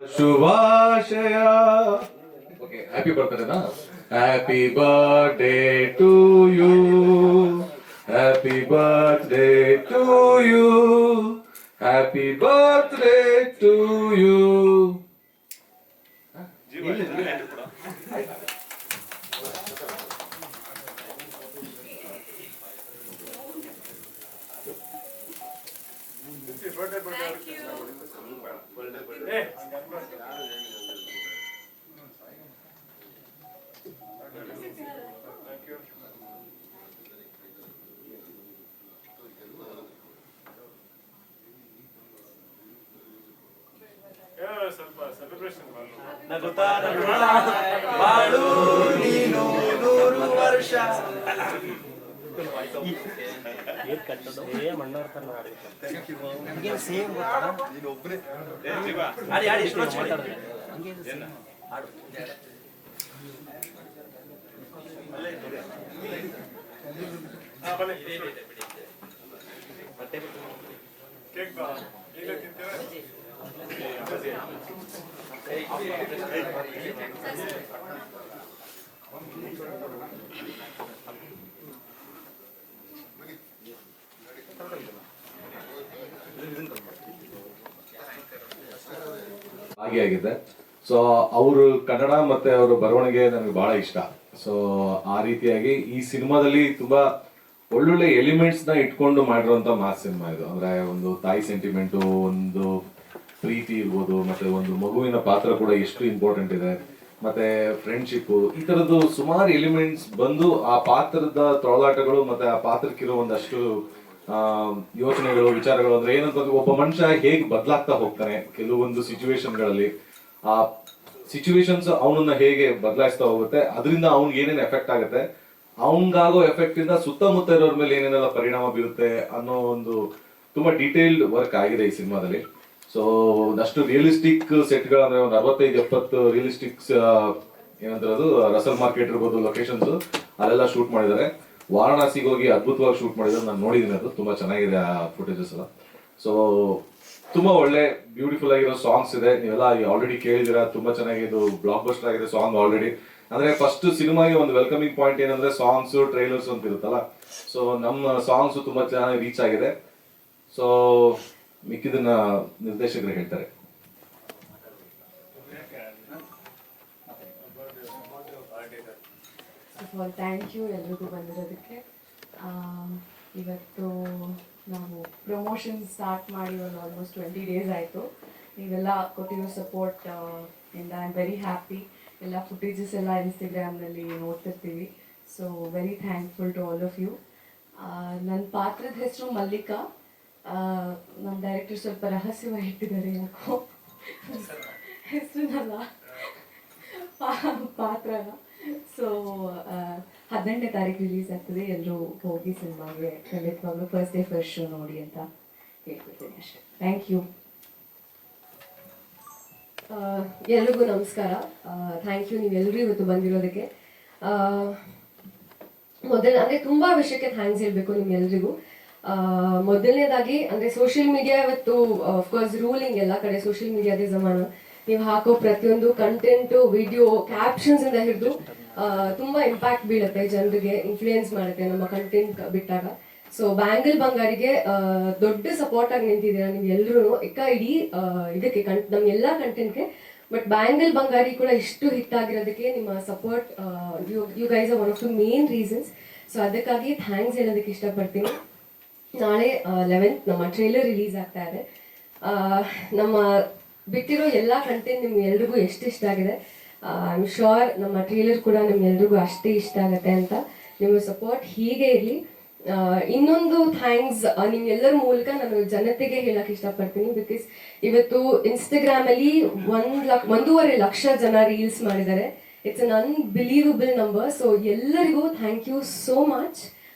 ಶುಭಾಶಯ. Okay, happy ಬರ್ತ್ಡೇನಾ? Happy birthday to you, happy birthday to you, happy birthday to you. ಸ್ವಲ್ಪ celebration ಬಾಳು ನೀನು 100 ವರ್ಷ. ಕೇಕ್ ಈಗ ತಿಂತೇವೆ. ಭಾಗಿಯಾಗಿದ್ದೆ. ಸೊ ಅವರು ಕನ್ನಡ ಮತ್ತೆ ಅವರ ಬರವಣಿಗೆ ನನಗೆ ಬಹಳ ಇಷ್ಟ. ಸೊ ಆ ರೀತಿಯಾಗಿ ಈ ಸಿನಿಮಾದಲ್ಲಿ ತುಂಬಾ ಒಳ್ಳೊಳ್ಳೆ ಎಲಿಮೆಂಟ್ಸ್ ನ ಇಟ್ಕೊಂಡು ಮಾಡಿರುವಂತ ಮಾಸ್ ಸಿನಿಮಾ ಇದು. ಅಂದ್ರೆ ಒಂದು ತಾಯಿ ಸೆಂಟಿಮೆಂಟು, ಒಂದು ಪ್ರೀತಿ ಇರ್ಬೋದು, ಮತ್ತೆ ಒಂದು ಮಗುವಿನ ಪಾತ್ರ ಕೂಡ ಎಷ್ಟು ಇಂಪಾರ್ಟೆಂಟ್ ಇದೆ, ಮತ್ತೆ ಫ್ರೆಂಡ್ಶಿಪ್, ಈ ತರದ್ದು ಸುಮಾರು ಎಲಿಮೆಂಟ್ಸ್ ಬಂದು ಆ ಪಾತ್ರದ ತೊಳಲಾಟಗಳು ಮತ್ತೆ ಆ ಪಾತ್ರಕ್ಕಿರೋ ಒಂದಷ್ಟು ಯೋಚನೆಗಳು, ವಿಚಾರಗಳು. ಅಂದ್ರೆ ಏನಂತಂದ್ರೆ ಒಬ್ಬ ಮನುಷ್ಯ ಹೇಗೆ ಬದಲಾಗ್ತಾ ಹೋಗ್ತಾನೆ ಕೆಲವೊಂದು ಸಿಚುವೇಶನ್ಗಳಲ್ಲಿ, ಆ ಸಿಚುವೇಶನ್ಸ್ ಅವನನ್ನ ಹೇಗೆ ಬದಲಾಯಿಸ್ತಾ ಹೋಗುತ್ತೆ, ಅದರಿಂದ ಅವ್ನಿಗೆ ಏನೇನು ಎಫೆಕ್ಟ್ ಆಗುತ್ತೆ, ಅವನ್ಗಾಗೋ ಎಫೆಕ್ಟ್ ಇಂದ ಸುತ್ತಮುತ್ತ ಇರೋರ ಮೇಲೆ ಏನೇನೆಲ್ಲ ಪರಿಣಾಮ ಬೀರುತ್ತೆ ಅನ್ನೋ ಒಂದು ತುಂಬಾ ಡೀಟೇಲ್ಡ್ ವರ್ಕ್ ಆಗಿದೆ ಈ ಸಿನಿಮಾದಲ್ಲಿ. ಸೊ ಒಂದಷ್ಟು ರಿಯಲಿಸ್ಟಿಕ್ ಸೆಟ್ಗಳು, ಅಂದ್ರೆ ಒಂದು 65-70 ರಿಯಲಿಸ್ಟಿಕ್ ಏನಂತಾರೆ ಅದು ರಸಲ್ ಮಾರ್ಕೆಟ್ ಇರ್ಬೋದು, ಲೊಕೇಶನ್ಸ್ ಅಲ್ಲೆಲ್ಲ ಶೂಟ್ ಮಾಡಿದ್ದಾರೆ. ವಾರಣಾಸಿಗೆ ಹೋಗಿ ಅದ್ಭುತವಾಗಿ ಶೂಟ್ ಮಾಡಿದ್ರು, ನಾನು ನೋಡಿದ್ದೀನಿ, ಅದು ತುಂಬಾ ಚೆನ್ನಾಗಿದೆ ಆ ಫುಟೇಜಸ್ ಎಲ್ಲ. ಸೊ ತುಂಬಾ ಒಳ್ಳೆ ಬ್ಯೂಟಿಫುಲ್ ಆಗಿರೋ ಸಾಂಗ್ಸ್ ಇದೆ, ನೀವೆಲ್ಲ ಆಲ್ರೆಡಿ ಕೇಳಿದಿರ. ತುಂಬಾ ಚೆನ್ನಾಗಿ ಇದು ಬ್ಲಾಕ್ ಬಸ್ಟರ್ ಆಗಿದೆ ಸಾಂಗ್ ಆಲ್ರೆಡಿ. ಅಂದ್ರೆ ಫಸ್ಟ್ ಸಿನಿಮಾಗೆ ಒಂದು ವೆಲ್ಕಮಿಂಗ್ ಪಾಯಿಂಟ್ ಏನಂದ್ರೆ ಸಾಂಗ್ಸ್, ಟ್ರೈಲರ್ಸ್ ಅಂತ ಇರುತ್ತಲ್ಲ. ಸೊ ನಮ್ಮ ಸಾಂಗ್ಸ್ ತುಂಬಾ ಚೆನ್ನಾಗಿ ರೀಚ್ ಆಗಿದೆ. ಸೊ ಮಿಕ್ಕಿದನ್ನ ನಿರ್ದೇಶಕರು ಹೇಳ್ತಾರೆ. ಥ್ಯಾಂಕ್ ಯು ಎಲ್ರಿಗೂ ಬಂದಿರೋದಕ್ಕೆ. ಇವತ್ತು ನಾವು ಪ್ರಮೋಷನ್ ಸ್ಟಾರ್ಟ್ ಮಾಡಿ ಒಂದು ಆಲ್ಮೋಸ್ಟ್ 20 ಡೇಸ್ ಆಯಿತು. ನೀವೆಲ್ಲ ಕೊಟ್ಟಿರೋ ಸಪೋರ್ಟ್ ಇಂದ ಐ ಆಮ್ ವೆರಿ ಹ್ಯಾಪಿ. ಎಲ್ಲ ಫುಟೇಜಸ್ ಎಲ್ಲ ಇನ್ಸ್ಟಾಗ್ರಾಮ್ನಲ್ಲಿ ನೋಡ್ತಿರ್ತೀವಿ. So very thankful to all of you. ನನ್ನ ಪಾತ್ರದ ಹೆಸರು ಮಲ್ಲಿಕಾ. ನಮ್ಮ ಡೈರೆಕ್ಟರ್ ಸ್ವಲ್ಪ ರಹಸ್ಯವಾಗಿ ಇಟ್ಟಿದ್ದಾರೆ, ಯಾಕೋ ಹೆಸರನ್ನಲ್ಲ ಪಾತ್ರನ. ಸೊ 18ನೇ ತಾರೀಕು ರಿಲೀಸ್ ಆಗ್ತದೆ. ಎಲ್ಲರೂ ಹೋಗಿ ಸಿನಿಮಾಗೆ ಖಂಡಿತವಾಗ್ಲೂ ಫಸ್ಟ್ ಡೇ ಫಸ್ಟ್ ಶೋ ನೋಡಿ ಅಂತ ಹೇಳ್ಕೊಡ್ತೀನಿ ಅಷ್ಟೇ. Thank you. ಎಲ್ರಿಗೂ ನಮಸ್ಕಾರ. ಥ್ಯಾಂಕ್ ಯು ನೀವೆಲ್ಲರೂ ಇವತ್ತು ಬಂದಿರೋದಕ್ಕೆ. ಅಂದರೆ ತುಂಬ ವಿಷಯಕ್ಕೆ ಥ್ಯಾಂಕ್ಸ್ ಹೇಳಬೇಕು ನಿಮ್ಗೆಲ್ರಿಗೂ. ಮೊದಲನೇದಾಗಿ ಅಂದರೆ ಸೋಷಿಯಲ್ ಮೀಡಿಯಾ ಇವತ್ತು ಅಫ್ಕೋರ್ಸ್ ರೂಲಿಂಗ್ ಎಲ್ಲ ಕಡೆ ಸೋಷಿಯಲ್ ಮೀಡಿಯಾದೇ ಜಮಾನ. ನೀವು ಹಾಕೋ ಪ್ರತಿಯೊಂದು ಕಂಟೆಂಟು, ವಿಡಿಯೋ, ಕ್ಯಾಪ್ಷನ್ಸ್ ಇಂದ ಹಿಡಿದು ತುಂಬ ಇಂಪ್ಯಾಕ್ಟ್ ಬೀಳುತ್ತೆ, ಜನರಿಗೆ ಇನ್ಫ್ಲೂಯೆನ್ಸ್ ಮಾಡುತ್ತೆ ನಮ್ಮ ಕಂಟೆಂಟ್ ಬಿಟ್ಟಾಗ. ಸೊ ಬ್ಯಾಂಗಲ್ ಬಂಗಾರಿಗೆ ದೊಡ್ಡ ಸಪೋರ್ಟ್ ಆಗಿ ನಿಂತಿದ್ದೀರಾ ನೀವು ಎಲ್ಲರೂ, ಇಡೀ ಇದಕ್ಕೆ ನಮ್ಮ ಎಲ್ಲ ಕಂಟೆಂಟ್ಗೆ. ಬಟ್ ಬ್ಯಾಂಗಲ್ ಬಂಗಾರಿ ಕೂಡ ಇಷ್ಟು ಹಿಟ್ ಆಗಿರೋದಕ್ಕೆ ನಿಮ್ಮ support, you guys are one of the main reasons. So ಅದಕ್ಕಾಗಿ ಥ್ಯಾಂಕ್ಸ್ ಹೇಳೋದಕ್ಕೆ ಇಷ್ಟಪಡ್ತೀನಿ. ನಾಳೆ 11th ನಮ್ಮ ಟ್ರೇಲರ್ ರಿಲೀಸ್ ಆಗ್ತಾ ಇದೆ. ನಮ್ಮ ಬಿಟ್ಟಿರೋ ಎಲ್ಲ ಕಂಟೆಂಟ್ ನಿಮ್ಗೆ ಎಲ್ರಿಗೂ ಎಷ್ಟು ಇಷ್ಟ ಆಗಿದೆ. ಐ ಆಮ್ ಶೋರ್ ನಮ್ಮ ಟ್ರೇಲರ್ ಕೂಡ ನಿಮ್ಗೆಲ್ರಿಗೂ ಅಷ್ಟೇ ಇಷ್ಟ ಆಗುತ್ತೆ ಅಂತ. ನಿಮ್ಮ ಸಪೋರ್ಟ್ ಹೀಗೆ ಇರಲಿ. ಇನ್ನೊಂದು ಥ್ಯಾಂಕ್ಸ್ ನಿಮ್ಗೆಲ್ಲರ ಮೂಲಕ ನಾನು ಜನತೆಗೆ ಹೇಳಕ್ ಇಷ್ಟಪಡ್ತೀನಿ. ಬಿಕಾಸ್ ಇವತ್ತು ಇನ್ಸ್ಟಾಗ್ರಾಮಲ್ಲಿ 1.5 ಲಕ್ಷ ಜನ ರೀಲ್ಸ್ ಮಾಡಿದ್ದಾರೆ. It's an unbelievable number. So ಎಲ್ಲರಿಗೂ ಥ್ಯಾಂಕ್ ಯು ಸೋ ಮಚ್.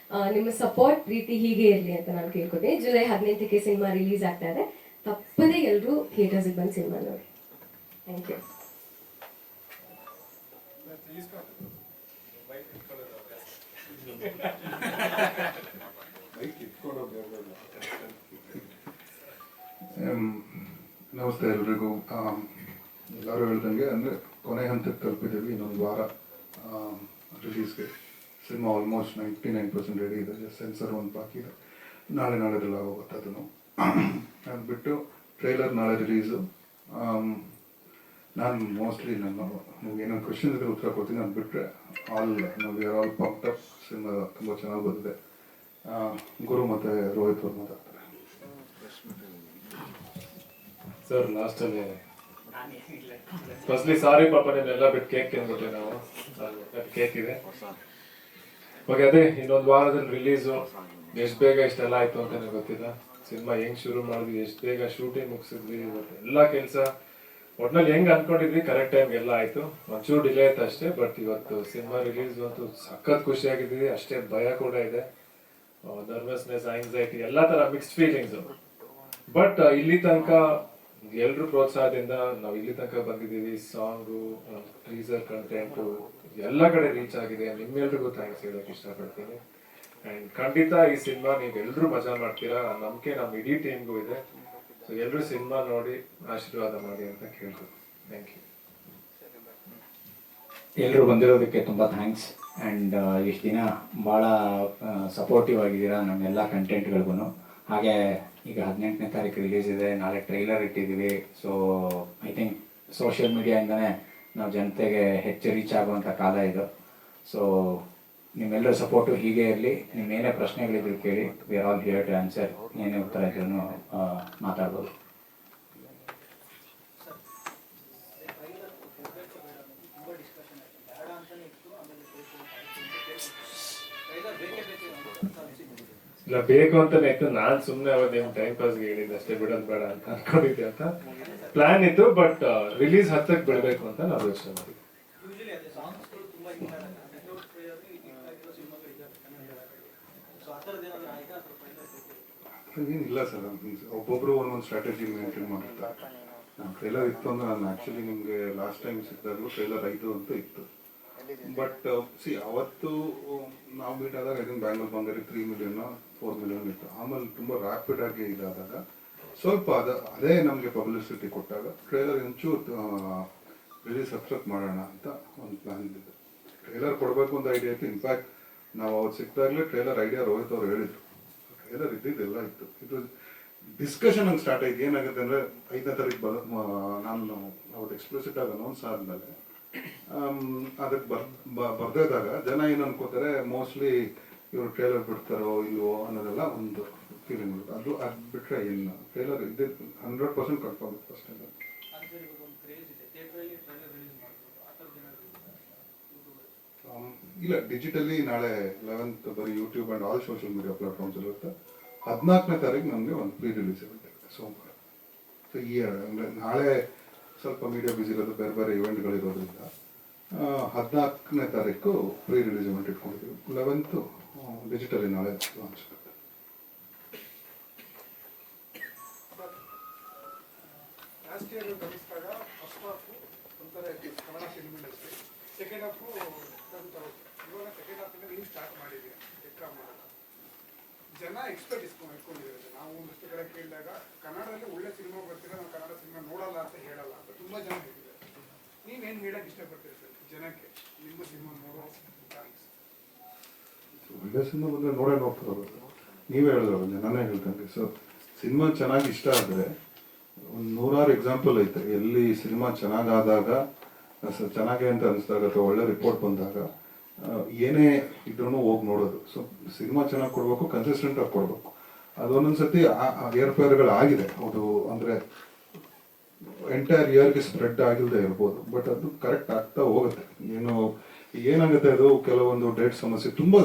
ನಿಮ್ಮ ಸಪೋರ್ಟ್ ಪ್ರೀತಿ ಹೀಗೆ ಇರಲಿ ಅಂತ ನಾನು ಕೇಳ್ಕೊತೀನಿ. ಜುಲೈ 18ಕ್ಕೆ ಸಿನಿಮಾ ರಿಲೀಸ್ ಆಗ್ತಾ ಇದೆ. ತಪ್ಪದೇ ಎಲ್ಲರೂ ಥಿಯೇಟರ್ಸಿಗೆ ಬಂದು ಸಿನಿಮಾ ನೋಡಿ. Thank you. ನಮಸ್ತೆ ಎಲ್ರಿಗೂ. ಎಲ್ಲರೂ ಹೇಳ್ದಂಗೆ ಅಂದರೆ ಕೊನೆ ಹಂತಕ್ಕೆ ತಲುಪಿದ್ದೀವಿ. ಇನ್ನೊಂದು ವಾರ ರಿಲೀಸ್ಗೆ. ಸಿನಿಮಾ ಆಲ್ಮೋಸ್ಟ್ 99% ರೆಡಿ ಇದೆ. ಸೆನ್ಸರ್ ಒಂದು ಬಾಕಿ ಇದೆ. ನಾಳೆದೆಲ್ಲ ಹೋಗುತ್ತೆ ಅದನ್ನು. ಅದು ಬಿಟ್ಟು ಟ್ರೈಲರ್ ನಾಳೆ ರಿಲೀಸು. ನಾನು ಮೋಸ್ಟ್ಲಿ ನಿಮ್ಗೆ ಏನಾದ್ರು ಕ್ವೆಶನ್ ಇದ್ರೆ ಉತ್ತರ ಕೊಡ್ತೀನಿ. ಅದು ಬಿಟ್ಟರೆ V are all pumped up. Cinema ತುಂಬ ಚೆನ್ನಾಗಿ ಬಂದಿದೆ. ಗುರು ಮತ್ತು ರೋಹಿತ್ ಅವ್ರು ಮಾತಾಡ್ತಾರೆ. ಸರ್ ಲಾಸ್ಟಲ್ಲಿ ಫಸ್ಟ್ಲಿ ಸಾರಿ ಪಾಪ ನಿಮ್ಮೆಲ್ಲ ಬಿಟ್ಟು ಕೇಕ್ ತಿಂದ್ಬಿಟ್ಟೆ ನಾವು. ಕೇಕ್ ಇದೆ. ಓಕೆ, ಅದೇ ಇನ್ನೊಂದು ವಾರದಲ್ಲಿ ರಿಲೀಸು. ಎಷ್ಟು ಬೇಗ ಇಷ್ಟೆಲ್ಲ ಆಯ್ತು ಅಂತ ನನಗೆ ಗೊತ್ತಿಲ್ಲ. ಸಿನಿಮಾ ಹೆಂಗ್ ಶುರು ಮಾಡಿದ್ವಿ, ಎಷ್ಟು ಬೇಗ ಶೂಟಿಂಗ್ ಮುಗಿಸಿದ್ವಿ, ಇವತ್ತು ಎಲ್ಲ ಕೆಲಸ ಒಟ್ನಲ್ಲಿ ಹೆಂಗ್ ಅನ್ಕೊಂಡಿದ್ವಿ ಕರೆಕ್ಟ್ ಟೈಮ್ಗೆ ಎಲ್ಲ ಆಯ್ತು. ಒಂಚೂರು ಡಿಲೇ ಆಯ್ತು ಅಷ್ಟೇ. ಬಟ್ ಇವತ್ತು ಸಿನಿಮಾ ರಿಲೀಸ್ ಅಂತೂ ಸಖತ್ ಖುಷಿಯಾಗಿದ್ದೀವಿ. ಅಷ್ಟೇ ಭಯ ಕೂಡ ಇದೆ. ನರ್ವಸ್ನೆಸ್, ಆಂಗ್ಸೈಟಿ, ಎಲ್ಲ ತರ ಮಿಕ್ಸ್ಡ್ ಫೀಲಿಂಗ್ಸ್. ಬಟ್ ಇಲ್ಲಿ ತನಕ ಎಲ್ರು ಪ್ರೋತ್ಸಾಹದಿಂದ ನಾವು ಇಲ್ಲಿ ತನಕ ಬಂದಿದ್ದೀವಿ. ಸಾಂಗು, ಟೀಸರ್ ಕಂಟೆಂಟು ಎಲ್ಲ ಕಡೆ ರೀಚ್ ಆಗಿದೆ. ನಿಮ್ಮೆಲ್ರಿಗೂ ಥ್ಯಾಂಕ್ಸ್ ಹೇಳಕ್ ಇಷ್ಟಪಡ್ತೀನಿ. ಅಂಡ್ ಖಂಡಿತ ಈ ಸಿನಿಮಾ ನೀವೆಲ್ಲರೂ ಮಜಾ ಮಾಡ್ತೀರಾ. ಆ ನಂಬಿಕೆ ನಮ್ಮ ಇಡೀ ಟೀಮ್ಗೂ ಇದೆ. ಸೊ ಎಲ್ಲರೂ ಸಿನಿಮಾ ನೋಡಿ ಆಶೀರ್ವಾದ ಮಾಡಿ ಅಂತ ಕೇಳ್ಬೋದು. Thank you. ಎಲ್ಲರೂ ಬಂದಿರೋದಕ್ಕೆ ತುಂಬ ಥ್ಯಾಂಕ್ಸ್. ಆ್ಯಂಡ್ ಇಷ್ಟು ದಿನ ಭಾಳ ಸಪೋರ್ಟಿವ್ ಆಗಿದ್ದೀರಾ ನಮ್ಮೆಲ್ಲ ಕಂಟೆಂಟ್ಗಳಿಗೂ. ಹಾಗೆ ಈಗ 18ನೇ ತಾರೀಕು ರಿಲೀಸ್ ಇದೆ. ನಾಳೆ ಟ್ರೈಲರ್ ಇಟ್ಟಿದ್ದೀವಿ. ಸೊ ಐ ಥಿಂಕ್ ಸೋಷಿಯಲ್ ಮೀಡಿಯಾಯಿಂದನೇ ನಾವು ಜನತೆಗೆ ಹೆಚ್ಚು ರೀಚ್ ಆಗುವಂಥ ಕಾಲ ಇದು. ಸೊ ನಿಮ್ಮೆಲ್ಲರ ಸಪೋರ್ಟು ಹೀಗೆ ಇರಲಿ. ನಿಮ್ಮೇನೇ ಪ್ರಶ್ನೆಗಳಿದ್ರು ಕೇಳಿ. We are all here to answer. ಏನೇ ಉತ್ತರ ಇದ್ರೂ ಮಾತಾಡ್ಬೋದು. ಇಲ್ಲ, ಬೇಕು ಅಂತಾನೆ ಇತ್ತು. ನಾನ್ ಸುಮ್ನೆ ಅವತ್ತು ನಿಮ್ ಟೈಮ್ ಪಾಸ್ಗೆ ಹೇಳಿದ್ದೆ ಅಷ್ಟೇ, ಬಿಡೋದು ಬೇಡ ಅಂತ ಅನ್ಕೊಂಡಿದ್ದೆ ಅಂತ ಪ್ಲಾನ್ ಇತ್ತು. ಬಟ್ ರಿಲೀಸ್ 10ಕ್ಕೆ ಬಿಡಬೇಕು ಅಂತ ನಾವು ಯೋಚನೆ ಮಾಡಿದ್ವಿ. ಏನಿಲ್ಲ ಸರ್, ಒಬ್ಬೊಬ್ರು ಒಂದೊಂದು ಸ್ಟ್ರಾಟಜಿ ಮೇಂಟೈನ್ ಮಾಡಿರ್ತಾರೆ. ಟ್ರೈಲರ್ ಇತ್ತು ಅಂದ್ರೆ ನಾನು ಆ್ಯಕ್ಚುಲಿ ನಿಮಗೆ ಲಾಸ್ಟ್ ಟೈಮ್ ಸಿಕ್ಕಿದಾಗಲೂ ಟ್ರೈಲರ್ 5 ಅಂತ ಇತ್ತು. ಬಟ್ ಅವತ್ತು ನಾವು ಮೀಟ್ ಆದಾಗ ಇದನ್ನು ಬ್ಯಾಂಗ್ಳೂರ್ ಬಂದರೆ 3 ಮಿಲಿಯನ್ 4 ಮಿಲಿಯನ್ ಇತ್ತು. ಆಮೇಲೆ ತುಂಬ ರ್ಯಾಪಿಡ್ ಆಗಿ ಇದಾದಾಗ ಸ್ವಲ್ಪ ಅದೇ ನಮಗೆ ಪಬ್ಲಿಸಿಟಿ ಕೊಟ್ಟಾಗ ಟ್ರೈಲರ್ ಒಂಚೂರು ರಿಲೀಸ್ ಹತ್ರಕ್ಕೆ ಮಾಡೋಣ ಅಂತ ಒಂದು ಪ್ಲಾನ್ ಇದೆ. ಟ್ರೈಲರ್ ಕೊಡಬೇಕು ಅಂತ ಐಡಿಯಾ ಇತ್ತು. ಇನ್ಫ್ಯಾಕ್ಟ್ ನಾವು ಅವತ್ತು ಸಿಕ್ಕಿದಾಗಲೇ ಟ್ರೈಲರ್ ಐಡಿಯಾ ರೋಹಿತ್ ಅವ್ರು ಹೇಳಿದ್ರು. ಟ್ರೈಲರ್ ಇದ್ದಿದ್ದೆಲ್ಲ ಇತ್ತು. ಇದು ಡಿಸ್ಕಷನ್ ಹಂಗೆ ಸ್ಟಾರ್ಟ್ ಆಯ್ತು. ಏನಾಗುತ್ತೆ ಅಂದರೆ 5ನೇ ತಾರೀಕು ನಾನು ಅವತ್ತು ಎಕ್ಸ್ಪ್ಲಿಸಿಟ್ ಆಗಿ ಅನೌನ್ಸ್ ಆದಮೇಲೆ ಅದಕ್ಕೆ ಬರ್ದಿದ್ದಾಗ ಜನ ಏನು ಅನ್ಕೋತಾರೆ, ಮೋಸ್ಟ್ಲಿ ಇವರು ಟ್ರೈಲರ್ ಬಿಡ್ತಾರೋ ಇಲ್ವೋ ಅನ್ನೋದೆಲ್ಲ ಒಂದು ಫೀಲಿಂಗ್ ಇರುತ್ತೆ. ಅದು ಬಿಟ್ಟರೆ ಏನು ಟ್ರೈಲರ್ ಇದ್ದಿದ್ದು 100% ಕನ್ಫರ್ಮ್ ಇತ್ತು ಫಸ್ಟ್ ಟೈಮ್. ಇಲ್ಲ, ಡಿಜಿಟಲಿ ನಾಳೆ 11th ಬರೀ YouTube and all social media platforms ಇರುತ್ತೆ. 14ನೇ ತಾರೀಕು ನಮಗೆ ಒಂದು ಪ್ರೀ ರಿಲೀಸ್ ಇರುತ್ತೆ ಸೋಮವಾರ. ಸೊ ಅಂದರೆ ನಾಳೆ ಸ್ವಲ್ಪ ಮೀಡಿಯಾ ಬ್ಯುಸಿ ಇರೋದು, ಬೇರೆ ಬೇರೆ ಇವೆಂಟ್ಗಳಿರೋದ್ರಿಂದ 14ನೇ ತಾರೀಕು ಪ್ರೀ ರಿಲೀಸ್ ಇವೆಂಟ್ ಇಟ್ಕೊಂಡಿದ್ದೀವಿ. 11th ಡಿಜಿಟಲಿ ನಾಳೆ ಲಾಂಚ್ ಆಗುತ್ತೆ. ಲಾಸ್ಟ್ ಇಯರ್ ಗಮನಿಸಿದಾಗ ಫಸ್ಟ್ ಹಾಫು ಒಂಥರ Kannada film industry, second half ಇವಾಗ ಸೆಕೆಂಡ್ ಹಾಫಿಂದ ನೀವು ಸ್ಟಾರ್ಟ್ ಮಾಡಿದ್ದೀವಿ ಎಕ್ಸ್ಟ್ರಾ ಮಾಡೋದು. ಜನ ಎಕ್ಸ್ಪೆಕ್ಟ್ ಇಟ್ಕೊಂಡಿದ್ದಾರೆ. ನಾವು ಒಂದಷ್ಟು ಕಡೆ ಕೇಳಿದಾಗ ಕನ್ನಡದಲ್ಲಿ ಒಳ್ಳೆ ಸಿನಿಮಾ ಬರ್ತೀರ, ನಾವು ಕನ್ನಡ ಸಿನಿಮಾ ನೋಡಲ್ಲ ಅಂತ ಹೇಳಲ್ಲ ಅಂತ ತುಂಬ ಜನ ಹೇಳಿದ್ದಾರೆ. ನೀವೇನು ಹೇಳಕ್ಕೆ ಇಷ್ಟಪಡ್ತೀರಿ ಸರ್ ಜನಕ್ಕೆ ನಿಮ್ಮ ಸಿನಿಮಾ ನೋಡೋ? ಒಳ್ಳೆ ಸಿನಿಮಾ ಬಂದರೆ ನೋಡ್ತಾರೆ. ನೀವೇ ಹೇಳಿದ್ರು, ಜನನೇ ಹೇಳ್ತಂಗೆ. ಸೊ ಸಿನಿಮಾ ಚೆನ್ನಾಗಿ ಇಷ್ಟ ಆದರೆ ಒಂದು 100 ಎಕ್ಸಾಂಪಲ್ ಐತೆ. ಎಲ್ಲಿ ಸಿನಿಮಾ ಚೆನ್ನಾಗಾದಾಗ, ಚೆನ್ನಾಗೆ ಅಂತ ಅನಿಸಿದಾಗ ಅಥವಾ ಒಳ್ಳೆ ರಿಪೋರ್ಟ್ ಬಂದಾಗ ಏನೇ ಇದ್ರೂ ಹೋಗಿ ನೋಡೋದು. ಸೊ ಸಿನಿಮಾ ಚೆನ್ನಾಗಿ ಕೊಡಬೇಕು, ಕನ್ಸಿಸ್ಟೆಂಟ್ ಆಗಿ ಕೊಡಬೇಕು. ಅದು ಒಂದೊಂದ್ಸತಿ ಏರ್ಪೇರ್ಗಳು ಆಗಿದೆ. ಅದು ಅಂದರೆ ಎಂಟೈರ್ ಇಯರ್ಗೆ ಸ್ಪ್ರೆಡ್ ಆಗಿಲ್ಲದೆ ಇರ್ಬೋದು, ಬಟ್ ಅದು ಕರೆಕ್ಟ್ ಆಗ್ತಾ ಹೋಗುತ್ತೆ. ಏನಾಗುತ್ತೆ, ಅದು ಕೆಲವೊಂದು ಡೇಟ್ ಸಮಸ್ಯೆ, ತುಂಬ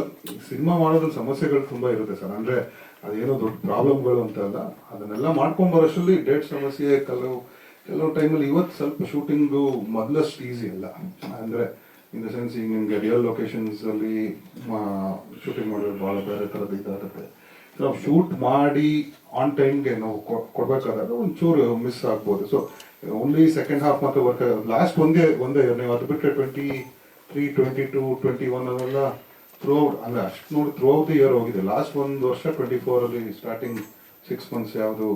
ಸಿನಿಮಾ ಮಾಡೋದ್ರಲ್ಲಿ ಸಮಸ್ಯೆಗಳು ತುಂಬ ಇರುತ್ತೆ ಸರ್. ಅಂದರೆ ಅದೇನೋ ದೊಡ್ಡ ಪ್ರಾಬ್ಲಮ್ಗಳು ಅಂತ ಅಲ್ಲ, ಅದನ್ನೆಲ್ಲ ಮಾಡ್ಕೊಂಬರೋಷ್ಟರಲ್ಲಿ ಡೇಟ್ ಸಮಸ್ಯೆ ಕೆಲವು ಟೈಮಲ್ಲಿ. ಇವತ್ತು ಸ್ವಲ್ಪ ಶೂಟಿಂಗು ಮೊದಲಷ್ಟು ಈಸಿ ಅಲ್ಲ. ಅಂದರೆ ಇನ್ ದ ಸೆನ್ಸ್, ಈಗ ನಿಮಗೆ ರಿಯಲ್ ಲೊಕೇಶನ್ಸಲ್ಲಿ ಶೂಟಿಂಗ್ ಮಾಡೋದು ಭಾಳ ಬೇರೆ ಥರದ್ದು ಇದಾಗುತ್ತೆ. ನಾವು ಶೂಟ್ ಮಾಡಿ ಆನ್ ಟೈಮ್ಗೆ ನಾವು ಕೊಡಬೇಕಾದಾಗ ಒಂಚೂರು ಮಿಸ್ ಆಗ್ಬೋದು. ಸೊ ಓನ್ಲಿ ಸೆಕೆಂಡ್ ಹಾಫ್ ಮತ್ತು ವರ್ಕ್ ಲಾಸ್ಟ್ ಒಂದೇ ನೀವು ಅದು ಬಿಟ್ಟರೆ 23, 22, 21 ಅದೆಲ್ಲ ಥ್ರೂಔಟ್, ಅಂದರೆ ಅಷ್ಟು ನೋಡಿ ಥ್ರೂಔಟ್ ದಿ ಇಯರ್ ಹೋಗಿದೆ. ಲಾಸ್ಟ್ ಒಂದು ವರ್ಷ 24 ಸ್ಟಾರ್ಟಿಂಗ್ 6 ಮಂತ್ಸ್ ಯಾವುದು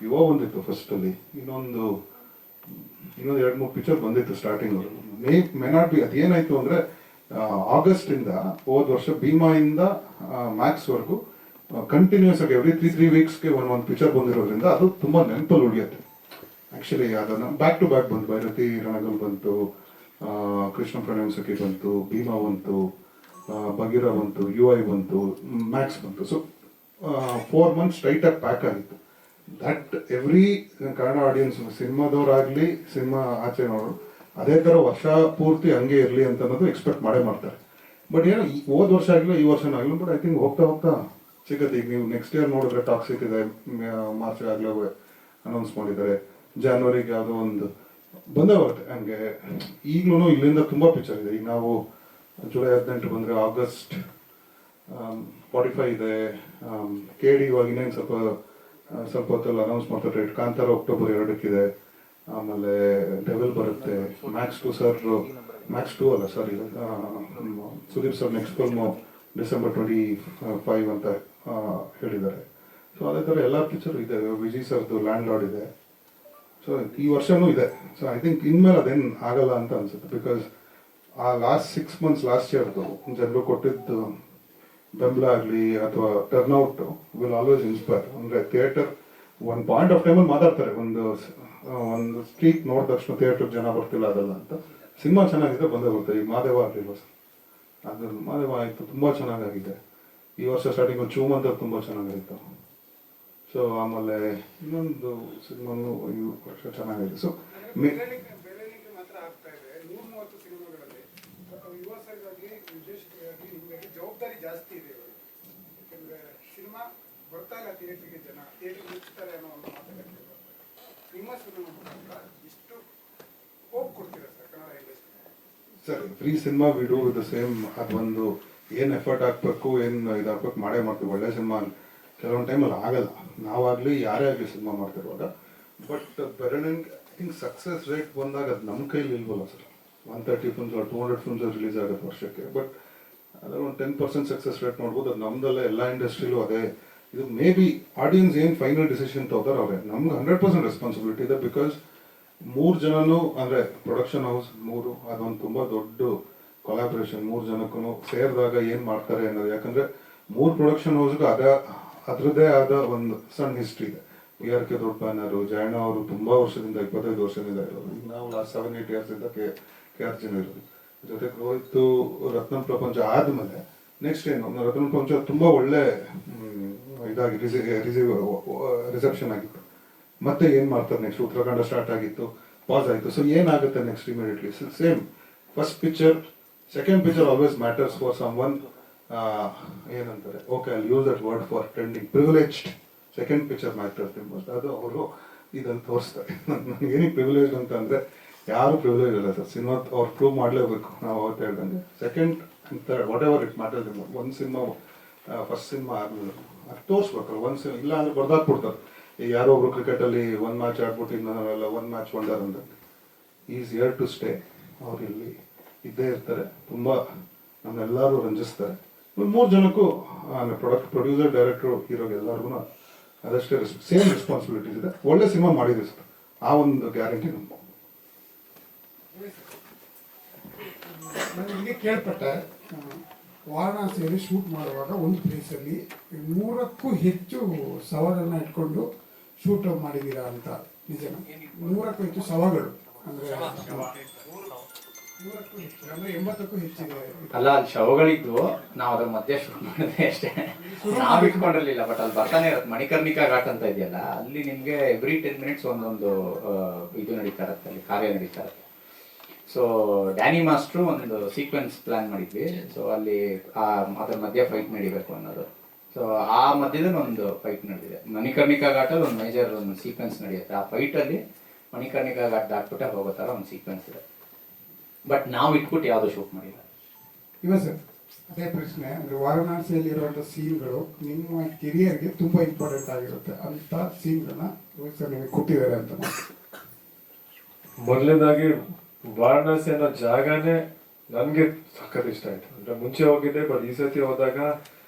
ಯುವ ಒಂದಿತ್ತು ಫಸ್ಟಲ್ಲಿ, ಇನ್ನೊಂದು ಇನ್ನೊಂದು 2-3 ಪಿಕ್ಚರ್ ಬಂದಿತ್ತು ಸ್ಟಾರ್ಟಿಂಗ್. ಮೇ ನಾಟ್ ಬಿ, ಅದೇನಾಯ್ತು ಅಂದರೆ ಆಗಸ್ಟಿಂದ ಹೋದ ವರ್ಷ ಭೀಮಾಯಿಂದ ಮ್ಯಾಕ್ಸ್ವರೆಗೂ ಕಂಟಿನ್ಯೂಸ್ ಆಗಿ ಎವ್ರಿ 3 ವೀಕ್ಸ್ಗೆ ಒಂದು ಪಿಕ್ಚರ್ ಬಂದಿರೋದ್ರಿಂದ ಅದು ತುಂಬ ನೆನಪಲ್ಲಿ ಉಳಿಯುತ್ತೆ. ಆ್ಯಕ್ಚುಲಿ ಅದನ್ನು ಬ್ಯಾಕ್ ಟು ಬ್ಯಾಕ್ ಬಂತು. ಭೈರತಿ ರಣಗಲ್ ಬಂತು, ಕೃಷ್ಣ ಪ್ರಣಯಂ ಸಖಿ ಬಂತು, ಭೀಮಾ ಬಂತು, ಬಗೀರ ಬಂತು, UI ಬಂತು, ಮ್ಯಾಕ್ಸ್ ಬಂತು. ಸೊ 4 ಮಂತ್ಸ್ ಸ್ಟ್ರೈಟ್ ಆಗಿ ಪ್ಯಾಕ್ ಆಗಿತ್ತು. ದಟ್ ಎವ್ರಿ ಕನ್ನಡ ಆಡಿಯನ್ಸ್, ಸಿನಿಮಾದವರಾಗಲಿ ಸಿನಿಮಾ ಆಚೆನವರು ಅದೇ ಥರ ವರ್ಷ ಪೂರ್ತಿ ಹಂಗೆ ಇರಲಿ ಅಂತ ಅನ್ನೋದು ಎಕ್ಸ್ಪೆಕ್ಟ್ ಮಾಡೇ ಮಾಡ್ತಾರೆ. ಬಟ್ ಏನೋ ಹೋದ ವರ್ಷ ಆಗಲಿ ಈ ವರ್ಷನೂ ಆಗಲಿ, ಬಟ್ ಐ ಥಿಂಕ್ ಹೋಗ್ತಾ ಹೋಗ್ತಾ ಸಿಗುತ್ತೆ. ಈಗ ನೀವು ನೆಕ್ಸ್ಟ್ ಇಯರ್ ನೋಡಿದ್ರೆ ಟಾಕ್ಸಿಕ್ ಇದೆ, ಮಾರ್ಚ್ ಆಗಲೇ ಅನೌನ್ಸ್ ಮಾಡಿದ್ದಾರೆ, ಜಾನ್ವರಿಗೆ ಯಾವುದೋ ಒಂದು ಬಂದೇ ಬರುತ್ತೆ. ಹಂಗೆ ಈಗಲೂ ಇಲ್ಲಿಂದ ತುಂಬ ಪಿಕ್ಚರ್ ಇದೆ. ಈಗ ನಾವು ಜುಲೈ 18 ಬಂದರೆ ಆಗಸ್ಟ್ 45 ಇದೆ, KD ಇವಾಗ ಇನ್ನೇನು ಸ್ವಲ್ಪ ಹೊತ್ತಲ್ಲಿ ಅನೌನ್ಸ್ ಮಾಡ್ತಾರೆ. ಕಾಂತಾರ ಅಕ್ಟೋಬರ್ 2 ಆಮೇಲೆ ಡೆವಿಲ್ ಬರುತ್ತೆ, ಮ್ಯಾಕ್ಸ್ 2 ಅಲ್ಲ sorry, Sudeep sir next film December 25 ಅಂತ ಹೇಳಿದ್ದಾರೆ. ಸೊ ಅದೇ ಥರ ಎಲ್ಲ ಪಿಕ್ಚರ್ ಇದೆ. ವಿಜಯ್ ಸರ್ದು ಲ್ಯಾಂಡ್ ಲಾರ್ಡ್ ಇದೆ. ಸೊ ಈ ವರ್ಷನೂ ಇದೆ. ಸೊ ಐ ಥಿಂಕ್ ಇನ್ಮೇಲೆ ಅದೇನು ಆಗಲ್ಲ ಅಂತ ಅನ್ಸುತ್ತೆ. ಬಿಕಾಸ್ ಆ ಲಾಸ್ಟ್ 6 ಮಂತ್ಸ್ ಲಾಸ್ಟ್ ಇಯರ್ದು ಜನರು ಕೊಟ್ಟಿದ್ದು ಬೆಂಬಲ ಆಗಲಿ ಅಥವಾ ಟರ್ನ್ಔಟ್ ವಿಲ್ ಆಲ್ವೇಸ್ ಇನ್ಸ್ಪೈರ್. ಅಂದರೆ ಥಿಯೇಟರ್ ಒಂದು ಪಾಯಿಂಟ್ ಆಫ್ ಟೈಮಲ್ಲಿ ಮಾತಾಡ್ತಾರೆ, ಒಂದು ಸ್ಟ್ರೀಟ್ ನೋಡಿದ ತಕ್ಷಣ ಥಿಯೇಟರ್ ಜನ ಬರ್ತಿಲ್ಲ ಅದಲ್ಲ ಅಂತ. ಸಿನಿಮಾ ಚೆನ್ನಾಗಿದೆ ಬಂದೇ ಬರುತ್ತೆ. ಈಗ ಮಾದೇವ ಆಗಲಿಲ್ಲ ಸರ್, ಅದು ಮಾದೇವ ಆಯಿತು, ತುಂಬ ಚೆನ್ನಾಗಾಗಿದೆ. ಈ ವರ್ಷ ಸ್ಟಾರ್ಟಿಂಗ್ ಒಂದು ಚೂಮ್ ಅಂತ ತುಂಬ ಚೆನ್ನಾಗಾಯಿತು. ಸೊ ಆಮೇಲೆ ಇನ್ನೊಂದು ಸಿನಿಮಾನು ಈ ವರ್ಷ ಚೆನ್ನಾಗಿದೆ. ಸೊ ಬೆಳವಣಿಗೆ ಮಾತ್ರ ಆಗ್ತಾ ಇದೆ. 130 ಸಿನಿಮಾಗಳಲ್ಲಿ ಯುವ ಸರ್ಗಾಗಿ ನಿರ್ದೇಶಕರಾಗಿ ನಿಮಗೆ ಜವಾಬ್ದಾರಿ ಜಾಸ್ತಿ ಇದೆ ಇವಾಗ. ಯಾಕೆಂದರೆ ಸಿನಿಮಾ ಬರ್ತಾ ಇಲ್ಲ ಥಿಯೇಟ್ರಿಗೆ, ಜನ ಥಿಯೇಟ್ರಿಗೆ ಮುಚ್ತಾರೆ ಅನ್ನೋ ಒಂದು ಮಾತುಕತೆ. ನಿಮ್ಮ ಸಿನಿಮಾ ಮುಖಾಂತರ ಇಷ್ಟು ಹೋಪ್ ಕೊಡ್ತೀರಾ sir Kannada industry? Sir free cinema we do with the same. ಅದೊಂದು ಏನು ಎಫರ್ಟ್ ಹಾಕ್ಬೇಕು, ಏನು ಇದಾಗಬೇಕು ಮಾಡೇ ಮಾಡ್ತೀವಿ. ಒಳ್ಳೆ ಸಿನಿಮಾ ಕೆಲವೊಂದು ಟೈಮಲ್ಲಿ ಆಗಲ್ಲ, ನಾವಾಗಲಿ ಯಾರೇ ಆಗಲಿ ಸಿನಿಮಾ ಮಾಡ್ತಿರುವಾಗ. ಬಟ್ ಬೆರಳಿಂಗ್ ಐ ಥಿಂಕ್ ಸಕ್ಸಸ್ ರೇಟ್ ಬಂದಾಗ ಅದು ನಮ್ಮ ಕೈಲಿ ಇಲ್ವಲ್ಲ ಸರ್. 130 ಫಿಲ್ಮ್ಸ್ 200 ಫಿಲ್ಮ್ಸ್ ರಿಲೀಸ್ ಆಗುತ್ತೆ ವರ್ಷಕ್ಕೆ. ಬಟ್ ಅದರ ಒಂದು 10% ಸಕ್ಸಸ್ ರೇಟ್ ನೋಡ್ಬೋದು. ಅದು ನಮ್ದಲ್ಲೇ ಎಲ್ಲ ಇಂಡಸ್ಟ್ರಿಲೂ ಅದೇ. ಇದು ಮೇ ಬಿ ಆಡಿಯನ್ಸ್ ಏನು ಫೈನಲ್ ಡಿಸಿಷನ್ ತಗೋತಾರೆ ಅವರೇ. ನಮ್ಗೆ 100% ರೆಸ್ಪಾನ್ಸಿಬಿಲಿಟಿ ಇದೆ. ಬಿಕಾಸ್ 3 ಜನನೂ ಅಂದರೆ ಪ್ರೊಡಕ್ಷನ್ ಹೌಸ್ 3, ಅದೊಂದು ತುಂಬ ದೊಡ್ಡ ಕೊಲಾಬ್ರೇಷನ್. 3 ಜನಕ್ಕೂ ಸೇರಿದಾಗ ಏನು ಮಾಡ್ತಾರೆ ಅನ್ನೋದು. ಯಾಕಂದರೆ 3 ಪ್ರೊಡಕ್ಷನ್ ಹೌಸ್ಗೂ ಅದರದ್ದೇ ಆದ ಒಂದು ಸಣ್ಣ ಹಿಸ್ಟ್ರಿ ಇದೆ. PRK ದೊಡ್ಡ ಬ್ಯಾನರು, ಜಯಣ್ಣ ಅವರು ತುಂಬ ವರ್ಷದಿಂದ 25 ವರ್ಷದಿಂದ ಇರೋದು. ಈಗ ನಾವು ಲಾಸ್ಟ್ 7-8 ಇಯರ್ಸಿಂದ KRG ಇರೋದು. ಜೊತೆಗೆ ರೋಹಿತ್ ರತ್ನಂ ಪ್ರಪಂಚ ಆದಮೇಲೆ ನೆಕ್ಸ್ಟ್ ಏನು ರತ್ನಂ ಪ್ರಪಂಚ ತುಂಬ ಒಳ್ಳೆ ಇದಾಗಿ ರಿಸೆಪ್ಷನ್ ಆಗಿತ್ತು. ಮತ್ತೆ ಏನು ಮಾಡ್ತಾರೆ ನೆಕ್ಸ್ಟ್? ಉತ್ತರಾಖಂಡ ಸ್ಟಾರ್ಟ್ ಆಗಿತ್ತು, ಪಾಸ್ ಆಯಿತು. ಸೊ ಏನಾಗುತ್ತೆ next immediately? Same first picture, second picture always matters for someone. ಏನಂತಾರೆ, okay I use that word for trending, privileged. Second picture matters the most. ಅದು ಅವರು ಇದನ್ನು ತೋರಿಸ್ತಾರೆ. ನನಗೆ ಏನಕ್ಕೆ ಪ್ರಿವಿಲೇಜ್ ಅಂತ ಅಂದರೆ, ಯಾರು ಪ್ರಿವಿಲೇಜ್ ಇಲ್ಲ ಸರ್. ಸಿನಿಮಾ ಅವ್ರು ಪ್ರೂವ್ ಮಾಡಲೇಬೇಕು. ನಾವು ಅವತ್ತು ಹೇಳ್ದಂಗೆ second and third what ever it matters the most. ಒಂದು ಸಿನಿಮಾ ಫಸ್ಟ್ ಸಿನಿಮಾ ಆದಮೇಲೆ ಅದು ತೋರಿಸ್ಬೇಕಲ್ಲ. ಒಂದು ಸಿನಿಮಾ ಇಲ್ಲ ಅಂದರೆ ಬರ್ದಾಕ್ಬಿಡ್ತಾರೆ. ಈಗ ಯಾರೋ ಒಬ್ರು ಕ್ರಿಕೆಟಲ್ಲಿ 1 ಮ್ಯಾಚ್ ಆಡ್ಬಿಟ್ಟು ಇನ್ನೊಂದಲ್ಲ 1 ಮ್ಯಾಚ್ ವಂಡರ್ ಅಂತ. Is here to stay. ಅವ್ರು ಇಲ್ಲಿ ಇದ್ದೇ ಇರ್ತಾರೆ, ತುಂಬ ನಮ್ಮೆಲ್ಲರೂ ರಂಜಿಸ್ತಾರೆ. 3 ಜನಕ್ಕೂ ಪ್ರೊಡ್ಯೂಸರ್, ಡೈರೆಕ್ಟ್ರು, ಹೀರೋಗೆ ಎಲ್ಲರಿಗೂ ಅದಷ್ಟೇ ಸೇಮ್ ರೆಸ್ಪಾನ್ಸಿಬಿಲಿಟೀಸ್ ಇದೆ. ಒಳ್ಳೆ ಸಿನಿಮಾ ಮಾಡಿದ್ವಿ ಸರ್, ಆ ಒಂದು ಗ್ಯಾರಂಟಿ ನಮ್ಗೆ. ನಾನು ಇಲ್ಲಿ ಕೇಳ್ಪಟ್ಟೆ, ವಾರಣಾಸಿಯಲ್ಲಿ ಶೂಟ್ ಮಾಡುವಾಗ ಒಂದು ಪ್ಲೇಸಲ್ಲಿ 100ಕ್ಕೂ ಹೆಚ್ಚು ಶವಗಳನ್ನ ಇಟ್ಕೊಂಡು ಶೂಟ್ ಮಾಡಿದ್ದೀರಾ ಅಂತ. ನಿಜನಾ? 100ಕ್ಕೂ ಹೆಚ್ಚು ಶವಗಳು ಅಂದರೆ 100ಕ್ಕೂ ಹೆಚ್ಚು ಅಂದರೆ 80ಕ್ಕೂ ಹೆಚ್ಚಿದೆ. ಅಲ್ಲ, ಅಲ್ಲಿ ಶವಗಳಿದ್ದು ನಾವು ಅದ್ರ ಮಧ್ಯೆ ಶೂಟ್ ಮಾಡಿದ್ರೆ ಅಷ್ಟೇ, ನಾವು ಇಟ್ಕೊಂಡಿರ್ಲಿಲ್ಲ. ಬಟ್ ಅಲ್ಲಿ ಬರ್ತಾನೆ ಇರುತ್ತೆ. ಮಣಿಕರ್ಣಿಕಾ ಘಾಟ್ ಅಂತ ಇದೆಯಲ್ಲ, ಅಲ್ಲಿ ನಿಮಗೆ ಎವ್ರಿ 10 ಮಿನಿಟ್ಸ್ ಒಂದೊಂದು ಇದು ನಡೀತಾ ಇರುತ್ತೆ, ಅಲ್ಲಿ ಕಾರ್ಯ ನಡೀತಾ ಇರುತ್ತೆ. ಸೊ ಡ್ಯಾನಿ ಮಾಸ್ಟ್ರು ಒಂದು ಸೀಕ್ವೆನ್ಸ್ ಪ್ಲಾನ್ ಮಾಡಿದ್ವಿ. ಸೊ ಅಲ್ಲಿ ಅದ್ರ ಮಧ್ಯೆ ಫೈಟ್ ನಡಿಬೇಕು ಅನ್ನೋದು. ಸೊ ಆ ಮಧ್ಯದಲ್ಲಿ ಒಂದು ಫೈಟ್ ನಡೆದಿದೆ. ಮಣಿಕರ್ಣಿಕಾ ಘಾಟಲ್ಲಿ ಒಂದು ಮೇಜರ್ ಒಂದು ಸೀಕ್ವೆನ್ಸ್ ನಡೆಯುತ್ತೆ. ಆ ಫೈಟಲ್ಲಿ ಮಣಿಕರ್ಣಿಕಾ ಘಾಟ್ ದಾಟ್ಬಿಟ್ಟೆ ಹೋಗೋ ಥರ ಒಂದು ಸೀಕ್ವೆನ್ಸ್ ಇದೆ. ಬಟ್ ನಾವು ಇಟ್ಬಿಟ್ಟು ಯಾವುದು ಶೂಟ್ ಮಾಡಿಲ್ಲ. ಇವ ಸರ್, ಅದೇ ಪ್ರಶ್ನೆ. ಅಂದರೆ ವಾರಣಾಸಿಯಲ್ಲಿರುವಂಥ ಸೀನ್ಗಳು ನಿಮ್ಮ ಕೆರಿಯರ್ಗೆ ತುಂಬ ಇಂಪಾರ್ಟೆಂಟ್ ಆಗಿರುತ್ತೆ. ಅಂಥ ಸೀನ್ಗಳನ್ನ ಸರ್ ನಿಮಗೆ ಕೊಟ್ಟಿದ್ದಾರೆ ಅಂತ. ಮೊದಲನೇದಾಗಿ ವಾರಣಾಸಿ ಅನ್ನೋ ಜಾಗನೇ ನನಗೆ ಸಖತ್ ಇಷ್ಟ ಆಯ್ತು. ಅಂದ್ರೆ ಮುಂಚೆ ಹೋಗಿದ್ದೆ, ಬಟ್ ಈ ಸತಿ ಹೋದಾಗ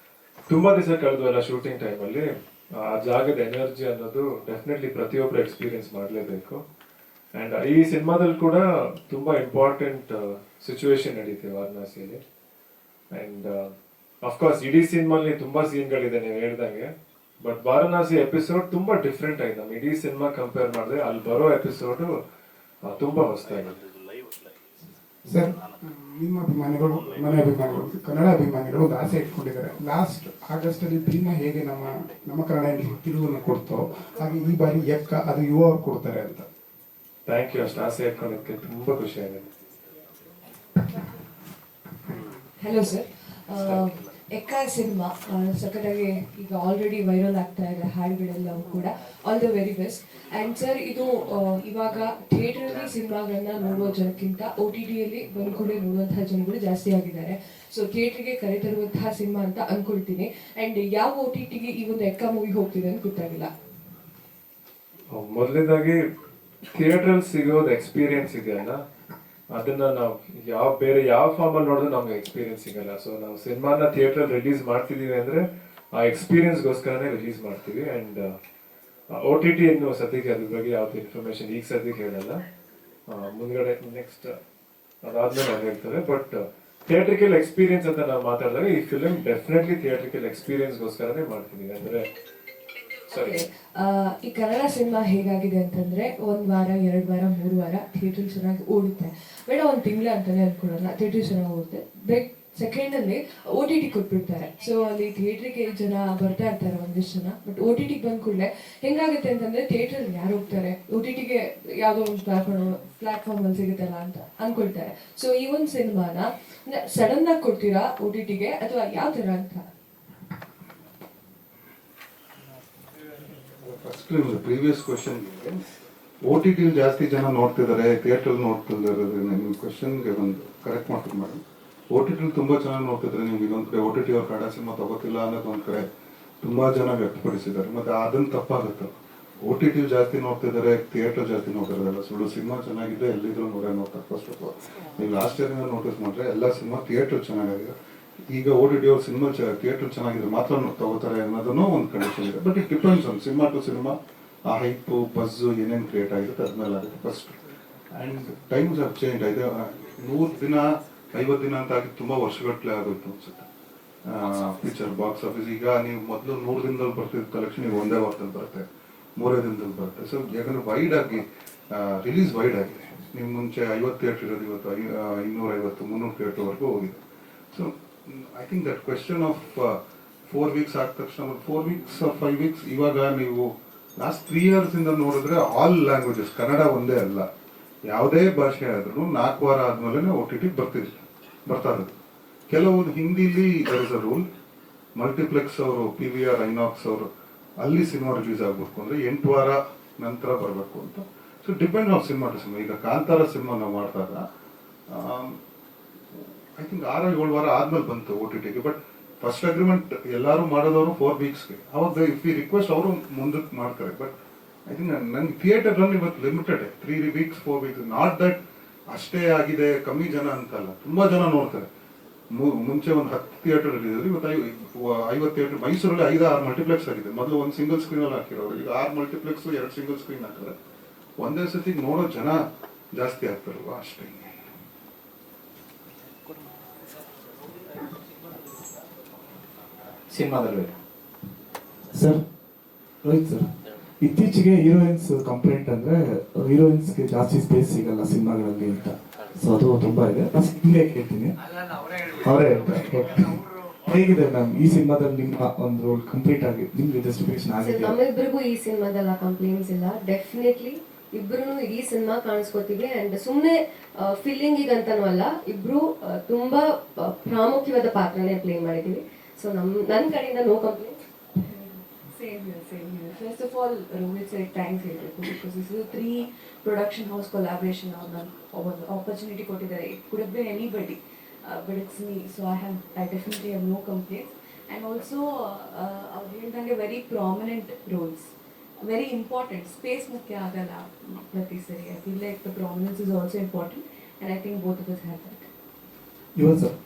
ತುಂಬಾ ದಿವಸ ಕಳೆದ್ವಲ್ಲ ಶೂಟಿಂಗ್ ಟೈಮಲ್ಲಿ. ಆ ಜಾಗದ ಎನರ್ಜಿ ಅನ್ನೋದು ಡೆಫಿನೆಟ್ಲಿ ಪ್ರತಿಯೊಬ್ಬರು ಎಕ್ಸ್ಪೀರಿಯನ್ಸ್ ಮಾಡಲೇಬೇಕು. ಅಂಡ್ ಈ ಸಿನಿಮಾದಲ್ಲಿ ಕೂಡ ತುಂಬಾ ಇಂಪಾರ್ಟೆಂಟ್ ಸಿಚುವೇಶನ್ ನಡೀತಿದೆ ವಾರಣಾಸಿಯಲ್ಲಿ. ಅಂಡ್ ಅಫ್ಕೋರ್ಸ್ ಇಡೀ ಸಿನಿಮಾಲಿ ತುಂಬಾ ಸೀನ್ಗಳಿದೆ ನೀವು ಹೇಳ್ದಂಗೆ, ಬಟ್ ವಾರಣಾಸಿ ಎಪಿಸೋಡ್ ತುಂಬಾ ಡಿಫ್ರೆಂಟ್ ಆಗಿದೆ. ನಮ್ಮ ಇಡೀ ಸಿನಿಮಾ ಕಂಪೇರ್ ಮಾಡಿದ್ರೆ ಅಲ್ಲಿ ಬರೋ ಎಪಿಸೋಡ್ ತುಂಬಾ ಹೊಸದಾಗಿದೆ. ಸರ್, ನಿಮ್ಮ ಅಭಿಮಾನಿಗಳು, ಮನೆ ಅಭಿಮಾನಿಗಳು, ಕನ್ನಡ ಅಭಿಮಾನಿಗಳು ಒಂದು ಆಸೆ ಇಟ್ಕೊಂಡಿದ್ದಾರೆ. ಲಾಸ್ಟ್ ಆಗಸ್ಟ್ ಅಲ್ಲಿ ಭೀಮ ಹೇಗೆ ನಮ್ಮ ಕನ್ನಡ ತಿರುವನ್ನು ಕೊಡ್ತೋ ಹಾಗೆ ಈ ಬಾರಿ ಎಕ್ಕ ಅದು ಯುವ ಕೊಡ್ತಾರೆ ಅಂತ. Thank you. ಅಷ್ಟು ಆಸೆ ಇಟ್ಕೊಂಡಿದ್ದಕ್ಕೆ ತುಂಬಾ ಖುಷಿ ಆಗಿದೆ. ಹಲೋ ಸರ್, ಎಕ್ಕ ಸಿನಿಮಾ ಸಖತ್ತಾಗಿ ಈಗ ಆಲ್ರೆಡಿ ವೈರಲ್ ಆಗ್ತಾ ಇದೆ ಹಾಡುಗಳೆಲ್ಲವೂ ಕೂಡ. All the very best. And sir, ಇದು ಇವಾಗ ಥಿಯೇಟ್ರಲ್ಲಿ ಸಿನಿಮಾಗಳನ್ನ ನೋಡುವ ಜನಕ್ಕಿಂತ OTTಯಲ್ಲಿ ಬಂದು ಕೂಡ ನೋಡುವಂತಹ ಜನಗಳು ಜಾಸ್ತಿ ಆಗಿದ್ದಾರೆ. ಸೊ ಥಿಯೇಟ್ರಿಗೆ ಕರೆತರುವಂತಹ ಸಿನಿಮಾ ಅಂತ ಅನ್ಕೊಳ್ತೀನಿ. ಆ್ಯಂಡ್ ಯಾವ OTTಗೆ ಈ ಒಂದು ಎಕ್ಕ ಮೂವಿ ಹೋಗ್ತಿದೆ ಅಂತ ಗೊತ್ತಾಗಿಲ್ಲ. ಮೊದಲನೇದಾಗಿ ಥಿಯೇಟ್ರಲ್ಲಿ ಸಿಗೋದು ಎಕ್ಸ್ಪೀರಿಯನ್ಸ್ ಇದೆಯಲ್ಲ, ಅದನ್ನ ನಾವು ಬೇರೆ ಯಾವ ಫಾರ್ಮ್ ಅಲ್ಲಿ ನೋಡಿದ್ರೆ ನಮ್ಗೆ ಎಕ್ಸ್ಪೀರಿಯನ್ಸ್ ಸಿಗಲ್ಲ. ಸೊ ನಾವು ಸಿನಿಮಾನ ಥಿಯೇಟರ್ ರಿಲೀಸ್ ಮಾಡ್ತಿದೀವಿ ಅಂದ್ರೆ ಆ ಎಕ್ಸ್ಪೀರಿಯನ್ಸ್ಗೋಸ್ಕರನೇ ರಿಲೀಸ್ ಮಾಡ್ತೀವಿ. ಅಂಡ್ OTT ಇನ್ನು ಸದ್ಯಕ್ಕೆ ಅದ್ರ ಬಗ್ಗೆ ಯಾವ್ದು ಇನ್ಫಾರ್ಮೇಶನ್ ಈಗ ಸದ್ಯಕ್ಕೆ ಹೇಳಲ್ಲ, ಮುಂದ್ಗಡೆ ನೆಕ್ಸ್ಟ್ ಅದಾದ್ಮೇಲೆ ನಾನು ಹೇಳ್ತಾರೆ. ಬಟ್ ಥಿಯೇಟ್ರಿಕಲ್ ಎಕ್ಸ್ಪೀರಿಯನ್ಸ್ ಅಂತ ನಾವು ಮಾತಾಡಿದಾಗ ಈ ಫಿಲ್ಮ್ ಡೆಫಿನೆಟ್ಲಿ ಥಿಯೇಟ್ರಿಕಲ್ ಎಕ್ಸ್ಪೀರಿಯನ್ಸ್ಗೋಸ್ಕರನೇ ಮಾಡ್ತಿದೀವಿ. ಅಂದ್ರೆ ಈ ಕನ್ನಡ ಸಿನಿಮಾ ಹೇಗಾಗಿದೆ ಅಂತಂದ್ರೆ 1 ವಾರ 2 ವಾರ 3 ವಾರ ಥಿಯೇಟರ್ ಚೆನ್ನಾಗಿ ಓಡುತ್ತೆ, ಬೇಡ 1 ತಿಂಗಳ ಅಂತಾನೆ ಅನ್ಕೊಳ್ಳೋಣ, ಥಿಯೇಟರ್ ಚೆನ್ನಾಗಿ ಓಡುತ್ತೆ. ಬ್ರೇಕ್ ಸೆಕೆಂಡ್ ಅಲ್ಲಿ OTT ಕೊಟ್ಬಿಡ್ತಾರೆ. ಸೊ ಅಲ್ಲಿ ಥಿಯೇಟ್ರಿಗೆ ಜನ ಬರ್ತಾ ಇರ್ತಾರೆ ಒಂದಿಷ್ಟು ಜನ, ಬಟ್ OTT ಬಂದ ಕೂಡಲೇ ಹೆಂಗಾಗುತ್ತೆ ಅಂತಂದ್ರೆ ಥಿಯೇಟರ್ ಯಾರು ಹೋಗ್ತಾರೆ, OTTಗೆ ಯಾವುದೋ ಒಂದು ಪ್ಲಾಟ್ಫಾರ್ಮ್ ಅಲ್ಲಿ ಸಿಗುತ್ತಲ್ಲ ಅಂತ ಅನ್ಕೊಳ್ತಾರೆ. ಸೊ ಈ ಒಂದು ಸಿನಿಮಾನ ಸಡನ್ ಆಗಿ ಕೊಡ್ತೀರಾ OTTಗೆ ಅಥವಾ ಯಾವ ತರ ಅಂತ? ಫಸ್ಟ್ ಪ್ರೀವಿಯಸ್ ಕ್ವಶನ್ಗೆ OTT ಜಾಸ್ತಿ ಜನ ನೋಡ್ತಿದ್ದಾರೆ, ಥಿಯೇಟರ್ ನೋಡ್ತಿದ್ದಾರೆ. ನಿಮ್ಮ ಕ್ವಶನ್ಗೆ ಒಂದು ಕರೆಕ್ಟ್ ಮಾಡ್ತೀನಿ ಮೇಡಮ್. OTT ತುಂಬಾ ಚೆನ್ನಾಗಿ ನೋಡ್ತಿದ್ದಾರೆ. ನಿಮ್ಗೆ ಇದೊಂದು ಕಡೆ OTT ಅವ್ರ ಕನ್ನಡ ಸಿನಿಮಾ ತಗೋತಿಲ್ಲ ಅನ್ನೋದು ಒಂದ್ ಕಡೆ ತುಂಬಾ ಜನ ವ್ಯಕ್ತಪಡಿಸಿದ್ದಾರೆ. ಮತ್ತೆ ಅದನ್ನ ತಪ್ಪಾಗುತ್ತೆ. OTT ಜಾಸ್ತಿ ನೋಡ್ತಿದ್ದಾರೆ, ಥಿಯೇಟರ್ ಜಾಸ್ತಿ ನೋಡ್ತಿರೋದಲ್ಲ ಸುಳ್ಳು. ಸಿನಿಮಾ ಚೆನ್ನಾಗಿದೆ, ಎಲ್ಲಿದ್ರು ನೋಡ್ತಾರೆ. ಫಸ್ಟ್ ಆಫ್ ಆಲ್ ನೀವು ಲಾಸ್ಟ್ ಇಯರ್ ನೋಟಿಸ್ ಮಾಡಿದ್ರೆ ಎಲ್ಲ ಸಿನಿಮಾ ಥಿಯೇಟರ್ ಚೆನ್ನಾಗಿದೆ. ಈಗ OTT ಅವ್ರ ಸಿನಿಮಾ ಥಿಯೇಟರ್ ಚೆನ್ನಾಗಿದ್ರೆ ಮಾತ್ರ ತಗೋತಾರೆ ಅನ್ನೋದನ್ನು ಒಂದು ಕಂಡೀಷನ್ ಇದೆ. But it depends on cinema to cinema. ಆ ಹೈಪು ಬಸ್ಸು ಏನೇನು ಕ್ರಿಯೇಟ್ ಆಗುತ್ತೆ ಅದ್ಮೇಲೆ ಆಗುತ್ತೆ first. And times have change ಆಗಿದೆ. 100 ದಿನ 50 ದಿನ ಅಂತ ಆಗಿ ತುಂಬ ವರ್ಷಗಟ್ಟಲೆ ಆಗೋಯ್ತು ಅನ್ಸುತ್ತೆ ಪಿಕ್ಚರ್ ಬಾಕ್ಸ್ ಆಫೀಸ್. ಈಗ ನೀವು ಮೊದಲು 100 ದಿನದಲ್ಲಿ ಬರ್ತಿದ್ದ ಕಲೆಕ್ಷನ್ ಈಗ ಒಂದೇ ವಾರದಲ್ಲಿ ಬರುತ್ತೆ, 3 ದಿನದಲ್ಲಿ ಬರುತ್ತೆ. ಸೊ ಯಾಕಂದ್ರೆ ವೈಡ್ ಆಗಿ ರಿಲೀಸ್ ವೈಡ್ ಆಗಿದೆ. ನೀವು ಮುಂಚೆ 50 ಥಿಯೇಟರ್ ಇರೋದು ಇವತ್ತು 250 300 ಥಿಯೇಟರ್ವರೆಗೂ ಹೋಗಿದೆ. So I think that question of 4 weeks ಆದ ತಕ್ಷಣ 4 ವೀಕ್ಸ್ 5 ವೀಕ್ಸ್ ಇವಾಗ ನೀವು ಲಾಸ್ಟ್ 3 years ಇಂದ ನೋಡಿದ್ರೆ ಆಲ್ ಲ್ಯಾಂಗ್ವೇಜಸ್, ಕನ್ನಡ ಒಂದೇ ಅಲ್ಲ, ಯಾವುದೇ ಭಾಷೆ ಆದ್ರೂ 4 ವಾರ ಆದ್ಮೇಲೆ OTT ಬರ್ತಾ ಇರೋದು. ಕೆಲವೊಂದು ಹಿಂದಿಲಿ there is a rule, multiplex ಅವರು PVR ಐನಾಕ್ಸ್ ಅವರು ಅಲ್ಲಿ ಸಿನಿಮಾ ರಿಲೀಸ್ ಆಗ್ಬೇಕು ಅಂದ್ರೆ 8 ವಾರ ನಂತರ ಬರಬೇಕು ಅಂತ. So depend on cinema to cinema. ಈಗ ಕಾಂತಾರ ಸಿನಿಮಾ ನಾವು ಮಾಡಿದಾಗ ಐ ಥಿಂಕ್ 6-7 ವಾರ ಆದ್ಮೇಲೆ ಬಂತು OTTಗೆ. ಬಟ್ ಫಸ್ಟ್ ಅಗ್ರಿಮೆಂಟ್ ಎಲ್ಲರೂ ಮಾಡೋದವರು 4 ವೀಕ್ಸ್ಗೆ. ಅವಾಗ ಇಫ್ ಈ ರಿಕ್ವೆಸ್ಟ್ ಅವರು ಮುಂದಕ್ಕೆ ಮಾಡ್ತಾರೆ. ಬಟ್ ಐ ಥಿಂಕ್ ನಂಗೆ ಥಿಯೇಟರ್ ರನ್ ಇವತ್ತು limited 3 weeks 4 weeks. Not that ಅಷ್ಟೇ ಆಗಿದೆ ಕಮ್ಮಿ ಜನ ಅಂತಲ್ಲ, ತುಂಬಾ ಜನ ನೋಡ್ತಾರೆ. ಮುಂಚೆ ಒಂದು 10 ಥಿಯೇಟರ್ ಇದ್ರೆ ಇವತ್ತು 50 ಥಿಯೇಟರ್. ಮೈಸೂರಲ್ಲಿ 5-6 ಮಲ್ಟಿಪ್ಲೆಕ್ಸ್ ಆಗಿದೆ. ಮೊದಲು ಒಂದು ಸಿಂಗಲ್ ಸ್ಕ್ರೀನ್ ಅಲ್ಲಿ ಹಾಕಿರೋರು, ಈಗ 6 ಮಲ್ಟಿಪ್ಲೆಕ್ಸ್ 2 ಸಿಂಗಲ್ ಸ್ಕ್ರೀನ್ ಹಾಕಿದ್ರೆ ಒಂದೇ ಸತಿ ನೋಡೋ ಜನ ಜಾಸ್ತಿ ಆಗ್ತಾರಲ್ವಾ, ಅಷ್ಟೇ. ಸಿನಿಮಾದಲ್ಲಿ ಸರ್, ರೋಹಿತ್ ಸರ್, ಇತ್ತೀಚೆಗೆ ಹೀರೋಯಿನ್ಸ್ ಕಂಪ್ಲೇಂಟ್ ಅಂದ್ರೆ ಹೀರೋಯಿನ್ಸ್ಗೆ ಜಾಸ್ತಿ ಸ್ಪೇಸ್ ಸಿಗಲ್ಲ ಸಿನಿಮಾಗಳಲ್ಲಿ ಅಂತ. ಸೊ ಅದು ತುಂಬಾ ಇದೆ. ಹಿಂಗೆ ಕೇಳ್ತೀನಿ, ಅವರೇ ಹೇಗಿದೆ ಮ್ಯಾಮ್ ಈ ಸಿನಿಮಾದಲ್ಲಿ ನಿಮ್ಮ ಒಂದು ರೋಲ್ ಕಂಪ್ಲೀಟ್ ಆಗಿ ನಿಮ್ಗೆ ಜಸ್ಟಿಫಿಕೇಶನ್ ಆಗಿದೆ? ನಮ್ಮಿಬ್ಬರಿಗೂ ಈ ಸಿನಿಮಾದಲ್ಲ ಕಂಪ್ಲೇಂಟ್ಸ್ ಇಲ್ಲ. ಡೆಫಿನೆಟ್ಲಿ ಇಬ್ರು ಇಡೀ ಸಿನಿಮಾ ಕಾಣಿಸ್ಕೊತೀವಿ. ಅಂಡ್ ಸುಮ್ಮನೆ ಫೀಲಿಂಗ್ ಅಂತನೂ ಅಲ್ಲ, ಇಬ್ರು ತುಂಬಾ ಪ್ರಾಮುಖ್ಯವಾದ ಪಾತ್ರನೇ ಪ್ಲೇ ಮಾಡಿದೀವಿ. ಸೊ ನನ್ನ ಕಡೆಯಿಂದ no complaint. Same here. First of all, Rohit said thanks because this is a 3 production house collaboration. Opportunity ಕೊಟ್ಟಿದ್ದಾರೆ. It could have been anybody, but it's me. So I definitely have no complaints. And also, ಅವ್ರು ಹೇಳ್ದಂಗೆ very prominent roles, very important. Space ಮುಖ್ಯ ಆಗಲ್ಲ ಪ್ರತಿ ಸರಿ. I feel like the prominence is also important, and I think both of us have that. ಇವತ್ತು sir,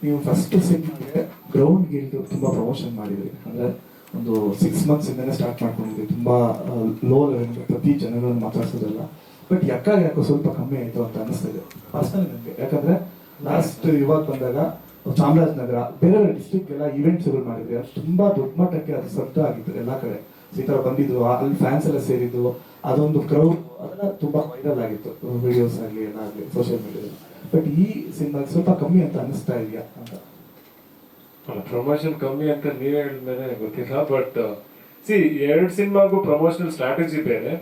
ನೀವು first ಸಿನಿಮಾಗೆ ground guild ತುಂಬಾ ಪ್ರಮೋಷನ್ ಮಾಡಿದ್ರಿ. ಅಂದ್ರೆ ಒಂದು 6 months ಇಂದನೇ ಸ್ಟಾರ್ಟ್ ಮಾಡ್ಕೊಂಡಿದ್ವಿ. ತುಂಬಾ ಲೋ ಲೆವೆಲ್ ಪ್ರತಿ ಜನಗಳನ್ನು ಮಾತಾಡ್ಸೋದಲ್ಲ. ಬಟ್ ಯಾಕೋ ಸ್ವಲ್ಪ ಕಮ್ಮಿ ಆಯಿತು ಅಂತ ಅನಿಸ್ತಿದೆ ಪರ್ಸನಲ್ ನನಗೆ. ಯಾಕಂದರೆ ಲಾಸ್ಟ್ ಇವಾಗ ಬಂದಾಗ ಚಾಮರಾಜನಗರ ಬೇರೆ ಡಿಸ್ಟ್ರಿಕ್ಟ್ ಎಲ್ಲ ಈವೆಂಟ್ಸ್ಗಳು ಮಾಡಿದ್ರೆ ಅದು ತುಂಬ ದೊಡ್ಡ ಮಟ್ಟಕ್ಕೆ ಅದು ಶಬ್ದ ಆಗಿತ್ತು ಎಲ್ಲ ಕಡೆ. ಈ ಥರ ಬಂದಿದ್ರು, ಅಲ್ಲಿ ಫ್ಯಾನ್ಸ್ ಎಲ್ಲ ಸೇರಿದ್ದು, ಅದೊಂದು ಕ್ರೌಡ್ ಅದೆಲ್ಲ ತುಂಬ ವೈರಲ್ ಆಗಿತ್ತು, ವಿಡಿಯೋಸ್ ಆಗಲಿ ಎಲ್ಲ ಆಗಲಿ ಸೋಷಿಯಲ್ ಮೀಡಿಯಾದಲ್ಲಿ. ಬಟ್ ಈ ಸಿನಿಮಾ ಸ್ವಲ್ಪ ಕಮ್ಮಿ ಅಂತ ಅನಿಸ್ತಾ ಇದೆಯಾ ಅಂತ. ಪ್ರಮೋಷನ್ ಕಮ್ಮಿ ಅಂತ ನೀವೇ ಹೇಳಿದ್ಮೇಲೆ ಗೊತ್ತಿಲ್ಲ. ಬಟ್ ಸಿ 2 ಸಿನಿಮಾಗೂ ಪ್ರಮೋಷನಲ್ ಸ್ಟ್ರಾಟಜಿ ಬೇರೆ.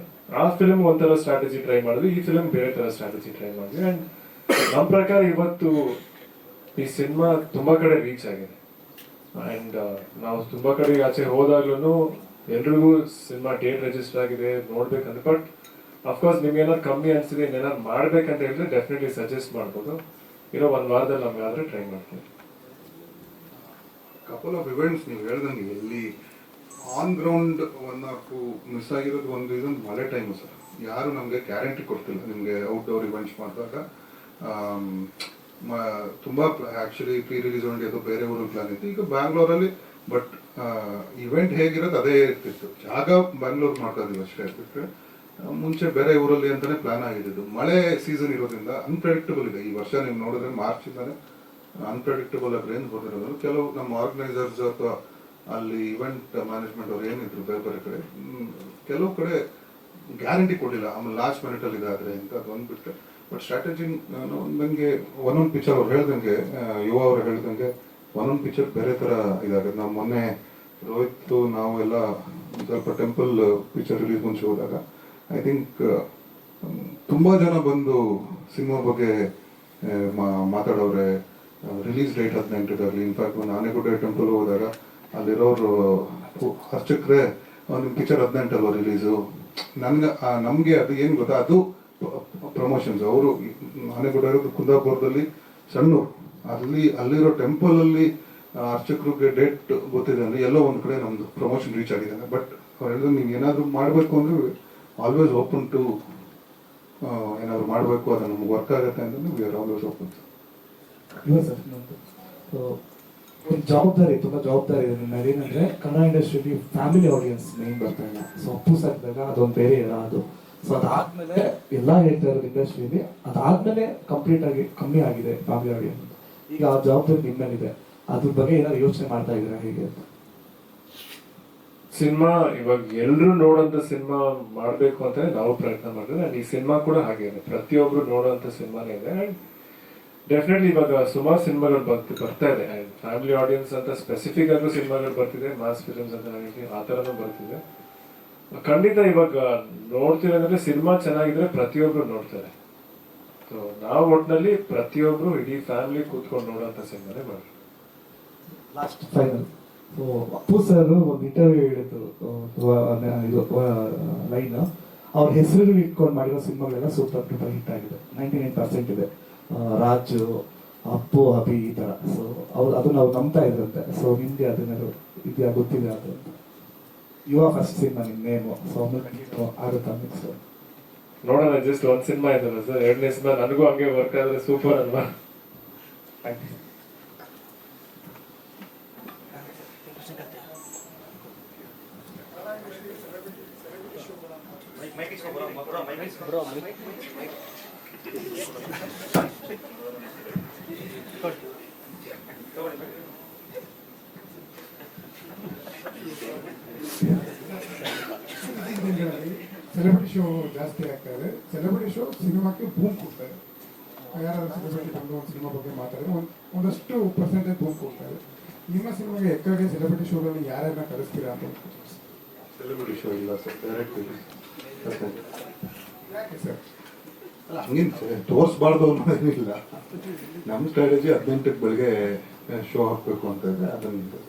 ಆ ಫಿಲ್ಮ್ ಒಂಥರ ಸ್ಟ್ರಾಟಜಿ ಟ್ರೈ ಮಾಡಿದ್ವಿ, ಈ ಫಿಲ್ಮ್ ಬೇರೆ ತರ ಸ್ಟ್ರಾಟಜಿ ಟ್ರೈ ಮಾಡಿದ್ವಿ. ಅಂಡ್ ನಮ್ಮ ಪ್ರಕಾರ ಇವತ್ತು ಈ ಸಿನಿಮಾ ತುಂಬಾ ಕಡೆ ರೀಚ್ ಆಗಿದೆ. ಅಂಡ್ ನಾವು ತುಂಬಾ ಕಡೆ ಆಚೆ ಹೋದಾಗ್ಲೂ ಎಲ್ರಿಗೂ ಸಿನಿಮಾ ಡೇಟ್ ರಿಜಿಸ್ಟರ್ ಆಗಿದೆ ನೋಡ್ಬೇಕಂದ್ರೆ. ಬಟ್ ಅಫ್ಕೋರ್ಸ್ ನಿಮ್ಗೆ ಏನಾದ್ರು ಕಮ್ಮಿ ಅನ್ಸಿದೆ, ಏನಾದ್ರು ಮಾಡ್ಬೇಕಂತ ಹೇಳಿದ್ರೆ ಡೆಫಿನೆಟ್ಲಿ ಸಜೆಸ್ಟ್ ಮಾಡ್ಬೋದು. ಇರೋ 1 ವಾರದಲ್ಲಿ ನಮ್ಗೆ ಆದ್ರೆ ಟ್ರೈ ಮಾಡ್ತೀವಿ. ಕಪಲ್ ಆಫ್ ಇವೆಂಟ್ಸ್ ನೀವು ಹೇಳ್ದಂಗೆ ಎಲ್ಲಿ ಆನ್ ಗ್ರೌಂಡ್ 1 or 2 ಮಿಸ್ ಆಗಿರೋದು ಒಂದು ಇದೊಂದು ಮಳೆ ಟೈಮು ಸರ್. ಯಾರು ನಮಗೆ ಗ್ಯಾರಂಟಿ ಕೊಡ್ತಿಲ್ಲ. ನಿಮಗೆ ಔಟ್ಡೋರ್ ಇವೆಂಟ್ಸ್ ಮಾಡಿದಾಗ ತುಂಬ ಆ್ಯಕ್ಚುಲಿ ಪ್ರೀ ರಿಲೀಸ್ ಒಂದು ಅದು ಬೇರೆ ಊರಿಗೆ ಪ್ಲಾನ್ ಇತ್ತು. ಈಗ ಬ್ಯಾಂಗ್ಳೂರಲ್ಲಿ ಬಟ್ ಇವೆಂಟ್ ಹೇಗಿರೋದು ಅದೇ ಇರ್ತಿತ್ತು. ಜಾಗ ಬ್ಯಾಂಗ್ಳೂರ್ ಮಾಡ್ತಾ ಇದೀವಿ ಅಷ್ಟೇ ಬಿಟ್ಟರೆ ಮುಂಚೆ ಬೇರೆ ಊರಲ್ಲಿ ಅಂತಲೇ ಪ್ಲಾನ್ ಆಗಿದ್ದು. ಮಳೆ ಸೀಸನ್ ಇರೋದ್ರಿಂದ ಅನ್ಪ್ರೆಡಿಕ್ಟಬಲ್ ಇದೆ. ಈ ವರ್ಷ ನೀವು ನೋಡಿದ್ರೆ ಮಾರ್ಚಿಂದಾನೆ ಅನ್ಪ್ರೆಡಿಕ್ಟಬಲ್ ಆಗಿ ರೇಂಜ್ ಬಂದಿರೋದು. ಕೆಲವು ನಮ್ಮ ಆರ್ಗನೈಸರ್ಸ್ ಅಥವಾ ಅಲ್ಲಿ ಇವೆಂಟ್ ಮ್ಯಾನೇಜ್ಮೆಂಟ್ ಅವ್ರು ಏನಿದ್ರು ಬೇರೆ ಬೇರೆ ಕಡೆ ಕೆಲವು ಕಡೆ ಗ್ಯಾರಂಟಿ ಕೊಡಲಿಲ್ಲ. ಆಮೇಲೆ ಲಾಸ್ಟ್ ಮಿನಿಟಲ್ಲಿ ಇದಾದರೆ ಅಂತ ಅದು ಅಂದ್ಬಿಟ್ರೆ. ಬಟ್ ಸ್ಟ್ರಾಟಜಿ ನನಗೆ ಒಂದೊಂದು ಪಿಕ್ಚರ್ ಅವ್ರು ಹೇಳ್ದಂಗೆ, ಯುವ ಅವರು ಹೇಳ್ದಂಗೆ ಒಂದೊಂದು ಪಿಕ್ಚರ್ ಬೇರೆ ಥರ ಇದಾಗುತ್ತೆ. ನಾವು ಮೊನ್ನೆ ರೋಹಿತ್ ನಾವು ಎಲ್ಲ ಸ್ವಲ್ಪ ಟೆಂಪಲ್ ಪಿಕ್ಚರ್ ರಿಲೀಸ್ ಮುಂಚೆ ಹೋದಾಗ ಐ ಥಿಂಕ್ ತುಂಬ ಜನ ಬಂದು ಸಿನಿಮಾ ಬಗ್ಗೆ ಮಾತಾಡೋರೆ. ರಿಲೀಸ್ ಡೇಟ್ 18 ಇನ್ಫ್ಯಾಕ್ಟ್ ಒಂದು ಆನೆಗುಡ್ಡೆ ಟೆಂಪಲ್ ಹೋದಾಗ ಅಲ್ಲಿರೋರು ಅರ್ಚಕ್ರೆ ನಿಮ್ಮ ಪಿಕ್ಚರ್ 18 ರಿಲೀಸು. ನಮಗೆ ಅದು ಏನು ಗೊತ್ತಾ, ಅದು ಪ್ರಮೋಷನ್ಸ್. ಅವರು ಆನೆಗುಡ್ಡೆ ಇರೋದು ಕುಂದಾಪುರದಲ್ಲಿ ಸಣ್ಣೂರು, ಅಲ್ಲಿರೋ ಟೆಂಪಲಲ್ಲಿ ಅರ್ಚಕರಿಗೆ ಡೇಟ್ ಗೊತ್ತಿದೆ ಅಂದರೆ ಎಲ್ಲೋ ಒಂದು ಕಡೆ ನಮ್ಮದು ಪ್ರಮೋಷನ್ ರೀಚ್ ಆಗಿದೆ. ಬಟ್ ಅವ್ರು ಹೇಳಿದ್ರು ನೀವು ಏನಾದರೂ ಮಾಡಬೇಕು ಅಂದರೆ ಆಲ್ವೇಸ್ ಓಪನ್ ಟು ಏನಾದ್ರು ಮಾಡಬೇಕು, ಅದು ನಮ್ಗೆ ವರ್ಕ್ ಆಗುತ್ತೆ ಅಂತಂದ್ರೆ ವಿ ಆರ್ ಆಲ್ವೇಸ್ ಓಪನ್. ಇಲ್ಲ ಸರ್, ಒಂದು ಜವಾಬ್ದಾರಿ, ತುಂಬ ಜವಾಬ್ದಾರಿ ಇದೆ ನಿಮ್ಮ ಮೇಲೆ. ಏನಂದರೆ ಕನ್ನಡ ಇಂಡಸ್ಟ್ರಿಯಲ್ಲಿ ಫ್ಯಾಮಿಲಿ ಆಡಿಯನ್ಸ್ ಮೇನ್ ಬರ್ತಾ ಇಲ್ಲ. ಸೊ ಅಪ್ಪು ಸಾಕಿದಾಗ ಅದೊಂದು ಬೇರೆ ಇರ ಅದು. ಸೊ ಅದಾದಮೇಲೆ ಎಲ್ಲ ಹೇಳ್ತಾ ಇರೋದು ಇಂಡಸ್ಟ್ರಿಯಲ್ಲಿ, ಅದಾದಮೇಲೆ ಕಂಪ್ಲೀಟ್ ಆಗಿ ಕಮ್ಮಿ ಆಗಿದೆ ಫ್ಯಾಮಿಲಿ ಆಡಿಯನ್ಸ್. ಈಗ ಆ ಜವಾಬ್ದಾರಿ ನಿಮ್ಮ ಮೇಲಿದೆ. ಅದ್ರ ಬಗ್ಗೆ ಏನಾದ್ರು ಯೋಚನೆ ಮಾಡ್ತಾ ಇದ್ದೀರಾ ಹೇಗೆ ಅಂತ? ಸಿನಿಮಾ ಇವಾಗ ಎಲ್ಲರೂ ನೋಡೋಂಥ ಸಿನಿಮಾ ಮಾಡಬೇಕು ಅಂತ ನಾವು ಪ್ರಯತ್ನ ಮಾಡಿದ್ರೆ, ಅಂಡ್ ಈ ಸಿನಿಮಾ ಕೂಡ ಹಾಗೆ ಇದೆ. ಪ್ರತಿಯೊಬ್ರು ನೋಡೋಂಥ ಸಿನಿಮಾನೇ ಇದೆ. ಅಂಡ್ ಡೆಫಿನೆಟ್ಲಿ ಇವಾಗ ಸುಮಾರು ಸಿನಿಮಾಗಳು ಬರ್ತಾ ಇದೆ. ಅಂಡ್ ಫ್ಯಾಮಿಲಿ ಆಡಿಯನ್ಸ್ ಅಂತ ಸ್ಪೆಸಿಫಿಕ್ ಆಗು ಸಿನಿಮಾಗಳು ಬರ್ತಿದೆ, ಮಾಸ್ ಫಿಲ್ಮ್ಸ್ ಅಂತ ಹೇಳ್ತೀವಿ, ಆ ಥರನೂ ಬರ್ತಿದೆ. ಖಂಡಿತ ಇವಾಗ ನೋಡ್ತಿರೋದಂದ್ರೆ ಸಿನಿಮಾ ಚೆನ್ನಾಗಿದ್ರೆ ಪ್ರತಿಯೊಬ್ರು ನೋಡ್ತಾರೆ. ಸೊ ನಾವು ಒಟ್ಟಿನಲ್ಲಿ ಪ್ರತಿಯೊಬ್ರು ಇಡೀ ಫ್ಯಾಮಿಲಿ ಕೂತ್ಕೊಂಡು ನೋಡೋಂಥ ಸಿನಿಮಾನೇ ಮಾಡಿ. Last final, so Appu sir ಒಂದು ಇಂಟರ್ವ್ಯೂ ಹೇಳಿದ್ರು, ಇದು ಲೈನ್, ಅವ್ರ ಹೆಸರು ಇಟ್ಕೊಂಡು ಮಾಡಿರೋ ಸಿನಿಮಾಗಳೆಲ್ಲ ಸೂಪರ್ ಡೂಪರ್ ಹಿಟ್ ಆಗಿದೆ, 99% ಇದೆ. ರಾಜು, ಅಪ್ಪು, ಅಭಿ ಈ ಥರ. ಸೊ ಅದು ನಾವು ನಂಬ್ತಾ ಇದ್ರಂತೆ. ಸೊ ನಿಮಗೆ ಅದನ್ನೆಲ್ಲ ಇದೆಯಾ, ಗೊತ್ತಿದೆ ಅದು? ಯುವ ಫಸ್ಟ್ ಸಿನಿಮಾ ನಿಮ್ಮ ನೇಮು, ಸೊ ಆಮೇಲೆ ಕಂಟಿನ್ಯೂ ಆಗುತ್ತಾ ಮಿಕ್ಸ್? ನೋಡೋಣ, ಜಸ್ಟ್ ಒಂದು ಸಿನಿಮಾ ಇದಲ್ಲ ಸರ್, 2ನೇ ಸಿನಿಮಾ ನನಗೂ ಹಂಗೆ ವರ್ಕ್ ಆದ್ರೆ ಸೂಪರ್ ಅಲ್ವಾ? Thank you. ಸೆಲೆಬ್ರಿಟಿ ಶೋ ಜಾಸ್ತಿ ಆಗ್ತಾ ಇದೆ. ಸೆಲೆಬ್ರಿಟಿ ಶೋ ಸಿನಿಮಾಕ್ಕೆ ಬೂಮ್ ಕೊಡ್ತಾರೆ. ಯಾರಾದ್ರೂ ಸೆಲೆಬ್ರಿಟಿ ಬಂದು ಒಂದು ಸಿನಿಮಾ ಬಗ್ಗೆ ಮಾತಾಡಿದ್ರೆ ಒಂದಷ್ಟು ಪರ್ಸೆಂಟೇಜ್ ಬೂಮ್ ಕೊಡ್ತಾರೆ. ನಿಮ್ಮ ಸಿನಿಮಾಗೆ ಎಕ್ಕಾಗೆ ಸೆಲೆಬ್ರಿಟಿ ಶೋಗಳಲ್ಲಿ ಯಾರ್ಯಾರನ್ನ ಕಳಿಸ್ತೀರಾ ಅಂತ? ಸೆಲೆಬ್ರಿಟಿ ಶೋ ಇಲ್ಲ ಸರ್, ಡೈರೆಕ್ಟ್ ಯಾಕೆ ಸರ್? ಅಲ್ಲ, ಹಂಗೇನು ತೋರಿಸ್ಬಾರ್ದು ಅನ್ನೋದೇನಿಲ್ಲ. ನಮ್ಮ ಸ್ಟ್ರಾಟಜಿ 18ಕ್ಕೆ ಬೆಳಗ್ಗೆ ಶೋ ಹಾಕಬೇಕು ಅಂತ ಇದೆ. ಅದನ್ನು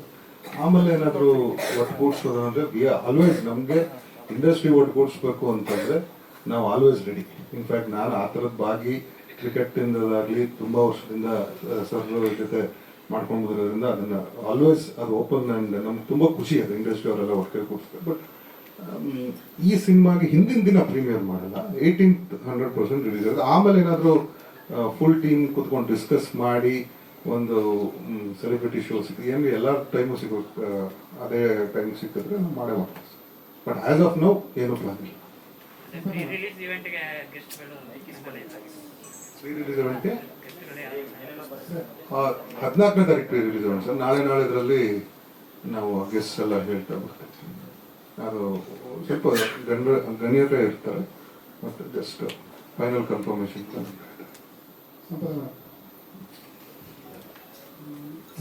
ಆಮೇಲೆ ಏನಾದರೂ ಒಟ್ಟುಗೂಡಿಸೋದು ಅಂದರೆ ವಿ ಆರ್ ಆಲ್ವೇಸ್, ನಮಗೆ ಇಂಡಸ್ಟ್ರಿ ಒಟ್ಟುಗೂಡಿಸ್ಬೇಕು ಅಂತಂದರೆ ನಾವು ಆಲ್ವೇಸ್ ರೆಡಿ. ಇನ್ಫ್ಯಾಕ್ಟ್ ನಾನು ಆ ಥರದ ಭಾಗಿ ಕ್ರಿಕೆಟಿಂದಾಗಲಿ ತುಂಬ ವರ್ಷದಿಂದ ಸರ್ ಜೊತೆ ಮಾಡ್ಕೊಂಡು ಬರೋದ್ರಿಂದ ಅದನ್ನು ಆಲ್ವೇಸ್ ಅದು ಓಪನ್. ಆ್ಯಂಡ್ ನಮ್ಗೆ ತುಂಬ ಖುಷಿ ಅದು ಇಂಡಸ್ಟ್ರಿ ಅವರೆಲ್ಲ ಒಟ್ಟಿಗೆ ಕೂಡಿಸ್ತಾರೆ. ಬಟ್ ಈ ಸಿನಿಮಾಗೆ ಹಿಂದಿನ ದಿನ ಪ್ರೀಮಿಯರ್ ಮಾಡಲ್ಲ, 18th 100% ರಿಲೀಸ್ ಆಗುತ್ತೆ. ಆಮೇಲೆ ಏನಾದರೂ ಫುಲ್ ಟೀಮ್ ಕೂತ್ಕೊಂಡು ಡಿಸ್ಕಸ್ ಮಾಡಿ ಒಂದು ಸೆಲೆಬ್ರಿಟಿ ಶೋ ಸಿಕ್ಕಿ ಏನು ಎಲ್ಲ ಟೈಮು ಸಿಗೋದು, ಅದೇ ಟೈಮ್ ಸಿಕ್ಕಿದ್ರೆ ನಾವು ಮಾಡೇ ಮಾಡ್ತೀವಿ. ಬಟ್ ಆ್ಯಸ್ ಆಫ್ ನೌ ಏನೂ ಪ್ಲಾನ್ ಇಲ್ಲ. ರಿಲೀಸ್ ಇವೆಂಟ್ಗೆ ಪ್ರೀ ರಿಲೀಸ್ ಇವೆಂಟ್ಗೆ 14ನೇ ತಾರೀಕು ಪ್ರೀ ರಿಲೀಸ್ ಇವೆಂಟ್ ಸರ್. ನಾಳೆದ್ರಲ್ಲಿ ನಾವು ಗೆಸ್ಟ್ ಎಲ್ಲ ಹೇಳ್ತಾ ಬರ್ತೀವಿ. ಅದು ಸ್ವಲ್ಪ ಗಣ್ಯರೇ ಇರ್ತಾರೆ, ಮತ್ತು ಜಸ್ಟ್ ಫೈನಲ್ ಕನ್ಫರ್ಮೇಶನ್.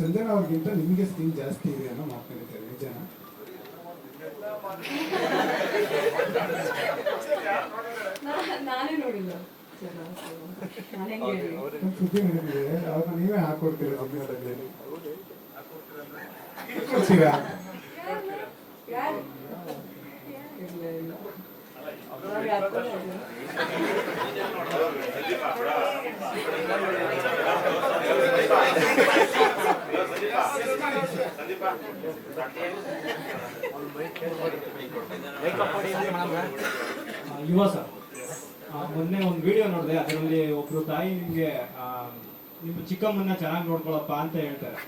ಸಂಜನಾ ಅವ್ರಿಗಿಂತ ನಿಮಗೆ ಸ್ಕಿನ್ ಜಾಸ್ತಿ ಇದೆ ಅನ್ನೋ ಮಾತನಾಡಿದ್ದಾರೆ, ನಿಜನ? ನಾನೇ ನೋಡಿಲ್ಲ ನಾನೇ ಹೇಳಿ ಸುದ್ದಿ ನಡೆದಿದೆ, ಅವಾಗ ನೀವೇ ಹಾಕೊಡ್ತೀರಾ ಸಿನಿಮಾದಲ್ಲಿ? ಕೊಡ್ತೀರಾ? ಯಾರು ಇಲ್ಲ ಇಲ್ಲ ಅವ್ರಿಗೆ ಹಾಕ್ಕೊಳ್ಳೋದು. ಯುವ ಸರ್, ಮೊನ್ನೆ ಒಂದು ವಿಡಿಯೋ ನೋಡಿದೆ, ಅದರಲ್ಲಿ ಒಬ್ರು ತಾಯಿ ನಿಮಗೆ ನಿಮ್ಮ ಚಿಕ್ಕಮ್ಮನ್ನ ಚೆನ್ನಾಗಿ ನೋಡ್ಕೊಳಪ್ಪ ಅಂತ ಹೇಳ್ತಾರೆ.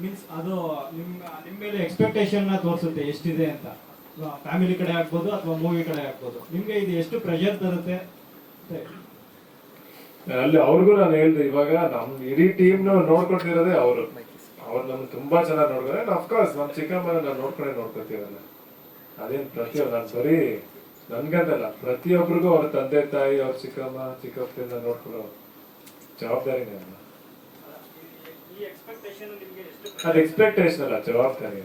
ಮೀನ್ಸ್ ಅದು ನಿಮ್ಮ ಮೇಲೆ ಎಕ್ಸ್ಪೆಕ್ಟೇಷನ್ ತೋರಿಸುತ್ತೆ ಎಷ್ಟಿದೆ ಅಂತ. ಫ್ಯಾಮಿಲಿ ಕಡೆ ಆಗ್ಬೋದು ಅಥವಾ ಮೂವಿ ಕಡೆ ಆಗ್ಬೋದು. ನಿಮ್ಗೆ ಇದು ಎಷ್ಟು ಪ್ರೆಷರ್ ತರುತ್ತೆ ಅಲ್ಲಿ ಅವ್ರಿಗೂ ನಾನು ಹೇಳ್ದೆ, ಇವಾಗ ನಮ್ ಇಡೀ ಟೀಮ್ ನೋಡ್ಕೊಟ್ಟಿರೋದೇ ಅವ್ರು ನಮ್ಗೆ ತುಂಬಾ ಚೆನ್ನಾಗಿ ನೋಡ್ತಾರೆ. ಅಫ್ಕೋರ್ಸ್ ನಮ್ ಚಿಕ್ಕಮ್ಮನ ನಾನು ನೋಡ್ಕೊತೀವಲ್ಲ, ಅದೇನ್ ಪ್ರತಿಯೊಬ್ಬ ನಾನು ಬರೀ ನನ್ಗಂತಲ್ಲ, ಪ್ರತಿಯೊಬ್ಬರಿಗೂ ಅವ್ರ ತಂದೆ ತಾಯಿ, ಅವ್ರ ಚಿಕ್ಕಮ್ಮ ಚಿಕ್ಕಪ್ಪನ ನೋಡ್ಕೊಳ್ಳೋ ಜವಾಬ್ದಾರಿನೇ ಅಲ್ಲ. ಅದು ಎಕ್ಸ್ಪೆಕ್ಟೇಷನ್ ಅಲ್ಲ, ಜವಾಬ್ದಾರಿ.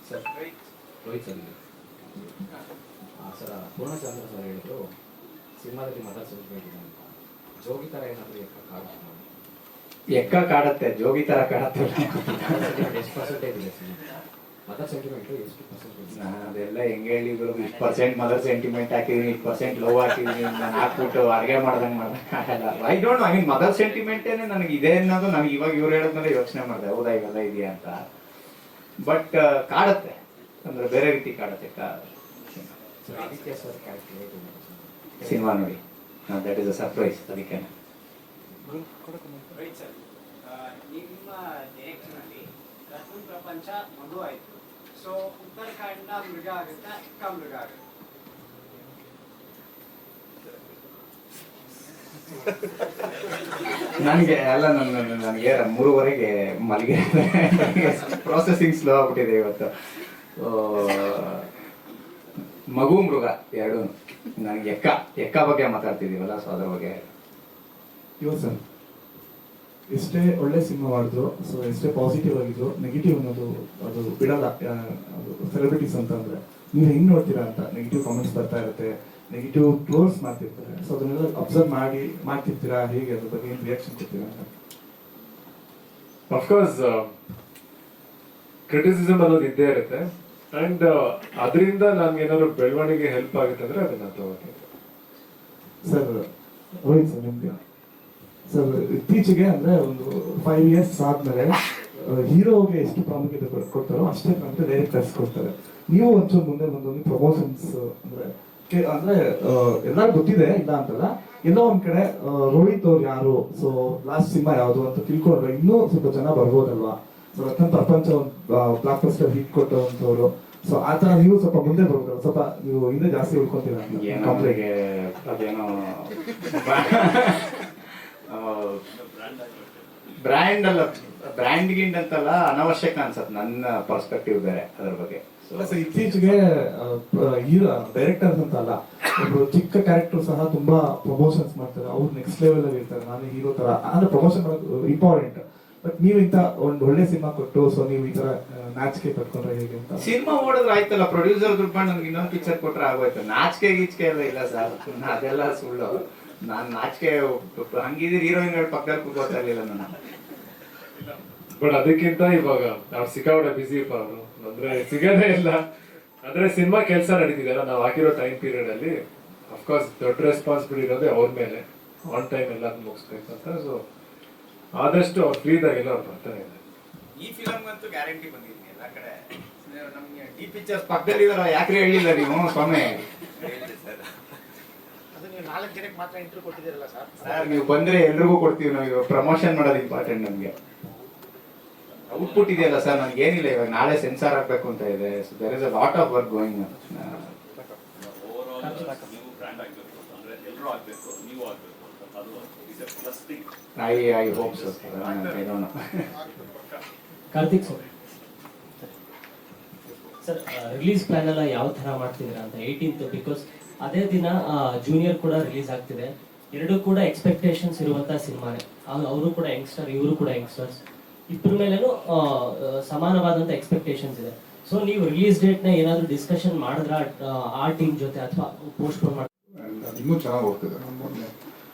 Sir Rohit sir sir Purnachandra sir ಹೇಳಿದ್ರು ಸಿನಿಮಾದಲ್ಲಿ ಮದರ್ ಸೆಂಟಿಮೆಂಟ್ ಇದೆ ಅಂತ. ಜೋಗಿ ಥರ ಏನಾದರೂ ಎಕ್ಕ ಕಾಡುತ್ತೆ, ಜೋಗಿ ತರ ಕಾಡುತ್ತೆ. ಎಷ್ಟು ಪರ್ಸೆಂಟೇಜ್ ಇದೆ ಸಿನಿಮಾ ಮದರ್ ಸೆಂಟಿಮೆಂಟು? ಎಷ್ಟು ಪರ್ಸೆಂಟೇಜ್? ಅದೆಲ್ಲ ಹೆಂಗೆ ಹೇಳಿದ್ರು, 20% ಮದರ್ ಸೆಂಟಿಮೆಂಟ್ ಹಾಕಿದೀನಿ, 20% ಲವ್ ಹಾಕಿದೀನಿ, ನಾನು ಹಾಕ್ಬಿಟ್ಟು ಅಡುಗೆ ಮಾಡ್ದಂಗೆ ಆಗಲ್ಲ. I don't know, I mean mother ಸೆಂಟಿಮೆಂಟೇನೆ ನನಗೆ ಇದೆ ಅನ್ನೋದು ನನಗೆ ಇವಾಗ ಇವ್ರು ಹೇಳಿದ್ಮೇಲೆ ಯೋಚನೆ ಮಾಡಿದೆ, ಹೌದಾ ಇವೆಲ್ಲ ಇದೆಯಾ ಅಂತ. ಬಟ್ ಕಾಡುತ್ತೆ, ಅಂದ್ರೆ ಬೇರೆ ರೀತಿ ಕಾಡುತ್ತೆ ಆದಿತ್ಯ ಸರ್ ಕ್ಯಾರೆಕ್ಟರ್ ಸಿನಿಮಾ ನೋಡಿ. That is a surprise. ಅದಕ್ಕೆ ನಿಮ್ಮ ಡೈರೆಕ್ಷನಲ್ಲಿ ರತ್ನ ಪ್ರಪಂಚ ಮಗು ಆಯಿತು. ಸೊ ಉತ್ತರಾಖಂಡ ಮೃಗ ಆಗುತ್ತಾ, ಅಕ್ಕ ಮೃಗ ಆಗುತ್ತೆ? ನನಗೆ ಅಲ್ಲ, ನನಗೆ 3:30 ಮಲಗಿ ಪ್ರೊಸೆಸಿಂಗ್ ಸ್ಲೋ ಆಗ್ಬಿಟ್ಟಿದೆ ಇವತ್ತು. ಮಗು ಮೃಗ ಎರಡೂ ನನಗೆ ಎಕ್ಕ ಬಗ್ಗೆ ಮಾತಾಡ್ತಿದ್ದೀವಲ್ಲ, ಸೊ ಅದ್ರ ಬಗ್ಗೆ. ಯುವ ಸರ್, ಎಷ್ಟೇ ಒಳ್ಳೆ ಸಿನಿಮಾ ಮಾಡಿದ್ರು, ಸೊ ಎಷ್ಟೇ ಪಾಸಿಟಿವ್ ಆಗಿದ್ರು, ನೆಗೆಟಿವ್ ಅನ್ನೋದು ಅದು ಬಿಡಲ್ಲ. ಅದು ಸೆಲೆಬ್ರಿಟೀಸ್ ಅಂತಂದ್ರೆ ನೀವು ಹೆಂಗ್ ನೋಡ್ತೀರಾ ಅಂತ ನೆಗೆಟಿವ್ ಕಾಮೆಂಟ್ಸ್ ಬರ್ತಾ ಇರುತ್ತೆ, ನೆಗೆಟಿವ್ ಟ್ರೋಲ್ಸ್ ಮಾಡ್ತಿರ್ತಾರೆ. ಸೊ ಅದನ್ನೆಲ್ಲ ಅಬ್ಸರ್ವ್ ಮಾಡ್ತಿರ್ತೀರಾ, ಹೇಗೆ ಅದ್ರ ಬಗ್ಗೆ ಏನು ರಿಯಾಕ್ಷನ್ ಕೊಡ್ತೀರಾ ಅಂತ? ಅಫ್ಕೋರ್ಸ್ ಕ್ರಿಟಿಸಿಸಮ್ ಅನ್ನೋದು ಇದ್ದೇ ಇರುತ್ತೆ. ಅಂಡ್ ಅದರಿಂದ ನನ್ಗೆ ಏನಾದ್ರು ಬೆಳವಣಿಗೆ ಹೆಲ್ಪ್ ಆಗುತ್ತೆ ಅಂದ್ರೆ ಅದನ್ನ ತಗೋತೀನಿ. ಸರ್ ರೋಹಿತ್ ಸರ್, ನಿಮ್ಗೆ ಸರ್ ಇತ್ತೀಚೆಗೆ ಅಂದ್ರೆ ಒಂದು 5 years ಆದ್ಮೇಲೆ ಹೀರೋಗೆ ಎಷ್ಟು ಪ್ರಾಮುಖ್ಯತೆ ಕೊಡ್ತಾರೋ ಅಷ್ಟೇ ಪ್ರಾಮುಖ್ಯತೆ ಡೈರೆಕ್ಟರ್ಸ್ ಕೊಡ್ತಾರೆ. ನೀವು ಒಂಚೂರು ಮುಂದೆ ಬಂದೊಂದು ಪ್ರಮೋಷನ್ಸ್ ಅಂದ್ರೆ ಎಲ್ಲರಿಗೂ ಗೊತ್ತಿದೆ, ಇಲ್ಲ ಅಂತಲ್ಲ, ಎಲ್ಲೋ ಒಂದ್ ಕಡೆ ರೋಹಿತ್ ಅವ್ರು ಯಾರು, ಸೊ ಲಾಸ್ಟ್ ಸಿನಿಮಾ ಯಾವುದು ಅಂತ ತಿಳ್ಕೊಂಡ್ರೆ ಇನ್ನೂ ಸ್ವಲ್ಪ ಜನ ಬರ್ಬೋದಲ್ವಾ. ಸೊ ರತ್ನ ಪ್ರಪಂಚ ಒಂದು ಬ್ಲಾಕ್ ಬಸ್ಟರ್ ಹಿಟ್ ಕೊಟ್ಟಂತವ್ರು. ಸೊ ಆ ತರ ನೀವು ಸ್ವಲ್ಪ ಮುಂದೆ ಬರ್ಬೋದಲ್ಲ, ಸ್ವಲ್ಪ ನೀವು ಇನ್ನೂ ಜಾಸ್ತಿ ಉಳ್ಕೊಂತೀರಾ ಕಂಪ್ಲೇಂಟ್. ಅದೇನೋ ಬ್ರ್ಯಾಂಡ್ ಅಲ್ಲ, ಬ್ರ್ಯಾಂಡ್ ಗಿಂಡ್ ಅಂತಲ್ಲ, ಅನವಶ್ಯಕ ಅನ್ಸತ್ ನನ್ನ ಪರ್ಸ್ಪೆಕ್ಟಿವ್ ಬೇರೆ ಅದ್ರ ಬಗ್ಗೆ. ಇತ್ತೀಚೆಗೆ ಡೈರೆಕ್ಟರ್ಸ್ ಅಂತ ಅಲ್ಲ, ಒಬ್ರು ಚಿಕ್ಕ ಕ್ಯಾರೆಕ್ಟರ್ ಸಹ ತುಂಬಾ ಪ್ರಮೋಷನ್ಸ್ ಮಾಡ್ತಾರೆ, ಅವ್ರು ನೆಕ್ಸ್ಟ್ ಲೆವೆಲ್ ಅಲ್ಲಿ ಇರ್ತಾರೆ. ನಾನು ಹೀರೋ ತರ ಅಂದ್ರೆ ಪ್ರಮೋಷನ್ ಮಾಡೋದು ಇಂಪಾರ್ಟೆಂಟ್. ಬಟ್ ನೀವು ಇಂತ ಒಂದು ಒಳ್ಳೆ ಸಿನಿಮಾ ಕೊಟ್ಟು, ಸೊ ನೀವು ಈ ತರ ನಾಚಿಕೆ ಪಡ್ಕೊಂಡ್ರೆ ಹೇಗೆ ಅಂತ? ಸಿನಿಮಾ ಓಡಿದ್ರೆ ಆಯ್ತಲ್ಲ, ಪ್ರೊಡ್ಯೂಸರ್ ದುಡ್ಡು ನನ್ಗೆ ಇನ್ನೊಂದು ಪಿಕ್ಚರ್ ಕೊಟ್ರೆ ಆಗೋಯ್ತು. ನಾಚಿಕೆ ಗೀಚಿಕೆ ಎಲ್ಲ ಇಲ್ಲ ಸರ್, ಅದೆಲ್ಲ ಸುಳ್ಳು. ನಾನು ನಾಚಿಕೆ ಹಂಗಿದ್ರೆ ಹೀರೋಯಿನ್ ಪಕ್ಕದಲ್ಲಿ ಕೂತ್ಕೋತಾ ಇರ್ಲಿಲ್ಲ ನಾನು. ಬಟ್ ಅದಕ್ಕಿಂತ ಇವಾಗ ನಾವು ಸಿಕ್ಕಾಪಟ್ಟೆ ಬಿಸಿ ಇಪ್ಪ ಅವರು, ಅಂದ್ರೆ ಸಿಗೋದೇ ಇಲ್ಲ. ಅಂದ್ರೆ ಸಿನಿಮಾ ಕೆಲಸ ನಡೀತಿದೆಯಲ್ಲ, ನಾವು ಹಾಕಿರೋ ಟೈಮ್ ಪೀರಿಯಡ್ ಅಲ್ಲಿ ಅಫ್ಕೋರ್ಸ್ ದೊಡ್ಡ ರೆಸ್ಪಾನ್ಸಿಬಿಲಿಟಿ ಇರೋದೇ ಅವ್ರ ಮೇಲೆ, ಆನ್ ಟೈಮ್ ಎಲ್ಲ ಮುಗಿಸ್ಬೇಕು ಅಂತ. ಸೊ ಆದಷ್ಟು ಅವ್ರು ಫ್ರೀ ಇದ್ದಾಗೆಲ್ಲ ಅವ್ರು ಬರ್ತಾನೆ ಇದ್ದಾರೆ. ಈ ಫಿಲಮ್ ಅಂತೂ ಗ್ಯಾರಂಟಿ ಬಂದಿದ್ದೀನಿ ಎಲ್ಲ ಕಡೆ. ನಮ್ಗೆ ಡಿ ಪಿಕ್ಚರ್ಸ್ ಪಕ್ಕದಲ್ಲಿ ಇದಾರ, ಯಾಕ್ರಿ ಹೇಳಿಲ್ಲ ನೀವು ಸ್ವಾಮಿ? ನಾಲ್ಕು ಜನಕ್ಕೆ ಮಾತ್ರ ಇಂಟರ್ವ್ಯೂ ಕೊಟ್ಟಿದ್ದೀರಲ್ಲ ಸರ್? ಸರ್ ನೀವು ಬಂದ್ರೆ ಎಲ್ರಿಗೂ ಕೊಡ್ತೀವಿ ನಾವು. ಪ್ರಮೋಷನ್ ಮಾಡೋದು ಇಂಪಾರ್ಟೆಂಟ್ ನಮ್ಗೆ. ಔಟ್ಪುಟ್ ಇದೆಯಲ್ಲ ಸರ್, ನನಗೆ ಏನಿಲ್ಲ, ಇವಾಗ ನಾಳೆ ಸೆನ್ಸಾರ್ ಆಗಬೇಕು ಅಂತ ಇದೆ. So there is a lot of work going. I hope so. I don't know. Karthik sir, release plan ಎಲ್ಲ ಯಾವ ತರ ಮಾಡ್ತಿದ್ದೀರಾ ಅಂತ 18th, ಬಿಕಾಸ್ ಅದೇ ದಿನ ಜೂನಿಯರ್ ಕೂಡ ರಿಲೀಸ್ ಆಗ್ತಿದೆ. ಎರಡೂ ಕೂಡ ಎಕ್ಸ್ಪೆಕ್ಟೇಷನ್ಸ್ ಇರುವಂತ ಸಿನಿಮಾನೇ. ಅವರು ಕೂಡ ಯಂಗ್ಸ್ಟರ್, ಇವರು ಕೂಡ ಯಂಗ್ಸ್ಟರ್ಸ್, ಇಬ್ಬರ ಮೇಲೇನು ಸಮಾನವಾದಂತ ಎಕ್ಸ್ಪೆಕ್ಟೇಷನ್ಸ್ ಇದೆ. ಸೊ ನೀವು ರಿಲೀಸ್ ಡೇಟ್ ನ ಏನಾದ್ರು ಡಿಸ್ಕಷನ್ ಮಾಡಿದ್ರ ಆ ಟೀಮ್ ಜೊತೆ, ಅಥವಾ ಪೋಸ್ಟ್ ಪೋನ್ ಮಾಡಿ? ಇನ್ನೂ ಚೆನ್ನಾಗಿ ಹೋಗ್ತಿದೆ. ನಮ್ಮ ಮೊನ್ನೆ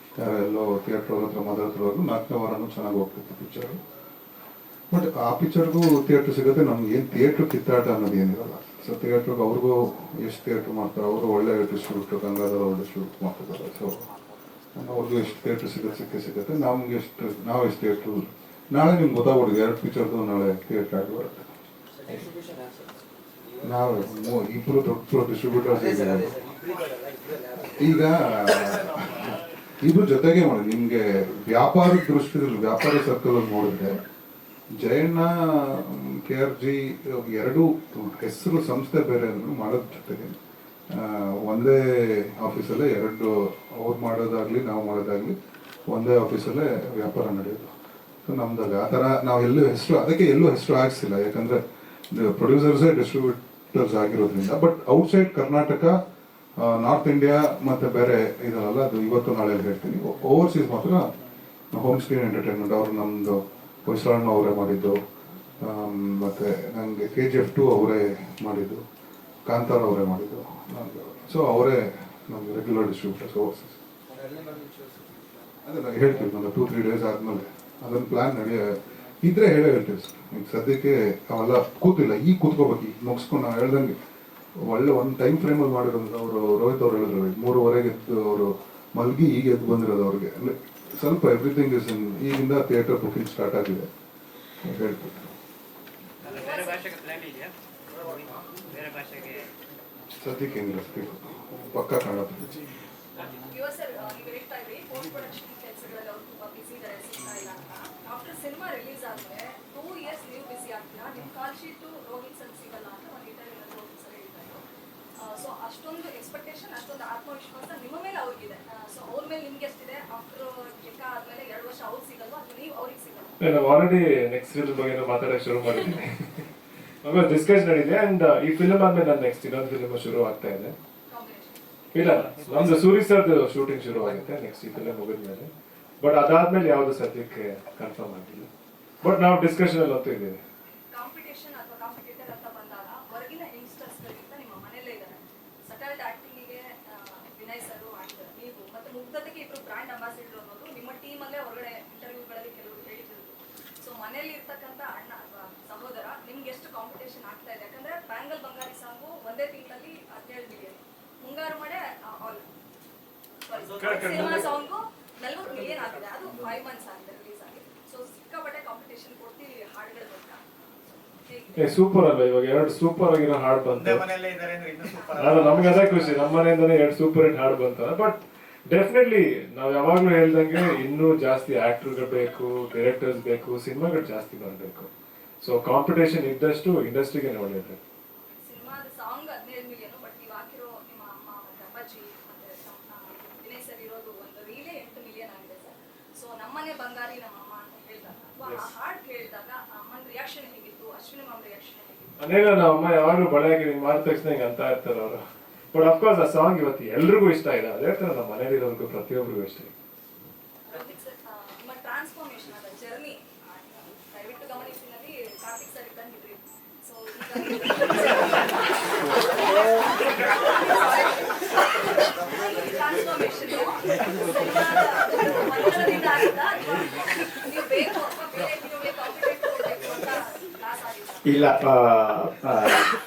ಎಲ್ಲೋ ಥಿಯೇಟರ್ ಹತ್ರ ಮಾತಾಡ್ತಿರೋರು 4ನೇ ವಾರನೂ ಚೆನ್ನಾಗಿ ಹೋಗ್ತಿತ್ತು ಪಿಕ್ಚರು. ಬಟ್ ಆ ಪಿಕ್ಚರ್ಗೂ ಥಿಯೇಟ್ರ್ ಸಿಗುತ್ತೆ, ನಮ್ಗೆ ಏನು ಥಿಯೇಟ್ರ್ ಕಿತ್ತಾಟ ಅನ್ನೋದು ಏನಿರಲ್ಲ. ಸೊ ಥಿಯೇಟ್ರಿಗೆ ಅವ್ರಿಗೂ ಎಷ್ಟು ಥಿಯೇಟ್ರ್ ಮಾಡ್ತಾರೆ, ಅವರು ಒಳ್ಳೆ ಡಿಸ್ಟ್ರಿಬ್ಯೂಟ್ರ್, ಗಂಗಾಧರ ಒಳ್ಳೆ ಡಿಸ್ಟ್ರಿಬ್ಯೂಟ್ ಮಾಡ್ತಿದ್ದಾರೆ. ಸೊ ಅವ್ರಿಗೂ ಎಷ್ಟು ಥಿಯೇಟ್ರ್ ಸಿಗುತ್ತೆ, ನಮ್ಗೆ ನಾವು ಎಷ್ಟು ಥಿಯೇಟ್ರು. ನಾಳೆ ನಿಮ್ಗೆ ಗೊತ್ತಾಗ್ಬಿಟ್ಟಿದೆ 2 ಪಿಕ್ಚರ್ದು ನಾಳೆ ಥಿಯೇಟ್ರ್ ಆಗಿ ಬರುತ್ತೆ. ನಾವು ಇಬ್ಬರು ದೊಡ್ಡ ಡಿಸ್ಟ್ರಿಬ್ಯೂಟರ್ಸ್ ಇದ್ದಾರೆ. ಈಗ ಇಬ್ರು ಜೊತೆಗೆ ಮಾಡಿ ನಿಮ್ಗೆ ವ್ಯಾಪಾರದ ದೃಷ್ಟಿಯಲ್ಲಿ, ವ್ಯಾಪಾರ ಸರ್ಕಲ್ ಅಲ್ಲಿ ನೋಡಿದ್ರೆ ಜಯಣ್ಣ, KRG ಎರಡೂ ಹೆಸರು ಸಂಸ್ಥೆ ಬೇರೆ ಅಂದ್ರೂ ಮಾಡೋದ್ ಜೊತೆಗೆ ಒಂದೇ ಆಫೀಸಲ್ಲೇ ಅವ್ರು ಮಾಡೋದಾಗ್ಲಿ ನಾವು ಮಾಡೋದಾಗ್ಲಿ ಒಂದೇ ಆಫೀಸಲ್ಲೇ ವ್ಯಾಪಾರ ನಡೆಯೋದು. ಸೊ ನಮ್ದಾಗ ಆ ಥರ ನಾವು ಅದಕ್ಕೆ ಎಲ್ಲೂ ಹೆಸರು ಆಗಿಸಿಲ್ಲ, ಯಾಕಂದ್ರೆ ಪ್ರೊಡ್ಯೂಸರ್ಸೇ ಡಿಸ್ಟ್ರಿಬ್ಯೂಟರ್ಸ್ ಆಗಿರೋದ್ರಿಂದ. But outside Karnataka, north India ಮತ್ತೆ ಬೇರೆ ಇದಲ್ಲ, ಅದು ಇವತ್ತು ನಾಳೆ ಹೇಳ್ತೀನಿ. ಓವರ್ಸೀಸ್ ಮಾತ್ರ ಹೋಮ್ ಸ್ಕ್ರೀನ್ ಎಂಟರ್ಟೈನ್ಮೆಂಟ್ ಅವರು ನಮ್ಮದು ಹೊಯ್ಸಳಣ್ಣ ಅವರೇ ಮಾಡಿದ್ದು, ಮತ್ತೆ ನನಗೆ KGF 2 ಅವರೇ ಮಾಡಿದ್ದು, ಕಾಂತಾರ ಅವರೇ ಮಾಡಿದ್ದು. ಸೊ ಅವರೇ ನಮ್ಗೆ ರೆಗ್ಯುಲರ್ ಡಿಸ್ಟ್ರಿಬ್ಯೂಟರ್ಸ್ ಓವರ್ಸೀಸ್. ಅದೇ ಹೇಳ್ತೀವಿ, ಒಂದು 2-3 ಡೇಸ್ ಆದಮೇಲೆ ಅದನ್ನು ಪ್ಲಾನ್ ಇದ್ರೆ ಹೇಳ್ತೀವಿ ಸರ್. ಈಗ ಸದ್ಯಕ್ಕೆ ಅವೆಲ್ಲ ಕೂತಿಲ್ಲ, ಈಗ ಕೂತ್ಕೋಬೇಕು, ಈಗ ಮುಗಿಸ್ಕೊಂಡು ನಾವು ಹೇಳ್ದಂಗೆ ಒಳ್ಳೆ ಒಂದು ಟೈಮ್ ಫ್ರೇಮಲ್ಲಿ ಮಾಡಿರೋದು. ಅವರು ರೋಹಿತ್ ಅವ್ರು ಹೇಳಿದ್ರು 3:15 ಎದ್ದು ಅವರು ಮಲ್ಗಿ ಈಗ ಎದ್ದು ಬಂದಿರೋದು ಅವ್ರಿಗೆ. ಸ್ವಲ್ಪ ಎವ್ರಿಥಿಂಗ್ ಇಸ್ ಈಗಿಂದ ಥಿಯೇಟರ್ ಬುಕಿಂಗ್ ಸ್ಟಾರ್ಟ್ ಆಗಿದೆ ಹೇಳ್ತೀವಿ. ಸದ್ಯಕ್ಕೆ ಏನಿಲ್ಲ, ಪಕ್ಕ ಕಾಣುತ್ತೆ. ಸಿನಿಮಾ ರಿಲೀಸ್ ಆದ್ಮೇಲೆ 2 years ನೀವು ಬಿಸಿ ಆಗ್ತೀರಾ, ನಿಮ್ಮ ಕಾಲ್ ಶೀಟು ರೋಹಿತ್ ಸರ್ ಸಿಗಲ್ಲ ಅಂತ ಒಂದು ಇಂಟರ್ವ್ಯೂನಲ್ಲಿ ರೋಹಿತ್ ಸರ್ ಹೇಳ್ತಾರೆ. ಸೊ ಅಷ್ಟೊಂದು ಎಕ್ಸ್ಪೆಕ್ಟೇಷನ್, ಅಷ್ಟೊಂದು ಆತ್ಮವಿಶ್ವಾಸ ನಿಮ್ಮ ಮೇಲೆ ಅವ್ರಿಗಿದೆ. ಸೊ ಅವ್ರ ಮೇಲೆ ನಿಮ್ಗೆ ಎಷ್ಟಿದೆ? ಆಫ್ಟರ್ ಕೆಕ್ಕ ಆದ್ಮೇಲೆ 2 ವರ್ಷ ಅವ್ರಿಗೆ ಸಿಗಲ್ವಾ ಅಥವಾ ನೀವು ಅವ್ರಿಗೆ ಸಿಗಲ್ವಾ? ನಾವು ಆಲ್ರೆಡಿ ನೆಕ್ಸ್ಟ್ ಫಿಲ್ಮ್ ಬಗ್ಗೆ ಮಾತಾಡಕ್ಕೆ ಶುರು ಮಾಡಿದ್ದೀನಿ. ಆಮೇಲೆ ಡಿಸ್ಕಸ್ ನಡೀದೆ. ಅಂಡ್ ಈ ಫಿಲ್ಮ್ ಆದ್ಮೇಲೆ ನಾನು ನೆಕ್ಸ್ಟ್ ಇನ್ನೊಂದು ಫಿಲ್ಮ್ ಶುರು ಆಗ್ತಾ ಇದೆ. ಇಲ್ಲ, ನಮ್ದು ಸೂರಿ ಸರ್ದು ಶೂಟಿಂಗ್ ಶುರು ಆಗುತ್ತೆ ನೆಕ್ಸ್ಟ್ ಈ ಫಿಲ್ಮ್ ಮುಗಿದ್ಮೇಲೆ. ಬಟ್ ಅದಾದ್ಮೇಲೆ ಯಾವ್ದು ಸದ್ಯಕ್ಕೆ ಕನ್ಫರ್ಮ್ ಆಗಿಲ್ಲ. ಬಟ್ ನಾವು ಡಿಸ್ಕಷನ್ ಅಲ್ಲಿ ಅಂತೂ ಇದ್ದೀವಿ. ಕಾಂಪಿಟೇಷನ್ ಅಥವಾ ಕಾಂಪಿಟೇಟರ್ ಅಂತ ಬಂದಾಗ ಹೊರಗಿನ ಯಂಗ್ಸ್ಟರ್ಸ್ ಗಳಿಗಿಂತ ನಿಮ್ಮ ಮನೆಯಲ್ಲೇ ಇದ್ದಾರೆ. ಸಟಲ್ಡ್ ಆಕ್ಟಿಂಗಿಗೆ ವಿನಯ್ ಸರ್ ಆಗಿದ್ದಾರೆ, ನೀವು ಮತ್ತೆ ಮುಗ್ಧತೆಗೆ ಇಬ್ರು ಬ್ರ್ಯಾಂಡ್ ಅಂಬಾಸಿಡರ್ ಅನ್ನೋದು ನಿಮ್ಮ ಟೀಮ್ ಅಲ್ಲೇ ಹೊರಗಡೆ ಇಂಟರ್ವ್ಯೂಗಳಲ್ಲಿ ಕೆಲವರು ಹೇಳಿದ್ರು. ಸೊ ಮನೆಯಲ್ಲಿ ಇರ್ತಕ್ಕಂಥ ಅಣ್ಣ ಅಥವಾ ಸಹೋದರ ನಿಮ್ಗೆ ಎಷ್ಟು ಕಾಂಪಿಟೇಷನ್ ಆಗ್ತಾ ಇದೆ? ಯಾಕಂದ್ರೆ ಬ್ಯಾಂಗಲ್ ಬಂಗಾರಿ ಸಾಂಗು ಒಂದೇ ತಿಂಗಳಲ್ಲಿ 17 ಮಿಲಿಯನ್, ಮುಂಗಾರು ಮಳೆ ಸಿನಿಮಾ ಸಾಂಗು 40 ಮಿಲಿಯನ್ ಆಗಿದೆ. ಅದು 5 months ಆಗಿದೆ ರಿಲೀಸ್ ಆಗಿ. ಸೊ ಸಿಕ್ಕಾಪಟ್ಟೆ ಕಾಂಪಿಟೇಷನ್ ಕೊಡ್ತೀವಿ ಹಾಡುಗಳ ಬಗ್ಗೆ. ಸೂಪರ್ ಅಲ್ಲ, ಇವಾಗ 2 ಸೂಪರ್ ಆಗಿರೋ ಹಾಡು ಬಂತು. ನಮ್ಗೆ ಅದೇ ಖುಷಿ, ನಮ್ಮ ಮನೆಯಿಂದನೇ 2 ಸೂಪರ್ ಹಿಟ್ ಹಾಡು ಬಂತ. ಬಟ್ ಡೆಫಿನೆಟ್ಲಿ ನಾವು ಯಾವಾಗ್ಲೂ ಹೇಳ್ದಂಗೆ ಇನ್ನೂ ಜಾಸ್ತಿ ಆಕ್ಟರ್ಗಳು ಬೇಕು, ಡೈರೆಕ್ಟರ್ಸ್ ಬೇಕು, ಸಿನಿಮಾಗಳು ಜಾಸ್ತಿ ಬರಬೇಕು. ಸೊ ಕಾಂಪಿಟೇಷನ್ ಇದ್ದಷ್ಟು ಇಂಡಸ್ಟ್ರಿಗೆ ಒಳ್ಳೇದು. ಸಿನಿಮಾದ ಸಾಂಗ್ 17 ಮಿಲಿಯನ್, ಬಟ್ ನೀವು ಹಾಕಿರೋ ನಿಮ್ಮ ಅಮ್ಮ ಮತ್ತೆ ಅಪ್ಪಾಜಿ ಮತ್ತೆ ವಿನಯ್ ಸರ್ ಇರೋದು ಒಂದು ರೀಲೇ 8 ಮಿಲಿಯನ್ ಆಗಿದೆ ಸರ್. ಸೊ ನಮ್ಮನೆ ಬಂಗಾರಿ ನಮ್ಮ ಅಮ್ಮ ಅಂತ ಹೇಳಿದಾಗ ಅಥವಾ ಆ ಹಾಡು ಕೇಳಿದಾಗ ಅಮ್ಮನ ರಿಯಾಕ್ಷನ್ ಹೇಗಿತ್ತು, ಅಶ್ವಿನಿ ಮ್ಯಾಮ್ ರಿಯಾಕ್ಷನ್ ಹೇಗಿತ್ತು? ಅನೇಕ ನಮ್ಮ ಅಮ್ಮ ಯಾವಾಗಲೂ ಬಳೆಯಾಗಿ ಮಾಡಿದ ತಕ್ಷಣ ಹಿಂಗೆ ಅಂತ ಇರ್ತಾರೆ ಅವರು. ಬಟ್ ಅಫ್ಕೋರ್ಸ್ ಆ ಸಾಂಗ್ ಇವತ್ತು ಎಲ್ರಿಗೂ ಇಷ್ಟ ಇದೆ. ಅದೇ ತರ ನಮ್ಮ ಮನೇಲಿರೋರ್ಗೂ ಪ್ರತಿಯೊಬ್ಬರಿಗೂ ಇಷ್ಟ ಇದೆ. ನಿಮ್ಮ ಟ್ರಾನ್ಸ್ಫಾರ್ಮೇಶನ್ ಅದ ಜರ್ನಿ ದಯವಿಟ್ಟು ಗಮನಿಸಿನಲ್ಲಿ ಕಾರ್ತಿಕ್ ಸರ್ ಇದ್ದಂಗಿದ್ರಿ. ಸೊ ಟ್ರಾನ್ಸ್ಫಾರ್ಮೇಶನ್ ಮಕ್ಕಳದಿಂದ ಆಗುತ್ತಾ ಅಥವಾ ನೀವು ಬೇಕು ಅಥವಾ ಬೇರೆ ಕಾಂಪಿಟೇಟ್ ಕೊಡಬೇಕು ಅಂತ ಕ್ಲಾಸ್ ಆಗಿಲ್ಲ? ಇಲ್ಲ,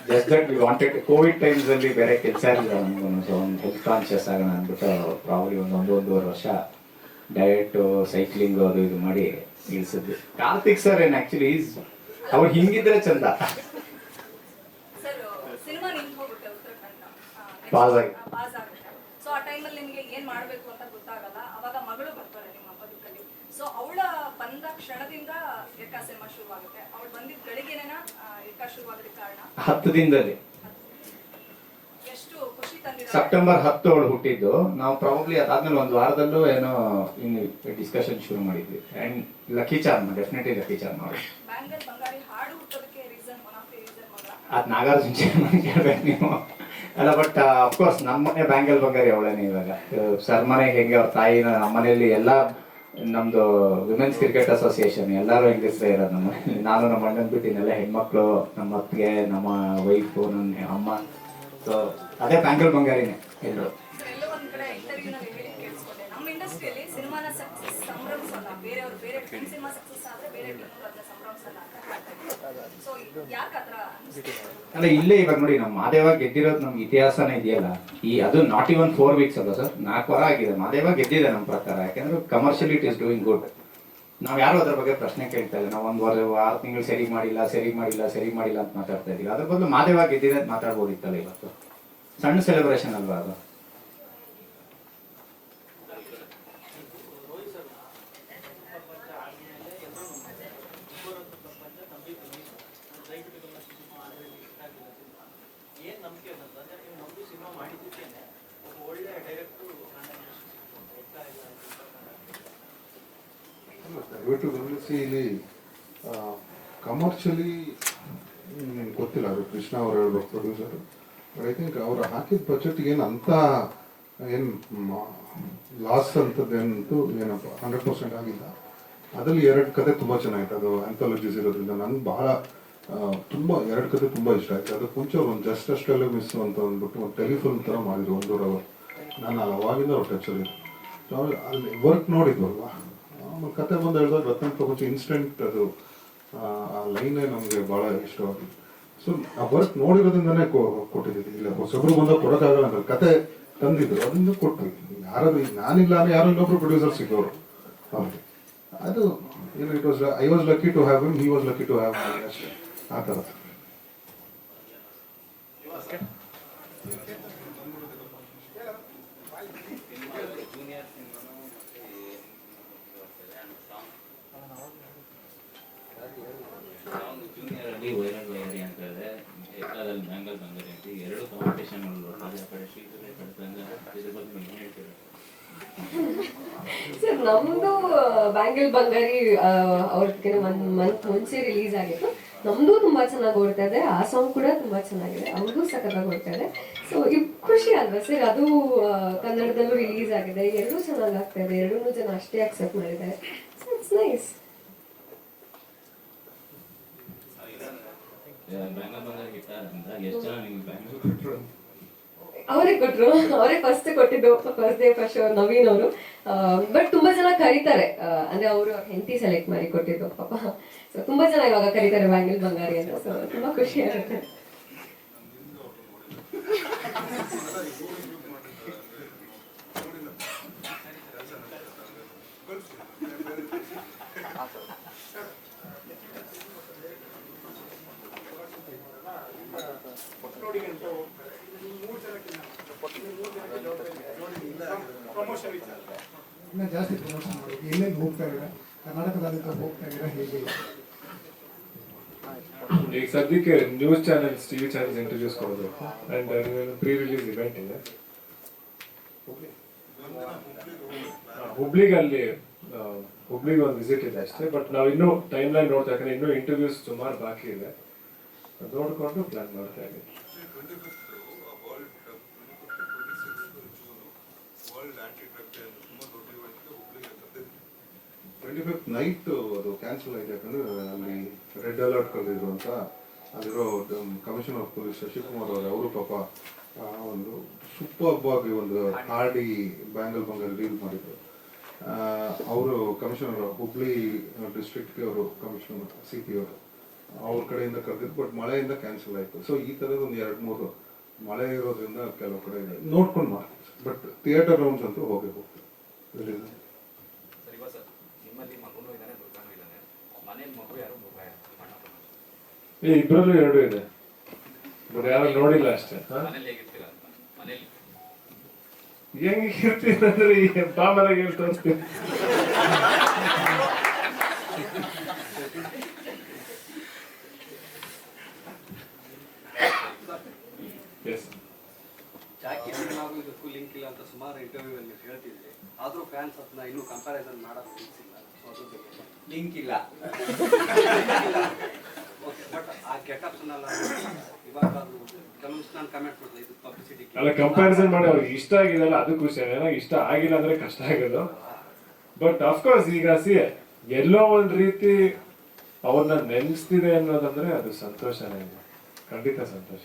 just that we wanted. Covid times ಅಲ್ಲಿ ಬೇರೆ ಕೆಲಸ ಇಲ್ಲ ನಮ್ಗೂ. ಸೊ ಒಂದು ಹೆಲ್ತ್ ಕಾನ್ಶಿಯಸ್ ಆಗೋಣ ಅಂದ್ಬಿಟ್ಟು ಪ್ರಾಬ್ಲಿ ಒಂದೂವರೆ ವರ್ಷ ಡಯಟ್, ಸೈಕ್ಲಿಂಗ್ ಅದು ಇದು ಮಾಡಿ ಇಳಿಸಿದ್ವಿ. ಕಾರ್ತಿಕ್ ಸರ್ ಏನ್ ಆಕ್ಚುಲಿ ಅವ್ರು ಹಿಂಗಿದ್ರೆ ಚಂದ. ಸರ್ ಸಿನಿಮಾ ನಿಂತು ಹೋಗುತ್ತೆ, ಉತ್ತರಾಖಂಡ ಪಾಸ್ ಆಗಿ. ಸೊ ಆ ಟೈಮಲ್ಲಿ ನಿಮ್ಗೆ ಏನ್ ಮಾಡ್ಬೇಕು ಅಂತ ಗೊತ್ತಾಗಲ್ಲ. ಅವಾಗ ಮಗಳು ಬರ್ತಾರೆ ನಿಮ್ಮ ಬದುಕಲ್ಲಿ. ಸೊ ಅವಳ ಬಂದ ಕ್ಷಣದಿಂದ ಎಕ್ಕ ಸಿನಿಮಾ ಶುರುವಾಗುತ್ತೆ. ಅವಳು ಬಂದಿದ್ದ ಗಳಿಗೆನೇನ ಎಕ್ಕ ಶುರುವಾಗೋದಕ್ಕೆ ಕಾರಣ 10 ದಿನದಲ್ಲಿ ಎಷ್ಟು ಖುಷಿ ತಂದಿದೆ. ಸೆಪ್ಟೆಂಬರ್ 10 ಅವಳು ಹುಟ್ಟಿದ್ದು. ನಾವು ಪ್ರಾಬಬ್ಲಿ ಅದಾದ್ಮೇಲೆ ಒಂದು ವಾರದಲ್ಲೂ ಏನೋ ಇನ್ನು ಡಿಸ್ಕಷನ್ ಶುರು ಮಾಡಿದ್ವಿ. And lucky charm, definitely lucky charm ಅವರು. ಬ್ಯಾಂಗಲ್ ಬಂಗಾರಿ ಹಾಡು ಹುಟ್ಟೋದಕ್ಕೆ reason, one of the reason ಮಗ ಅದು ನಾಗಾರ್ಜುನ ಚೇರ್ಮನ್ ಕೇಳ್ಬೇಕು ನೀವು ಅಲ್ಲ. ಬಟ್ ಅಫ್ಕೋರ್ಸ್ ನಮ್ಮ ಮನೆ ಬ್ಯಾಂಗಲ್ ಬಂಗಾರಿ ಅವಳೇನೆ. ಇವಾಗ ಸರ್ ಮನೆಗೆ ಹೆಂಗೆ ಅವ್ರ ತಾಯಿನ, ನಮ್ಮ ಮನೆಯಲ್ಲಿ ಎಲ್ಲ ನಮ್ದು ವಿಮೆನ್ಸ್ ಕ್ರಿಕೆಟ್ ಅಸೋಸಿಯೇಷನ್ ಎಲ್ಲರೂ ಹೆಂಗಸ್ರೇ ಇರೋದು ನಮ್ಮ ಮನೇಲಿ. ನಾನು ನಮ್ಮ ಅಣ್ಣನ ಬಿಟ್ಟು ಇನ್ನೆಲ್ಲ ಹೆಣ್ಮಕ್ಳು, ನಮ್ಮ ಅತ್ತಿಗೆ, ನಮ್ಮ ವೈಫು, ನನ್ನ ಅಮ್ಮ. ಸೊ ಅದೇ ಬ್ಯಾಂಗಲ್ ಬಂಗಾರಿನೇ ಎಲ್ಲರೂ. ಎಲ್ಲೋ ಒಂದ್ ಕಡೆ ಇಂಟರ್ವ್ಯೂನಲ್ಲಿ ಹೇಳಿ ಕೇಳಿಸ್ಕೊಂಡೆ, ನಮ್ಮ ಇಂಡಸ್ಟ್ರಿಯಲ್ಲಿ ಸಿನಿಮಾನ ಸಕ್ಸಸ್ ಸಂಭ್ರಮಿಸಲ್ಲ, ಬೇರೆಯವ್ರು ಬೇರೆ ಸಿನಿಮಾ ಸಕ್ಸಸ್ ಆದ್ರೆ ಬೇರೆ ಅದನ್ನ ಸಂಭ್ರಮಿಸಲ್ಲ ಅಂತ ಹೇಳ್ತಾರೆ. ಸೊ ಯಾಕೆ ಆತರ ಅಲ್ಲ, ಇಲ್ಲೇ ಇವಾಗ ನೋಡಿ ನಮ್ಮ ಮಾದೇವ ಗೆದ್ದಿರೋದು ನಮ್ಗೆ ಇತಿಹಾಸನೇ ಇದೆಯಲ್ಲ. ಅದು ನಾಟ್ ಇವನ್ 4 ವೀಕ್ಸ್ ಅಲ್ಲ ಸರ್, 4 ವಾರ ಆಗಿದೆ ಮಾದೇವ ಗೆದ್ದಿದೆ ನಮ್ಮ ಪ್ರಕಾರ. ಯಾಕಂದ್ರೆ commercially it is doing good. ನಾವು ಯಾರು ಅದ್ರ ಬಗ್ಗೆ ಪ್ರಶ್ನೆ ಕೇಳ್ತಾ ಇಲ್ಲ. ನಾವು 6 ತಿಂಗಳು ಸರಿ ಮಾಡಿಲ್ಲ ಅಂತ ಮಾತಾಡ್ತಾ ಇದೀವಿ. ಅದ್ರ ಬದಲು ಮಾದೇವ ಗೆದ್ದಿದೆ ಅಂತ ಮಾತಾಡ್ಬೋದಿತ್ತಲ್ಲ. ಇವತ್ತು ಸಣ್ಣ ಸೆಲೆಬ್ರೇಷನ್ ಅಲ್ವಾ ಅದು. ದಯವಿಟ್ಟು ಗಮನಿಸಿ, ಇಲ್ಲಿ ಕಮರ್ಷಿಯಲಿ ಗೊತ್ತಿಲ್ಲ, ಅದು ಕೃಷ್ಣ ಅವ್ರು ಹೇಳ್ಬೇಕು, ಪ್ರೊಡ್ಯೂಸರ್. ಬಟ್ ಐ ಥಿಂಕ್ ಅವ್ರು ಹಾಕಿದ ಬಜೆಟ್ಗೆ ಏನು ಅಂತ ಏನು ಲಾಸ್ ಅಂತದ್ದೇನಂತೂ ಏನಪ್ಪ 100% ಆಗಿಲ್ಲ. ಅದರಲ್ಲಿ 2 ಕತೆ ತುಂಬ ಚೆನ್ನಾಗಿತ್ತು. ಅದು ಆಂಥಾಲಜೀಸ್ ಇರೋದ್ರಿಂದ ನನಗೆ ಬಹಳ ತುಂಬ 2 ಕತೆ ತುಂಬ ಇಷ್ಟ ಆಯಿತು. ಅದಕ್ಕೆ ಮುಂಚೆ ಅವ್ರು ಒಂದು ಜಸ್ಟ್ ಅಷ್ಟೆಲ್ಲ ಮಿಸ್ ಅಂತ ಅಂದ್ಬಿಟ್ಟು ಒಂದು ಟೆಲಿಫಿಲ್ಮ್ ಥರ ಮಾಡಿದ್ರು 1.5 ಅವರ್. ನಾನು ಅವಾಗಿಂದ ಅವ್ರು ಟಚಲ್ಲಿ ಅಲ್ಲಿ ವರ್ಕ್ ನೋಡಿದ್ವಲ್ವಾ. ಆಮೇಲೆ ಕತೆ ಬಂದು ಹೇಳಿದಾಗ ರತ್ನ ಪ್ರಪಂಚ ಇನ್ಸ್ಟೆಂಟ್, ಅದು ಆ ಲೈನೇ ನಮಗೆ ಭಾಳ ಇಷ್ಟವಾಗಿದೆ. ಸೊ ಆ ವರ್ಕ್ ನೋಡಿರೋದ್ರಿಂದನೇ ಕೊಟ್ಟಿದ್ದೀವಿ. ಇಲ್ಲ ಹೊಸಬ್ರು ಬಂದಾಗ ಕೊಡೋಕ್ಕಾಗಲ್ಲ ಅಂದ್ರೆ ಕತೆ ತಂದಿದ್ರು, ಅದರಿಂದ ಕೊಟ್ವಿ. ಯಾರಾದ್ರೂ ನಾನಿಲ್ಲ ಅಂದ್ರೆ ಯಾರೋ ಇನ್ನೊಬ್ರು ಪ್ರೊಡ್ಯೂಸರ್ ಸಿಗೋರು ಅವ್ರಿಗೆ. ಅದು ಏನು it was, I was lucky to have him, he was lucky to have me, ಅಷ್ಟೇ. ಆ ಥರ. ವೈರಲ್ ವೈರರಿ ಅಂತ ಹೇಳಿದ್ರೆ ಎಕ್ಕಾದಲ್ಲಿ ಬ್ಯಾಂಗಲ್ ಬಂಗಾರಿ ಅಂತ 2 ಕಾಂಪಿಟೇಷನ್ ಸರ್ ನಮ್ದು ಬ್ಯಾಂಗಲ್ ಬಂಗಾರಿ ಅವ್ರಿಗೆ 1 ಮಂತ್ ಮುಂಚೆ ರಿಲೀಸ್ ಆಗಿತ್ತು. ನಮ್ದು ತುಂಬಾ ಚೆನ್ನಾಗಿ ಓಡ್ತಾ ಇದೆ. ಆ ಸಾಂಗ್ ಕೂಡ ತುಂಬಾ ಚೆನ್ನಾಗಿದೆ, ಅವ್ರಿಗೂ ಸಖತ್ತಾಗಿ ಓಡ್ತಾ ಇದೆ. ಸೊ ಖುಷಿ ಅಲ್ವಾ ಸರ್? ಅದು ಕನ್ನಡದಲ್ಲೂ ರಿಲೀಸ್ ಆಗಿದೆ, 2 ಚೆನ್ನಾಗಿ ಆಗ್ತಾ ಇದೆ, 2 ಜನ ಅಷ್ಟೇ ಅಕ್ಸೆಪ್ಟ್ ಮಾಡಿದ್ದಾರೆ. So it's nice. ಬ್ಯಾಂಗಲ್ ಬಂಗಾರಿ ಗಿಟ್ಟಾರಿಂದ ಎಷ್ಟು ಜನ ನಿಮ್ಗೆ ಬ್ಯಾಂಗಲ್ ಕೊಟ್ಟರು? ಅವರೇ ಕೊಟ್ಟರು, ಅವರೇ ಫಸ್ಟ್ ಕೊಟ್ಟಿದ್ದು. ಫಸ್ಟ್ ಡೇ ಫಸ್ಟ್ ನವೀನ್ ಅವರು. ಬಟ್ ತುಂಬಾ ಜನ ಕರೀತಾರೆ, ಅಂದ್ರೆ ಅವರು ಹೆಂಡತಿ ಸೆಲೆಕ್ಟ್ ಮಾಡಿ ಕೊಟ್ಟಿದ್ದು ಪಾಪ. ಸೊ ತುಂಬಾ ಜನ ಇವಾಗ ಕರೀತಾರೆ ಬ್ಯಾಂಗಲ್ ಬಂಗಾರಿ ಅಂತ. ಸೊ ತುಂಬಾ ಖುಷಿ ಆಗುತ್ತೆ. ಇನ್ನ ಜಾಸ್ತಿ ಪ್ರಮೋಷನ್ ಮಾಡಿ ಎಲ್ಲೆಲ್ಲಿ ಹೋಗ್ತಾ ಇದ್ದೀರಾ, ಕರ್ನಾಟಕದಾದ್ಯಂತ ಹೋಗ್ತಾ ಇದ್ದೀರಾ, ಹೇಗೆ? ಈಗ ಸದ್ಯಕ್ಕೆ news channels, TV channels introduce ಕೊಡೋದು. ಅಂಡ್ ಪ್ರೀ ರಿಲೀಸ್ ಇವೆಂಟ್ ಇದೆ ಹುಬ್ಳಿಗೆ. ಅಲ್ಲಿ ಹುಬ್ಳಿಗೆ ಒಂದು ವಿಸಿಟ್ ಇದೆ ಅಷ್ಟೇ. ಬಟ್ ನಾವು ಇನ್ನೂ ಟೈಮ್ ಲೈನ್ ನೋಡ್ತಾ, ಯಾಕಂದ್ರೆ ಇನ್ನೂ ಇಂಟರ್ವ್ಯೂಸ್ ಸುಮಾರು ಬಾಕಿ ಇದೆ, ನೋಡ್ಕೊಂಡು ಪ್ಲಾನ್ ಮಾಡ್ತಾ ಇದ್ದೀವಿ. 25th ನೈಟ್ ಅದು ಕ್ಯಾನ್ಸಲ್ ಆಗಿದೆ. ಯಾಕಂದ್ರೆ ಅಲ್ಲಿ ರೆಡ್ ಅಲರ್ಟ್ ಕರೆದಿದ್ರು ಅಂತ ಅಲ್ಲಿರೋ ಕಮಿಷನರ್ ಆಫ್ ಪೊಲೀಸ್ ಶಶಿಕುಮಾರ್ ಅವರು ಪಾಪ ಒಂದು ಸೂಪರ್ ಆಗಿ ಒಂದು ಹಾಡಿ ಬ್ಯಾಂಗಲ್ ಬಂಗಾರಿ ರೀಲ್ ಮಾಡಿದ್ರು. ಅವರು ಕಮಿಷನರ್ ಹುಬ್ಳಿ ಡಿಸ್ಟ್ರಿಕ್ಟ್ಗೆ ಅವರು ಕಮಿಷನರ್ CP ಅವರು ಅವ್ರ ಕಡೆಯಿಂದ ಕರೆದಿದ್ದು. ಬಟ್ ಮಳೆಯಿಂದ ಕ್ಯಾನ್ಸಲ್ ಆಯಿತು. ಸೊ ಈ ಥರದ ಒಂದು 2-3 ಮಳೆ ಇರೋದ್ರಿಂದ ಕೆಲವು ಕಡೆ ನೋಡ್ಕೊಂಡು ಮಾಡ್ತೀವಿ. ಬಟ್ ಥಿಯೇಟರ್ ರೌಂಡ್ಸ್ ಅಂತೂ ಹೋಗಿ ಹೋಗ್ತೀವಿ. ಇಬ್ಬರಲ್ಲೂ 2 ಇದೆ, ಬಟ್ ಯಾರು ನೋಡಿಲ್ಲ ಅಷ್ಟೇ. ಹೆಂಗಿರ್ತೀರಂದ್ರೆ ಈ ಬಾಮರಾಗಿ ತೋರಿಸ್ತೀನಿ. ಇಂಟರ್ವ್ಯೂ ನೀವು ಹೇಳ್ತಿದ್ರಿ, ಆದರೂ ಫ್ಯಾನ್ಸ್ ಅದನ್ನ ಇನ್ನೂ ಕಂಪ್ಯಾರಿಸನ್ ಮಾಡೋದು ನಿಲ್ಸಿಲ್ಲ. ಸೊ ಅದ್ರ ಬಗ್ಗೆ ಲಿಂಕ್ ಇಲ್ಲ. ಓಕೆ, ಬಟ್ ಆ ಗೆಟಪ್ಸ್ನೆಲ್ಲ ಇವಾಗ ಅದು ಕೆಲವೊಂದು ನಾನು ಕಮೆಂಟ್ ಮಾಡಿದೆ, ಇದು ಪಬ್ಲಿಸಿಟಿ ಅಲ್ಲ ಕಂಪ್ಯಾರಿಸನ್ ಮಾಡಿ ಅವ್ರಿಗೆ ಇಷ್ಟ ಆಗಿದೆಲ್ಲ ಅದು ಖುಷಿ. ಏನೋ ಇಷ್ಟ ಆಗಿಲ್ಲ ಅಂದ್ರೆ ಕಷ್ಟ ಆಗೋದು. ಬಟ್ ಅಫ್ಕೋರ್ಸ್ ಈಗ ಎಲ್ಲೋ ಒಂದ್ ರೀತಿ ಅವ್ರನ್ನ ನೆನೆಸ್ತಿದೆ ಅನ್ನೋದಂದ್ರೆ ಅದು ಸಂತೋಷನೇ, ಖಂಡಿತ ಸಂತೋಷ.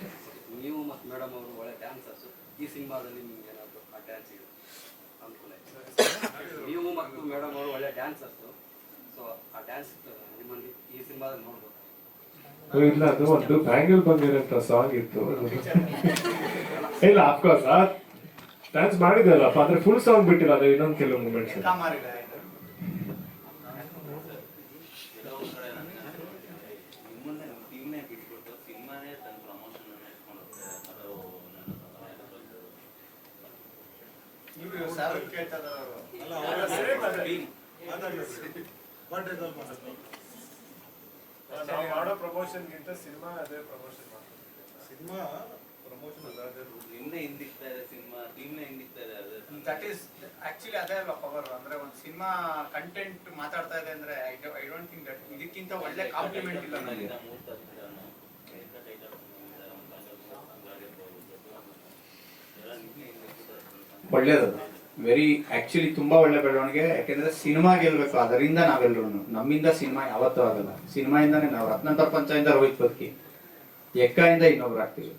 ನೀವು ಮತ್ತು ಮೇಡಮ್ ಅವರು ಒಳ್ಳೆ ಡ್ಯಾನ್ಸರ್ಸ್. ಈ ಸಿನಿಮಾದಲ್ಲಿ ನಿಮ್ಗೆ ಏನಾದರೂ ಆ ಡ್ಯಾನ್ಸಿಗೆ ಅನುಕೂಲ ಇದೆ? ನೀವು ಮತ್ತು ಮೇಡಮ್ ಅವರು ಒಳ್ಳೆ ಡ್ಯಾನ್ಸರ್ಸು. ಸೊ ಆ ಡ್ಯಾನ್ಸ್ ನಿಮ್ಮಲ್ಲಿ ಈ ಸಿನಿಮಾದಲ್ಲಿ ನೋಡ್ಬೋದು. ಇಲ್ಲ, ಅದು ಒಂದು ಬ್ಯಾಂಗಲ್ ಬಂದಿರೋ ಅಂತ ಸಾಂಗ್ ಇತ್ತು. ಇಲ್ಲ ಅಫ್ಕೋರ್ಸ್ ಡ್ಯಾನ್ಸ್ ಮಾಡಿದೆಲ್ಲಪ್ಪ, ಅಂದ್ರೆ ಫುಲ್ ಸಾಂಗ್ ಬಿಟ್ಟಿಲ್ಲ, ಅದು ಇನ್ನೊಂದು ಕೆಲವು ಮೂಮೆಂಟ್ಸ್. ನಿಮ್ಮನ್ನೇ ಟೀಮ್ನೇ ಬಿಟ್ಬಿಟ್ಟು ಸಿನಿಮಾನೇ ತನ್ನ ಪ್ರಮೋಷನ್ ಇಟ್ಕೊಂಡು ಹೋಗ್ತಾರೆ. ಅದು ನಾವು ಮಾಡೋ ಪ್ರಮೋಷನ್ಗಿಂತ ಸಿನಿಮಾ ಅದೇ ಪ್ರಮೋಷನ್ ಮಾಡ್ತಾರೆ. ಸಿನಿಮಾ ಪ್ರಮೋಷನ್ ಅದಾದ್ರೆ ನಿಮ್ನೆ ಹಿಂದಿಕ್ತಾ ಇದೆ ಸಿನಿಮಾ, ಟೀಮ್ನೇ ಹಿಂದಿಕ್ತಾ ಇದೆ. ಅದು ದಟ್ ಈಸ್ ಆಕ್ಚುಲಿ ಅದೇ ಅಲ್ವಾ ಪವರ್. ಅಂದ್ರೆ ಒಂದು ಸಿನಿಮಾ ಕಂಟೆಂಟ್ ಮಾತಾಡ್ತಾ ಇದೆ ಅಂದ್ರೆ ಐ ಡೋಂಟ್ ಥಿಂಕ್ ದಟ್ ಇದಕ್ಕಿಂತ ಒಳ್ಳೆ ಕಾಂಪ್ಲಿಮೆಂಟ್ ಇಲ್ಲ ನನಗೆ. ಒಳ್ಳೇದು, ವೆರಿ ಆಕ್ಚುಲಿ ತುಂಬಾ ಒಳ್ಳೆ ಬೆಳವಣಿಗೆ. ಯಾಕೆಂದ್ರೆ ಸಿನಿಮಾ ಗೆಲ್ಬೇಕು, ಅದರಿಂದ ನಾವೆಲ್ಲರೂ, ನಮ್ಮಿಂದ ಸಿನಿಮಾ ಯಾವತ್ತೂ ಆಗಲ್ಲ. ಸಿನಿಮಾಯಿಂದಾನೇ ನಾವು ರತ್ನ ಪ್ರಪಂಚದಿಂದ ರೋಹಿತ್ ಬದುಕಿ, ಎಕ್ಕಾಯಿಂದ ಇನ್ನೊಬ್ರು ಆಗ್ತೀವಿ.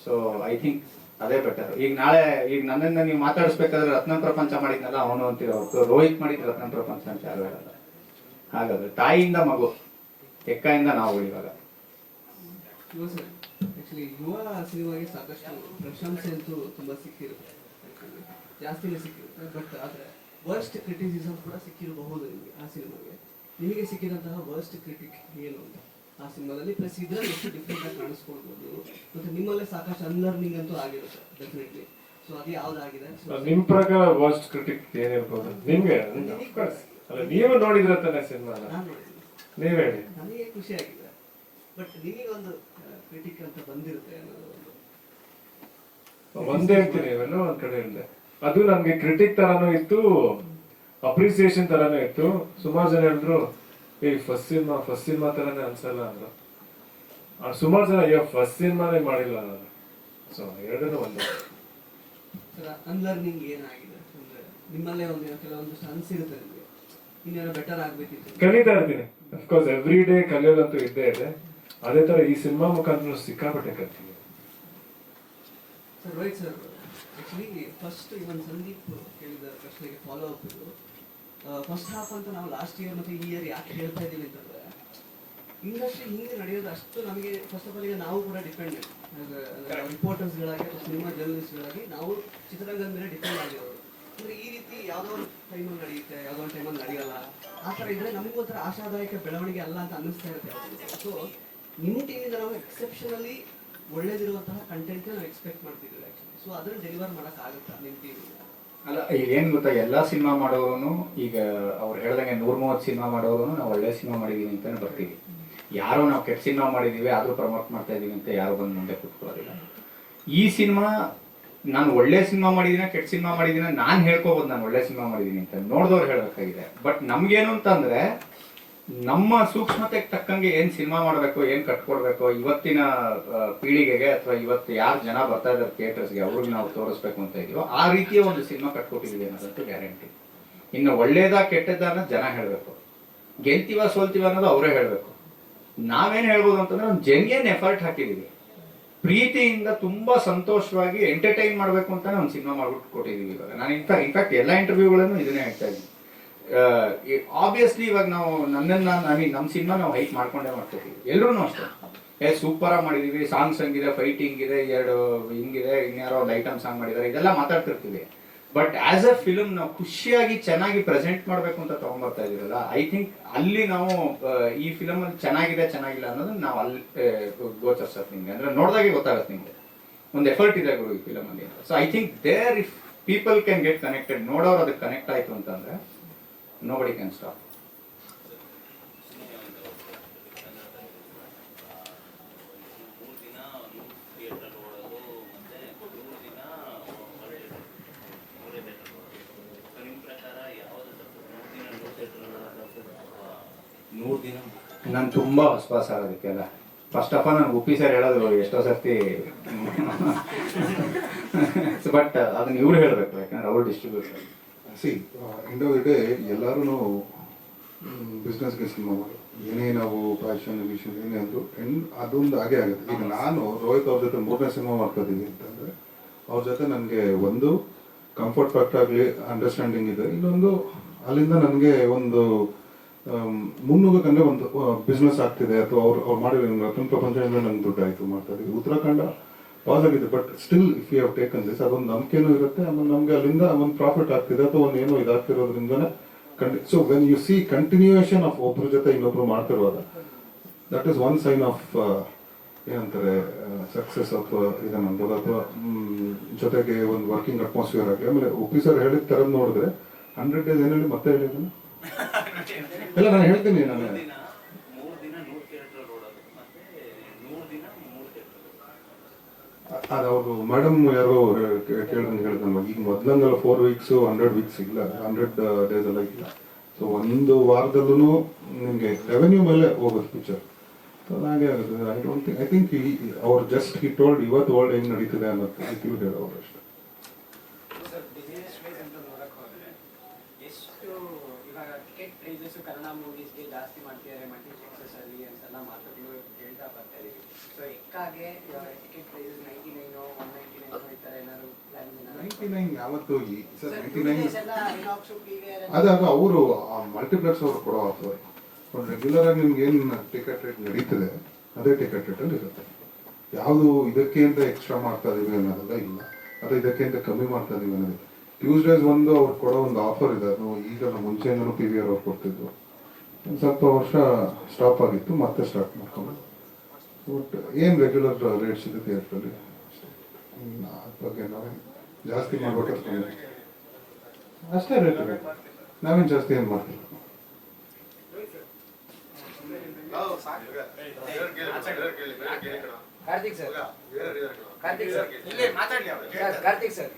ಸೊ ಐ ಥಿಂಕ್ ಅದೇ ಬೆಟರ್. ಈಗ ನಾಳೆ ಈಗ ನನ್ನನ್ನ ನೀವು ಮಾತಾಡಿಸ್ಬೇಕಾದ್ರೆ ರತ್ನ ಪ್ರಪಂಚ ಮಾಡಿದ್ನಲ್ಲ ಅವನು ಅಂತೀರ, ಹೊರತು ರೋಹಿತ್ ಮಾಡಿದ್ ರತ್ನ ಪ್ರಪಂಚ ಅಂತ ಯಾರು ಹೇಳಲ್ಲ. ಹಾಗಾದ್ರೆ ತಾಯಿಯಿಂದ ಮಗು, ಎಕ್ಕಾಯಿಂದ ನಾವು ಇವಾಗ. ಆಕ್ಚುಲಿ ಯುವ ಸಿನಿಮಾಗೆ ಸಾಕಷ್ಟು ಪ್ರಶಂಸೆ ಅಂತೂ ತುಂಬಾ ಸಿಕ್ಕಿರುತ್ತೆ, ಜಾಸ್ತಿನೇ ಸಿಕ್ಕಿರುತ್ತೆ. ಬಟ್ ಆದ್ರೆ ವರ್ಸ್ಟ್ ಕ್ರಿಟಿಸಿಸಮ್ ಕೂಡ ಸಿಕ್ಕಿರಬಹುದು ನಿಮಗೆ ಆ ಸಿನಿಮಾಗೆ. ನಿಮಗೆ ಸಿಕ್ಕಿದಂತಹ ವರ್ಸ್ಟ್ ಕ್ರಿಟಿಕ್ ಏನು ಅಂತ ಆ ಸಿನಿಮಾದಲ್ಲಿ, ಪ್ಲಸ್ ಇದ್ರಲ್ಲಿ ಎಷ್ಟು ಡಿಫ್ರೆಂಟ್ ಆಗಿ ಕಾಣಿಸ್ಕೊಳ್ಬೋದು, ಮತ್ತೆ ನಿಮ್ಮಲ್ಲೇ ಸಾಕಷ್ಟು ಅನ್ಲರ್ನಿಂಗ್ ಅಂತೂ ಆಗಿರುತ್ತೆ ಡೆಫಿನೆಟ್ಲಿ. ಸೊ ಅದು ಯಾವ್ದಾಗಿದೆ ನಿಮ್ ಪ್ರಕಾರ ವರ್ಸ್ಟ್ ಕ್ರಿಟಿಕ್ ಏನಿರ್ಬೋದು ನಿಮ್ಗೆ? ಅಲ್ಲ ನೀವು ನೋಡಿದ್ರ ತಾನೆ ಸಿನಿಮಾ, ನೀವ್ ಹೇಳಿ. ನನಗೆ ಖುಷಿ ಆಗಿದೆ, ಬಟ್ ನಿಮಗೊಂದು ಕ್ರಿಟಿಕ್ ಅಂತ ಬಂದಿರುತ್ತೆ ಅನ್ನೋದು ಒಂದೇ ಹೇಳ್ತೀನಿ, ಇವೆಲ್ಲ ಒಂದ್ ಕಡೆ ಹೇಳಿದೆ. ಅದು ನನ್ಗೆ ಕ್ರಿಟಿಕ್ ತರಾನು ಇತ್ತು, ಅಪ್ರಿಸಿಯೇಷನ್ ತರಾನು ಇತ್ತು. ಸುಮಾರು ಜನ ಹೇಳಿದ್ರು ಫಸ್ಟ್ ಸಿನಿಮಾ ತರಾನೇ ಅನ್ಸಲ್ಲ ಅಂದ್ರು. ಸುಮಾರು ಜನ ಫಸ್ಟ್ ಸಿನಿಮಾನೇ ಮಾಡಿಲ್ಲ ಅನ್ನೋದು. ಸೊ ಎರಡನ್ನೂ ಒಂದೇ. ಅನ್ಲರ್ನಿಂಗ್ ಏನಾಗಿದೆ ಅಂದ್ರೆ ನಿಮ್ಮಲ್ಲೇ ಒಂದು ಕೆಲವೊಂದು ಅನ್ಸಿರುತ್ತೆ ನಿಮಗೆ, ಇನ್ನೇನೋ ಬೆಟರ್ ಆಗ್ಬೇಕಿತ್ತು. ಕಲಿತಾ ಇರ್ತೀನಿ, ಅಫ್ಕೋರ್ಸ್ ಎವ್ರಿ ಡೇ ಕಲಿಯೋದಂತೂ ಇದ್ದೇ ಇದೆ. ಅದೇ ತರ ಈ ಸಿನಿಮಾ ಮುಖಾಂತರ ಸಿಕ್ಕಾಪಟ್ಟೆ ಕಲ್ತೀವಿ. Sir Rohit sir, actually first ಇವನ್ ಸಂದೀಪ್ ಕೇಳಿದ ಪ್ರಶ್ನೆಗೆ ಫಾಲೋ ಅಪ್ ಇದು. ಫಸ್ಟ್ ಹಾಫ್ ಅಂತ ನಾವು ಲಾಸ್ಟ್ ಇಯರ್ ಮತ್ತು ಈ ಇಯರ್ ಯಾಕೆ ಹೇಳ್ತಾ ಇದ್ದೀವಿ ಅಂತಂದ್ರೆ, ಇಂಡಸ್ಟ್ರಿ ಹಿಂಗೆ ನಡೆಯೋದು ಅಷ್ಟು ನಮಗೆ ಫಸ್ಟ್ ಆಫ್ ಆಲ್ ಈಗ ನಾವು ಕೂಡ ಡಿಪೆಂಡೆಂಟ್ ರಿಪೋರ್ಟರ್ಸ್ಗಳಾಗಿ ಅಥವಾ ಸಿನಿಮಾ ಜರ್ನಲಿಸ್ಟ್ಗಳಾಗಿ ನಾವು ಚಿತ್ರರಂಗದ ಮೇಲೆ ಡಿಪೆಂಡ್ ಆಗಿರೋರು. ಅಂದರೆ ಈ ರೀತಿ ಯಾವುದೋ ಒಂದು ಟೈಮಲ್ಲಿ ನಡೆಯುತ್ತೆ, ಯಾವುದೋ ಒಂದು ಟೈಮಲ್ಲಿ ನಡೆಯಲ್ಲ. ಆ ಥರ ಇದ್ದರೆ ನಮಗೊಂಥರ ಆಶಾದಾಯಕ ಬೆಳವಣಿಗೆ ಅಲ್ಲ ಅಂತ ಅನ್ನಿಸ್ತಾ ಇರುತ್ತೆ. ಸೊ ನಿಮ್ಮ ಟೀಮಿಂದ ನಾವು ಎಕ್ಸೆಪ್ಷನಲಿ ಒಳ್ಳೇದಿರುವಂತಹ ಕಂಟೆಂಟ್ ನಾವು ಎಕ್ಸ್ಪೆಕ್ಟ್ ಮಾಡ್ತಿದ್ದೀವಿ ಆ್ಯಕ್ಚುಲಿ. ಸೊ ಅದನ್ನು ಡೆಲಿವರ್ ಮಾಡೋಕ್ಕಾಗುತ್ತಾ ನಿಮ್ಮ ಟೀಮಿಂದ? ಅಲ್ಲ, ಈಗ ಏನ್ ಗೊತ್ತಾ, ಎಲ್ಲಾ ಸಿನಿಮಾ ಮಾಡೋರು ಈಗ ಅವ್ರು ಹೇಳ್ದಂಗೆ 130 ಸಿನಿಮಾ ಮಾಡೋರು ನಾವು ಒಳ್ಳೆ ಸಿನಿಮಾ ಮಾಡಿದೀವಿ ಅಂತಾನೆ ಬರ್ತೀವಿ. ಯಾರೋ ನಾವು ಕೆಟ್ಟ ಸಿನಿಮಾ ಮಾಡಿದೀವಿ ಆದ್ರೂ ಪ್ರಮೋಟ್ ಮಾಡ್ತಾ ಇದೀವಿ ಅಂತ ಯಾರು ಬಂದು ಮುಂದೆ ಕೂತ್ಕೊಳ್ಳೋದಿಲ್ಲ. ಈ ಸಿನಿಮಾ ನಾನು ಒಳ್ಳೆ ಸಿನಿಮಾ ಮಾಡಿದೀನ ಕೆಟ್ಟ ಸಿನಿಮಾ ಮಾಡಿದೀನ ನಾನು ಹೇಳ್ಕೋಬಹುದು, ನಾನು ಒಳ್ಳೆ ಸಿನಿಮಾ ಮಾಡಿದೀನಿ ಅಂತ ನೋಡಿದವ್ರು ಹೇಳ್ಬೇಕಾಗಿದೆ. ಬಟ್ ನಮ್ಗೇನು ಅಂತಂದ್ರೆ, ನಮ್ಮ ಸೂಕ್ಷ್ಮತೆಗೆ ತಕ್ಕಂಗೆ ಏನ್ ಸಿನಿಮಾ ಮಾಡ್ಬೇಕು, ಏನ್ ಕಟ್ಕೊಡ್ಬೇಕು, ಇವತ್ತಿನ ಪೀಳಿಗೆಗೆ ಅಥವಾ ಇವತ್ತು ಯಾರು ಜನ ಬರ್ತಾ ಇದ್ದಾರೆ ಥಿಯೇಟರ್ಸ್ಗೆ ಅವ್ರಿಗೆ ನಾವು ತೋರಿಸ್ಬೇಕು ಅಂತ ಇದೀವೋ ಆ ರೀತಿಯ ಒಂದು ಸಿನಿಮಾ ಕಟ್ಕೊಟ್ಟಿದೀವಿ ಅನ್ನೋದಂತೂ ಗ್ಯಾರಂಟಿ. ಇನ್ನು ಒಳ್ಳೇದಾ ಕೆಟ್ಟದ ಅನ್ನೋದು ಜನ ಹೇಳ್ಬೇಕು, ಗೆಲ್ತೀವ ಸೋಲ್ತೀವ ಅನ್ನೋದು ಅವರೇ ಹೇಳ್ಬೇಕು. ನಾವೇನ್ ಹೇಳ್ಬೋದು ಅಂತಂದ್ರೆ ಒಂದು ಜೆನ್ಯನ್ ಎಫರ್ಟ್ ಹಾಕಿದೀವಿ, ಪ್ರೀತಿಯಿಂದ ತುಂಬಾ ಸಂತೋಷವಾಗಿ ಎಂಟರ್ಟೈನ್ ಮಾಡ್ಬೇಕು ಅಂತಾನೆ ಒಂದು ಸಿನಿಮಾ ಮಾಡ್ಬಿಟ್ಟು ಕೊಟ್ಟಿದೀವಿ. ಇವಾಗ ನಾನು ಇನ್ಫ್ಯಾಕ್ಟ್ ಎಲ್ಲ ಇಂಟರ್ವ್ಯೂಗಳನ್ನು ಇದನ್ನೇ ಹೇಳ್ತಾ ಇದ್ದೀನಿ. ಆಬ್ವಿಯಸ್ಲಿ ಇವಾಗ ನಾವು ನಮ್ಮ ಸಿನಿಮಾ ನಾವು ಹೈಟ್ ಮಾಡ್ಕೊಂಡೇ ಮಾಡ್ಕೊತೀವಿ, ಎಲ್ರೂ ಅಷ್ಟೇ. ಸೂಪರ್ ಆಗಿ ಮಾಡಿದೀವಿ, ಸಾಂಗ್ಸ್ ಹಂಗಿದೆ, ಫೈಟಿಂಗ್ ಇದೆ, 2 ಹಿಂಗಿದೆ, ಇನ್ಯಾರೋ ಒಂದು ಐಟಮ್ ಸಾಂಗ್ ಮಾಡಿದ್ದಾರೆ, ಇದೆಲ್ಲ ಮಾತಾಡ್ತಿರ್ತೀವಿ. ಬಟ್ ಆಸ್ ಅ ಫಿಲ್ಮ್ ನಾವು ಖುಷಿಯಾಗಿ ಚೆನ್ನಾಗಿ ಪ್ರೆಸೆಂಟ್ ಮಾಡ್ಬೇಕು ಅಂತ ತಗೊಂಡ್ಬರ್ತಾ ಇದೀವಲ್ಲ, ಐ ಥಿಂಕ್ ಅಲ್ಲಿ ನಾವು ಈ ಫಿಲಮ್ ಅಲ್ಲಿ ಚೆನ್ನಾಗಿಲ್ಲ ಅನ್ನೋದನ್ನ ನಾವು ಅಲ್ಲಿ ಗೋಚರಿಸತ್ತೆ ನಿಮ್ಗೆ. ಅಂದ್ರೆ ನೋಡಿದಾಗೆ ಗೊತ್ತಾಗುತ್ತೆ ನಿಮ್ಗೆ ಒಂದು ಎಫರ್ಟ್ ಇದೆ ಗುರು ಈ ಫಿಲಮ್ ಅಲ್ಲಿ. So I think there if people can get connected, ನೋಡೋರು ಅದಕ್ಕೆ ಕನೆಕ್ಟ್ ಆಯ್ತು ಅಂತಂದ್ರೆ nobody can stop. ಥಿಯೇಟರ್ ನೋಡೋದು ಮತ್ತೆ 3 ದಿನ 100 ದಿನ ನಾನು ತುಂಬ ಹೊಸಪಾಸ ಅದಕ್ಕೆಲ್ಲ. ಫಸ್ಟ್ ಆಫ್ ಆಲ್ ನಾನು ಉಪ್ಪಿ ಸರ್ ಹೇಳೋದು ಎಷ್ಟೋ ಸರ್ತಿ ಬಟ್ ಅದನ್ನ ಇವ್ರು ಹೇಳಬೇಕು, ಯಾಕಂದ್ರೆ ಅವ್ರು distributor. C end of the day ಎಲ್ಲರೂ ಬಿಸ್ನೆಸ್ಗೆ ಸಿನಿಮಾ ಮಾಡಿ ಏನೇ ನಾವು ಪ್ಯಾಷನ್ ವಿಷನ್ ಏನೇ ಅಂದರು ಅದೊಂದು ಹಾಗೆ ಆಗುತ್ತೆ. ಈಗ ನಾನು ರೋಹಿತ್ ಅವ್ರ ಜೊತೆ 3ನೇ ಸಿನಿಮಾ ಮಾಡ್ತಾ ಇದ್ದೀನಿ ಅಂತಂದರೆ ಅವ್ರ ಜೊತೆ ನನಗೆ ಒಂದು ಕಂಫರ್ಟ್ ಫ್ಯಾಕ್ಟ್ ಆಗಲಿ ಅಂಡರ್ಸ್ಟ್ಯಾಂಡಿಂಗ್ ಇದೆ, ಇನ್ನೊಂದು ಅಲ್ಲಿಂದ ನನಗೆ ಒಂದು ಮುನ್ನುಗ್ಗಕ್ಕಂದ್ರೆ ಒಂದು ಬಿಸ್ನೆಸ್ ಆಗ್ತಿದೆ, ಅಥವಾ ಅವ್ರು ಮಾಡಿರೋ ರತನ್ ಪ್ರಪಂಚದಿಂದ ನಂಗೆ ದುಡ್ಡು ಆಯಿತು ಮಾಡ್ತಾ ಇದ್ದೀವಿ. ಉತ್ತರಾಖಂಡ ಪಾಸ್ ಆಗಿದೆ, but still if you have taken this ಅದೊಂದು ನಂಬಿಕೆನೂ ಇರುತ್ತೆ. ಆಮೇಲೆ ನಮಗೆ ಅಲ್ಲಿಂದ ಒಂದು ಪ್ರಾಫಿಟ್ ಆಗ್ತಿದೆ ಅಥವಾ ಒಂದು ಏನೋ ಇದಾಗ್ತಿರೋದ್ರಿಂದನೇ so when you see continuation of ಒಬ್ಬರ ಜೊತೆ ಇನ್ನೊಬ್ರು ಮಾಡ್ತಿರುವಾಗ that is one sign of ಏನಂತಾರೆ ಸಕ್ಸಸ್ ಅಥವಾ ಇದನ್ನ ಅನ್ಬೋದು, ಅಥವಾ ಜೊತೆಗೆ ಒಂದು ವರ್ಕಿಂಗ್ ಅಟ್ಮಾಸ್ಫಿಯರ್ ಆಗಲಿ. ಆಮೇಲೆ ಉಪ್ಪಿ ಸರ್ ಹೇಳಿದ ಥರದ್ದು ನೋಡಿದ್ರೆ 100 days ಏನಲ್ಲಿ ಮತ್ತೆ ಹೇಳಿದ್ದೀನಿ ಇಲ್ಲ, ನಾನು ಹೇಳ್ತೀನಿ. ನಾನು 3 ದಿನ 100 ಥಿಯೇಟರ್ ಓಡೋದು, ಮತ್ತೆ 100 ದಿನ 3 ಥಿಯೇಟರ್. ಅದು ಅವರು ಮೇಡಮ್ ಯಾರೋ ಕೇಳ್ದಂಗೆ ಹೇಳಿದ್ನಲ್ವ, ಈಗ ಮೊದಲಂಗೆಲ್ಲ 4 weeks 100 weeks ಇಲ್ಲ, 100 days ಎಲ್ಲ ಇಲ್ಲ. ಸೊ ಒಂದು ವಾರದಲ್ಲೂ ನಿಮಗೆ ರೆವೆನ್ಯೂ ಮೇಲೆ ಹೋಗೋದು ಪಿಕ್ಚರ್. ಸೊ ಹಾಗೆ ಆಗುತ್ತೆ. ಐ ಥಿಂಕ್ ಅವ್ರು ಜಸ್ಟ್ ಹಿ ಟೋಲ್ಡ್ ಇವತ್ತು ವರ್ಲ್ಡ್ ಹೆಂಗೆ ನಡೀತಿದೆ ಅನ್ನೋದು ಇವ್ರು ಹೇಳೋರು ಅಷ್ಟೇ. ಟಿಕೆಟ್ ಪ್ರೈಸಸ್ ಕನ್ನಡ ಮೂವೀಸ್ಗೆ ಜಾಸ್ತಿ ಮಾಡ್ತಿದ್ದಾರೆ ಮಲ್ಟಿಪ್ಲೆಕ್ಸಸ್ ಅಲ್ಲಿ ಅಂತೆಲ್ಲ ಮಾತುಗಳು ಕೇಳ್ತಾ ಬರ್ತಾ ಇದೀವಿ. ಸೊ ಎಕ್ಕಾಗೆ ಟಿಕೆಟ್ ಪ್ರೈಸಸ್ 99 199 ಈ ಥರ ಏನಾದ್ರು 99 ಯಾವತ್ತು ಸರ್ 99 ಅದು ಅವರು ಮಲ್ಟಿಪ್ಲೆಕ್ಸ್ ಅವರು ಕೊಡೋ ಆಫರ್. ಒಂದು ರೆಗ್ಯುಲರ್ ಆಗಿ ನಿಮ್ಗೆ ಏನು ಟಿಕೆಟ್ ರೇಟ್ ನಡೀತದೆ ಅದೇ ಟಿಕೆಟ್ ರೇಟಲ್ಲಿ ಇರುತ್ತೆ. ಯಾವುದು ಇದಕ್ಕೆ ಅಂತ ಎಕ್ಸ್ಟ್ರಾ ಮಾಡ್ತಾ ಇದೀವಿ ಅನ್ನೋದೆಲ್ಲ ಇಲ್ಲ, ಅಥವಾ ಇದಕ್ಕೆ ಅಂತ ಕಮ್ಮಿ ಮಾಡ್ತಾ ಇದೀವಿ ಅನ್ನೋದು. ಟ್ಯೂಸ್ಡೇಸ್ ಒಂದು ಅವ್ರು ಕೊಡೋ ಒಂದು ಆಫರ್ ಇದೆ, ಅದು ಈಗ ಮುಂಚೆಯಿಂದನೂ PVR ಅವ್ರು ಕೊಡ್ತಿದ್ರು. ಒಂದು ಸ್ವಲ್ಪ ವರ್ಷ ಸ್ಟಾಪ್ ಆಗಿತ್ತು, ಮತ್ತೆ ಸ್ಟಾರ್ಟ್ ಮಾಡ್ಕೊಂಡು. ಬಟ್ ಏನು ರೆಗ್ಯುಲರ್ ರೇಟ್ಸ್ ಇದೆ ಥಿಯೇಟ್ರಲ್ಲಿ ಅದ್ರ ಬಗ್ಗೆ ನಾವೇನು ಜಾಸ್ತಿ ಮಾಡ್ಬೇಕಾದ್ರೆ ಅಷ್ಟೇ ರೇಟ್ ಇದೆ, ನಾವೇನು ಜಾಸ್ತಿ ಏನು ಮಾಡ್ತಿಲ್ಲ. ಕಾರ್ತಿಕ್ ಸರ್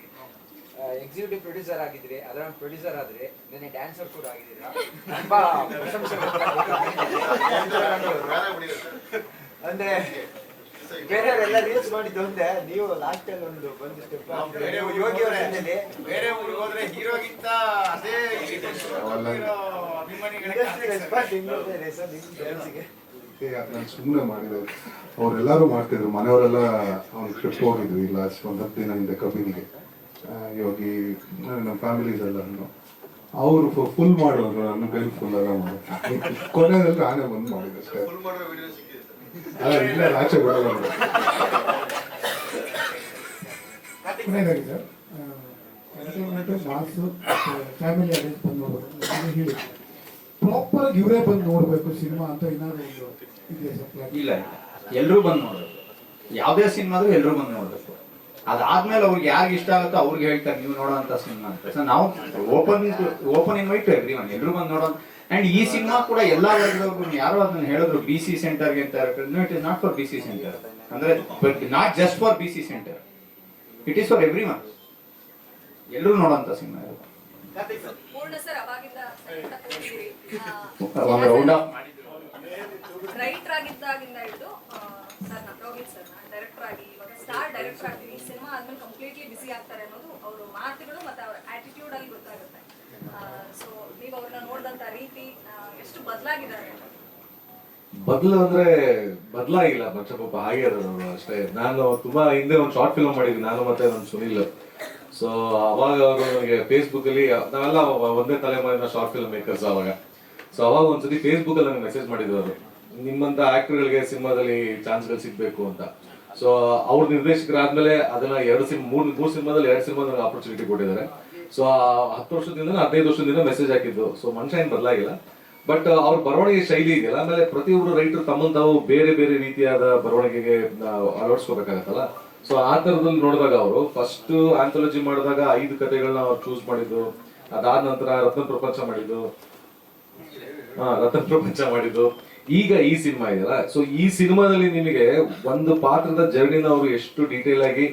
ಎಕ್ಸಿಕ್ಯೂಟಿವ್ ಪ್ರೊಡ್ಯೂಸರ್ ಆಗಿದ್ರಿ, ಅದರ ಪ್ರೊಡ್ಯೂಸರ್ ಆದ್ರೆ ನೆನೆ ಡ್ಯಾನ್ಸರ್ ಕೂಡ ಆಗಿದ್ದೀರಾ. ತುಂಬಾ ಪ್ರಶಂಸೆ ಅಂದ್ರೆ ಬೇರೆಯವರೆಲ್ಲ ರೀಲ್ಸ್ ಮಾಡಿದ್ದು ಒಂದೇ, ನೀವು ಲಾಸ್ಟ್ ಅಲ್ಲಿ ಒಂದು ಬಂದು ಸ್ಟೆಪ್ ಯೋಗಿ ಅವರ ಜೊತೆಲಿ ಬೇರೆ ಊರಿಗೆ ಹೋದ್ರೆ ಹೀರೋಗಿಂತ ಅದೇ ನಾನು ಸುಮ್ಮನೆ ಮಾಡಿದೆ. ಅವರೆಲ್ಲರೂ ಮಾಡ್ತಿದ್ರು, ಮನೆಯವರೆಲ್ಲ ಅವ್ನ ಟ್ರಿಪ್ ಹೋಗಿದ್ವಿ ಲಾಸ್ಟ್ ಒಂದು 10 ದಿನ ಹಿಂದೆ ಕಬಿನಿಗೆ. ಯೋಗಿ ನಮ್ಮ ಫ್ಯಾಮಿಲೀಸ್ ಎಲ್ಲರೂ ಅವರು ಫುಲ್ ಮಾಡೋರು, ನನ್ನ ಕೈ ಫುಲ್ ಎಲ್ಲ ಮಾಡೋದು. ಕೊನೆಯಲ್ಲಿ ನಾನೇ ಬಂದು ಮಾಡಿದೆ ಅಷ್ಟೇ. ಅಲ್ಲ ಇಲ್ಲ ಆಚೆ ಬರೋಲ್ಲ. ಕೊನೆಯದಾಗಿ ಸರ್ ಎಂಟರ್ಟೈನ್ಮೆಂಟ್ ಮಾಸು ಫ್ಯಾಮಿಲಿ ಅರೇಂಜ್ ಬಂದು ನೋಡ್ಬೇಕು ಹೇಳಿ ಪ್ರಾಪರ್ ಆಗಿ ಇವರೇ ಬಂದು ನೋಡ್ಬೇಕು ಸಿನಿಮಾ ಅಂತ ಏನಾದ್ರು ಇದೆ ಸರ್? ಇಲ್ಲ, ಎಲ್ಲರೂ ಬಂದು ನೋಡ್ಬೇಕು. ಯಾವುದೇ ಸಿನಿಮಾದ್ರು ಎಲ್ಲರೂ ಬಂದು ನೋಡ್ಬೇಕು. ಅದಾದ್ಮೇಲೆ ಅವ್ರಿಗೆ ಯಾರಿಗೆ ಇಷ್ಟ ಆಗುತ್ತೋ ಅವ್ರಿಗೆ ಹೇಳ್ತಾರೆ ನೀವು ನೋಡೋಂಥ ಸಿನಿಮಾ ಅಂತ. ಸೊ ನಾವು ಓಪನ್ ಇನ್ವೈಟ್ ಎವ್ರಿ ಒನ್, ಎಲ್ಲರೂ ಬಂದು ನೋಡೋ. ಅಂಡ್ ಈ ಸಿನಿಮಾ ಕೂಡ ಎಲ್ಲಾ ವರ್ಗದವ್ರಿಗೂ ಯಾರೋ ಅದನ್ನ ಹೇಳಿದ್ರು BC ಸೆಂಟರ್ಗೆ ಅಂತ. It is not for BC centre, ಅಂದ್ರೆ not just for BC centre, it is for everyone. ಎಲ್ಲರೂ ನೋಡೋಂಥ ಸಿನಿಮಾ ಇದು. ಪೂರ್ಣ ಸರ್ ಅವಾಗಿಂದ ಒಂದು ರೌಂಡ್ ಆಫ್ ರೈಟರ್ ಆಗಿದ್ದಾಗಿಂದ ಹಿಡಿದು ಸರ್ ರೋಹಿತ್ ಸರ್ ಡೈರೆಕ್ಟರ್ ಆಗಿ ಇವಾಗ ಸ್ಟಾರ್ ಡೈರೆಕ್ಟರ್ ಆಗ್ತೀವಿ. ಸಿನಿಮಾ ಆದ್ಮೇಲೆ ಕಂಪ್ಲೀಟ್ಲಿ ಬಿಸಿ ಆಗ್ತಾರೆ ಅನ್ನೋದು ಅವರು ಮಾತುಗಳು ಮತ್ತೆ ಅವ್ರ ಆಟಿಟ್ಯೂಡ್ ಅಲ್ಲಿ ಗೊತ್ತಾಗುತ್ತೆ. ಸೊ ನೀವು ಅವ್ರನ್ನ ನೋಡಿದಂತ ರೀತಿ ಎಷ್ಟು ಬದಲಾಗಿದ್ದಾರೆ? ಬದಲು ಅಂದ್ರೆ ಬದಲಾಗಿಲ್ಲ, ಸ್ವಲ್ಪ ಹಾಗೆ ಇರೋದು ಅಷ್ಟೇ. ನಾನು ತುಂಬಾ ಹಿಂದೆ ಒಂದು ಶಾರ್ಟ್ ಫಿಲ್ಮ್ ಮಾಡಿದ್ವಿ ನಾನು ಮತ್ತೆ ನಮ್ಮ ಸುನಿಲ್. ಸೊ ಅವಾಗ ಅವರು ನನಗೆ ಫೇಸ್ಬುಕ್ ಅಲ್ಲಿ, ನಾವೆಲ್ಲ ಒಂದೇ ತಲೆಮಾರಿನ ಶಾರ್ಟ್ ಫಿಲ್ಮ್ ಮೇಕರ್ಸ್ ಅವಾಗ. ಸೊ ಅವಾಗ ಒಂದ್ಸತಿ ಫೇಸ್ಬುಕ್ ಅಲ್ಲಿ ನನಗೆ ಮೆಸೇಜ್ ಮಾಡಿದ್ರು ಅವರು, ನಿಮ್ಮಂತ ಆಕ್ಟರ್ಗಳಿಗೆ ಸಿನಿಮಾದಲ್ಲಿ ಚಾನ್ಸ್ಗಳು ಸಿಗ್ಬೇಕು ಅಂತ. ಸೊ ಅವ್ರ ನಿರ್ದೇಶಕರಾದ್ಮೇಲೆ ಅದನ್ನ 3 ಸಿನಿಮಾದಲ್ಲಿ 2 ಸಿನಿಮಾ ನನಗೆ ಆಪರ್ಚುನಿಟಿ ಕೊಟ್ಟಿದ್ದಾರೆ. ಸೊ 10 ವರ್ಷದಿಂದ 15 ವರ್ಷದಿಂದ ಮೆಸೇಜ್ ಹಾಕಿದ್ದು. ಸೊ ಮನುಷ್ಯ ಏನ್ ಬದಲಾಗಿಲ್ಲ, ಬಟ್ ಅವ್ರ ಬರವಣಿಗೆ ಶೈಲಿ ಇದೆಯಲ್ಲ, ಆಮೇಲೆ ಪ್ರತಿಯೊಬ್ಬರು ರೈಟರ್ ತಮ್ಮನ್ನು ತಾವು ಬೇರೆ ಬೇರೆ ರೀತಿಯಾದ ಬರವಣಿಗೆಗೆ ಅಳವಡಿಸ್ಕೋಬೇಕಾಗತ್ತಲ್ಲ. ಸೊ ಆ ತರದಲ್ಲಿ ನೋಡಿದಾಗ ಅವರು ಫಸ್ಟ್ ಆಂಥಾಲಜಿ ಮಾಡಿದಾಗ 5 ಕಥೆಗಳನ್ನ ಅವ್ರು ಚೂಸ್ ಮಾಡಿದ್ದು. ಅದಾದ ನಂತರ ರತನ್ ಪ್ರಪಂಚ ಮಾಡಿದ್ದು, ಈಗ ಈ ಸಿನಿಮಾ ಇದೆಯಲ್ಲ. ಸೊ ಈ ಸಿನಿಮಾದಲ್ಲಿ ನಿಮಗೆ ಒಂದು ಪಾತ್ರದ ಜರ್ನಿನ ಅವರು ಎಷ್ಟು ಡೀಟೇಲ್ ಆಗಿ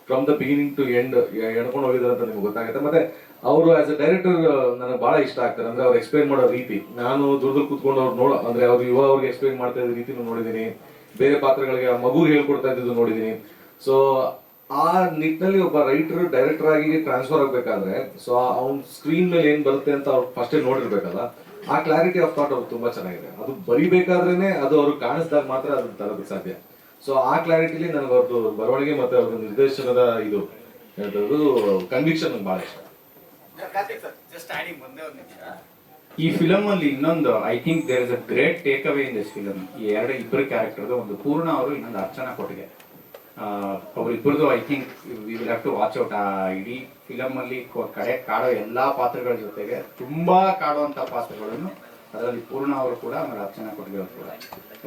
from the beginning to end ಎಣ್ಕೊಂಡು ಹೋಗಿದ್ದಾರೆ ಅಂತ ನಿಮ್ಗೆ ಗೊತ್ತಾಗುತ್ತೆ. ಮತ್ತೆ ಅವರು ಆಸ್ ಅ ಡೈರೆಕ್ಟರ್ ನನಗೆ ಬಹಳ ಇಷ್ಟ ಆಗ್ತಾರೆ. ಅಂದ್ರೆ ಅವ್ರು ಎಕ್ಸ್ಪ್ಲೈನ್ ಮಾಡೋ ರೀತಿ, ನಾನು ದೂರದಲ್ಲಿ ಕೂತ್ಕೊಂಡು ಅವ್ರು ಅಂದ್ರೆ ಅವ್ರು ಅವ್ರಿಗೆ ಎಕ್ಸ್ಪ್ಲೈನ್ ಮಾಡ್ತಾ ಇದ್ದ ರೀತಿನೂ ನೋಡಿದ್ದೀನಿ, ಬೇರೆ ಪಾತ್ರಗಳಿಗೆ ಆ ಮಗು ಹೇಳ್ಕೊಡ್ತಾ ಇದ್ದು ನೋಡಿದ್ದೀನಿ. ಸೊ ಆ ನಿಟ್ಟಿನಲ್ಲಿ ಒಬ್ಬ ರೈಟರ್ ಡೈರೆಕ್ಟರ್ ಆಗಿ ಟ್ರಾನ್ಸ್ಫರ್ ಆಗ್ಬೇಕಾದ್ರೆ ಸೊ ಅವ್ನ ಸ್ಕ್ರೀನ್ ಮೇಲೆ ಏನ್ ಬರುತ್ತೆ ಅಂತ ಅವ್ರು ಫಸ್ಟೇ ನೋಡಿರ್ಬೇಕಲ್ಲ, ಆ ಕ್ಲಾರಿಟಿ ಆಫ್ ಥಾಟ್ ಅವ್ರು ತುಂಬಾ ಚೆನ್ನಾಗಿದೆ. ಅದು ಬರಿಬೇಕಾದ್ರೇನೆ ಅದು ಅವ್ರಿಗೆ ಕಾಣಿಸಿದಾಗ ಮಾತ್ರ ಅದನ್ನ ತರೋದಕ್ಕೆ ಸಾಧ್ಯ. ಸೊ ಆ ಕ್ಲಾರಿಟಿಲಿ ನನಗೆ ಅವ್ರದ್ದು ಬರವಣಿಗೆ ಮತ್ತೆ ಅವ್ರದ್ದು ನಿರ್ದೇಶನದ ಇದು ಕನ್ವಿಕ್ಷನ್ ನಂಗೆ ಬಹಳ ಇಷ್ಟ. ಈ ಫಿಲಮ್ ಅಲ್ಲಿ ಇನ್ನೊಂದು I think there is a great takeaway in this film. ಈ ಇಬ್ಬರು ಕ್ಯಾರೆಕ್ಟರ್, ಒಂದು ಪೂರ್ಣ ಅವರು, ಇನ್ನೊಂದು ಅರ್ಚನಾ ಕೊಟ್ಟಿಗೆ. ಅವರಿಬ್ಬರದು I think we will have to watch out. ಆ ಇಡೀ ಫಿಲಮ್ ಅಲ್ಲಿ ಕಡೆ ಕಾಡೋ ಎಲ್ಲಾ ಪಾತ್ರಗಳ ಜೊತೆಗೆ ತುಂಬಾ ಕಾಡುವಂತ ಪಾತ್ರಗಳನ್ನು ಅದರಲ್ಲಿ ಪೂರ್ಣ ಅವರು ಕೂಡ, ಆಮೇಲೆ ಅರ್ಚನಾ ಕೊಟ್ಟಿಗೆ ಅವರು ಕೂಡ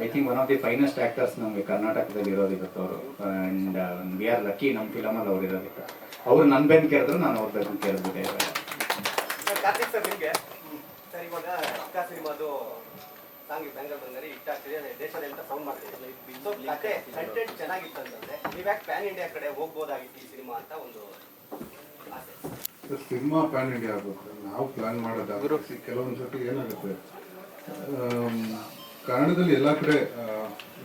I think one of the finest actors ನಮಗೆ ಕರ್ನಾಟಕದಲ್ಲಿ ಇರೋದಿರುತ್ತೆ ಅವರು. ಅಂಡ್ ವಿ ಆರ್ ಲಕ್ಕಿ ನಮ್ಮ ಫಿಲಮ್ ಅಲ್ಲಿ ಅವ್ರು ಇರೋದಕ್ಕೆ. ಅವ್ರು ನನ್ನ ಬೆನ್ ಕೇಳಿದ್ರು, ನಾನು ಅವ್ರ ಬೆನ್ ಕೇಳಿದ್ಬಿಟ್ಟೆ. ಕಾರ್ತಿಕ್ ಸರ್, ನಿಮಗೆ ಸರ್ ಇವಾಗ ಅಕ್ಕ ಸಿನಿಮಾದು ಸಾಂಗ್ ಬೆಂಗಲ್ ಬಂದರೆ ಹಿಟ್ ಆಗ್ತಿದೆ, ದೇಶಾದ್ಯಂತ ಸೌಂಡ್ ಮಾಡ್ತಿದೆ. ಸೊ ಕತೆ ಕಂಟೆಂಟ್ ಚೆನ್ನಾಗಿತ್ತು ಅಂತಂದ್ರೆ ನೀವ್ಯಾಕೆ ಪ್ಯಾನ್ ಇಂಡಿಯಾ ಕಡೆ ಹೋಗ್ಬೋದಾಗಿತ್ತು ಈ ಸಿನಿಮಾ ಅಂತ ಒಂದು ಆಸೆ. ಸಿನಿಮಾ ಪ್ಯಾನ್ ಇಂಡಿಯಾ ಆಗಬೇಕು ನಾವು ಪ್ಲಾನ್ ಮಾಡೋದು. ಕೆಲವೊಂದು ಸತಿ ಏನಾಗುತ್ತೆ, ಕನ್ನಡದಲ್ಲಿ ಎಲ್ಲ ಕಡೆ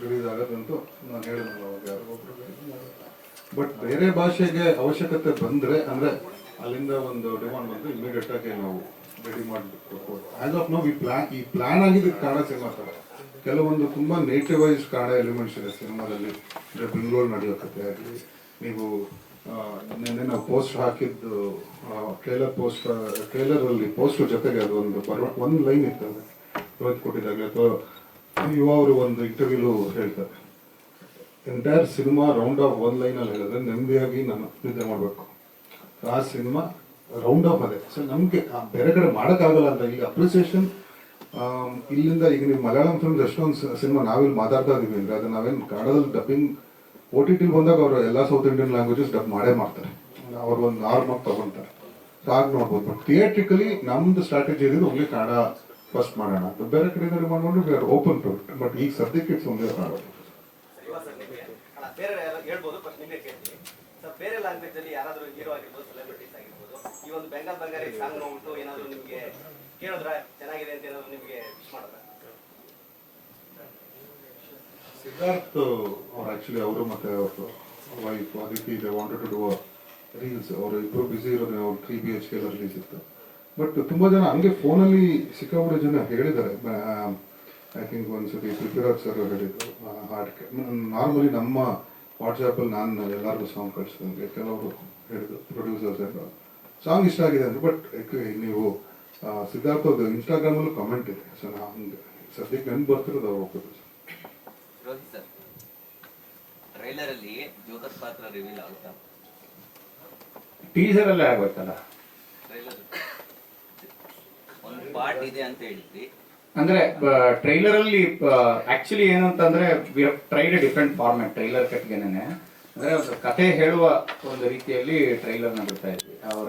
ರಿಲೀಸ್ ಆಗೋದಂತೂ ನಾನು ಹೇಳಿದ್ನಲ್ಲ ಅವಾಗ ಯಾರಿಗೊಬ್ರು, ಬಟ್ ಬೇರೆ ಭಾಷೆಗೆ ಅವಶ್ಯಕತೆ ಬಂದರೆ ಅಂದರೆ ಅಲ್ಲಿಂದ ಒಂದು ಡಿಮಾಂಡ್ ಬಂದರೆ ಇಮಿಡಿಯೇಟ್ ಆಗಿ ನಾವು ರೆಡಿ ಮಾಡಿಬಿಟ್ಟು ಆಸ್ ಆಫ್ ನೋ ಈ ಪ್ಲಾನ್ ಆಗಿದೆ ಕನ್ನಡ ಸಿನಿಮಾ ಥರ. ಕೆಲವೊಂದು ತುಂಬ ನೇಟಿವೈಸ್ ಕನ್ನಡ ಎಲಿಮೆಂಟ್ಸ್ ಇದೆ ಸಿನಿಮಾದಲ್ಲಿ. ಅಂದರೆ ಬೆಂಗಳೂರು ನಡೆಯೋ ಕಥೆ ಆಗಲಿ, ನೀವು ನಿನ್ನೆ ನಾವು ಪೋಸ್ಟ್ ಹಾಕಿದ್ದು ಟ್ರೇಲರಲ್ಲಿ ಪೋಸ್ಟ್ ಜೊತೆಗೆ ಅದು ಒಂದು ಲೈನ್ ಇತ್ತು, ರೋಹಿತ್ ಕೊಟ್ಟಿದ್ದಾಗಲಿ ಅಥವಾ ಯುವ ಅವರು ಒಂದು ಇಂಟರ್ವ್ಯೂಲು ಹೇಳ್ತಾರೆ, ಎಂಟೈರ್ ಸಿನಿಮಾ ರೌಂಡ್ ಆಫ್ ಒಂದು ಲೈನಲ್ಲಿ ಹೇಳಿದ್ರೆ ನೆಮ್ಮದಿಯಾಗಿ ನಾನು ನಿದ್ದೆ ಮಾಡಬೇಕು. ಆ ಸಿನಿಮಾ ರೌಂಡ್ ಆಫ್ ಅದೇ. ಸೊ ನಮಗೆ ಬೇರೆ ಕಡೆ ಮಾಡೋಕ್ಕಾಗಲ್ಲ ಅಂತ ಈಗ ಅಪ್ರಿಸಿಯೇಷನ್ ಇಲ್ಲಿಂದ. ಈಗ ನೀವು ಮಲಯಾಳಂ ಫಿಲ್ಮ್ಸ್ ಎಷ್ಟೊಂದು ಸಿನಿಮಾ ನಾವಿಲ್ಲಿ ಮಾತಾಡ್ತಾ ಇದೀವಿ ಅಂದರೆ ಅದು ನಾವೇನು ಕನ್ನಡದಲ್ಲಿ ಡಬ್ಬಿಂಗ್ OTT ಬಂದಾಗ ಅವರು ಎಲ್ಲ ಸೌತ್ ಇಂಡಿಯನ್ ಲ್ಯಾಂಗ್ವೇಜಸ್ ಡಬ್ ಮಾಡೇ ಮಾಡ್ತಾರೆ, ಅವ್ರು ಒಂದು ನಾರ್ಮಾಗಿ ತಗೊಳ್ತಾರೆ. ಸೊ ಆಗ ನೋಡ್ಬೋದು. ಬಟ್ ಥಿಯೇಟ್ರಿಕಲಿ ನಮ್ದು ಸ್ಟ್ರಾಟಜಿ ಇರೋದು ಒಳ್ಳೆ ಕನ್ನಡ ಫಸ್ಟ್ ಮಾಡೋಣ ಅಂತ. ಬೇರೆ ಕಡೆ ಮಾಡ್ಕೊಂಡು we are open to it. But ಈಗ ಸದ್ಯಕ್ಕೆ ಇಟ್ಸ್ ಒಂದೇ ಕನ್ನಡ. ಬೇರೆ ಹೇಳ್ಬೋದು, ಫಸ್ಟ್ ನಿಮಗೆ ಕೇಳ್ತೀನಿ ಸರ್, ಬೇರೆ ಲ್ಯಾಂಗ್ವೇಜ್ ಅಲ್ಲಿ ಯಾರಾದರೂ ಹೀರೋ ಆಗಿರ್ಬೋದು, ಸೆಲೆಬ್ರಿಟೀಸ್ ಆಗಿರ್ಬೋದು, ಈ ಒಂದು ಬೆಂಗಲ್ ಬಂಗಾರಿ ಸಾಂಗ್ ನೋಡ್ಬಿಟ್ಟು ಏನಾದರೂ ನಿಮಗೆ ಕೇಳಿದ್ರೆ ಚೆನ್ನಾಗಿದೆ ಅಂತ ಏನಾದರೂ ನಿಮಗೆ ವಿಶ್ ಮಾಡಿದ್ರೆ? ಸಿದ್ಧಾರ್ಥ್ ಅವ್ರು ಆ್ಯಕ್ಚುಲಿ ಅವರು ಮತ್ತು ಅವ್ರ ವೈಫ್ ಅದಕ್ಕೆ ಇದೆ ವಾಂಟೆಡ್ ಟು ಡೂ ರೀಲ್ಸ್. ಅವರು ಇಬ್ಬರು ಬ್ಯುಸಿ ಇರೋದು, ಅವ್ರು 3 BHK ರಿಲೀಸ್ ಇತ್ತು. ಬಟ್ ತುಂಬ ಜನ ಹಂಗೆ ಫೋನಲ್ಲಿ ಸಿಕ್ಕಾಬಿಡೋ ಜನ ಹೇಳಿದ್ದಾರೆ. ಐ ಥಿಂಕ್ ಒಂದ್ಸತಿ ಪೃಥ್ವಿರಾಜ್ ಸರ್ ಹೇಳಿದ್ರು ಹಾಡ್ಗೆ. ನಾರ್ಮಲಿ ನಮ್ಮ ವಾಟ್ಸಾಪಲ್ಲಿ ನಾನು ಎಲ್ಲರಿಗೂ ಸಾಂಗ್ ಕಳಿಸ್ದಂಗೆ ಕೆಲವರು ಹೇಳಿದ್ರು, ಪ್ರೊಡ್ಯೂಸರ್ಸ್ ಎಲ್ಲ ಸಾಂಗ್ ಇಷ್ಟ ಆಗಿದೆ ಅಂತ. ಬಟ್ ನೀವು ಸಿದ್ಧಾರ್ಥ ಅವ್ರದ್ದು ಇನ್ಸ್ಟಾಗ್ರಾಮಲ್ಲೂ ಕಮೆಂಟ್ ಇದೆ. ಸೊ ನಾ ಹಂಗೆ ಸದ್ಯಕ್ಕೆ ನೆನ್ಪು ಬರ್ತಿರೋದು ಅವ್ರು ಹೋಗ್ಬೋದು. ರೋಹಿತ್ ಸರ್, ಟ್ರೈಲರ್ ಅಲ್ಲಿ ಜೋಕರ್ ಪಾತ್ರ ರಿವೀಲ್ ಆಗುತ್ತಾ? ಟೀಸರ್ ಅಲ್ಲೇ ಆಗೋಯ್ತಲ್ಲ. ಟ್ರೈಲರ್ ಒಂದು ಪಾರ್ಟ್ ಇದೆ ಅಂತ ಹೇಳಿದ್ರಿ. ಅಂದ್ರೆ ಟ್ರೈಲರ್ ಅಲ್ಲಿ ಆಕ್ಚುಲಿ ಏನು ಅಂತಂದ್ರೆ we have tried a different format. Trailer ಕಟ್ಗೆನೆ ಅಂದ್ರೆ ಒಂದು ಕತೆ ಹೇಳುವ ಒಂದು ರೀತಿಯಲ್ಲಿ ಟ್ರೈಲರ್ನ ಬಿಡ್ತಾ ಇದ್ವಿ. ಅವರ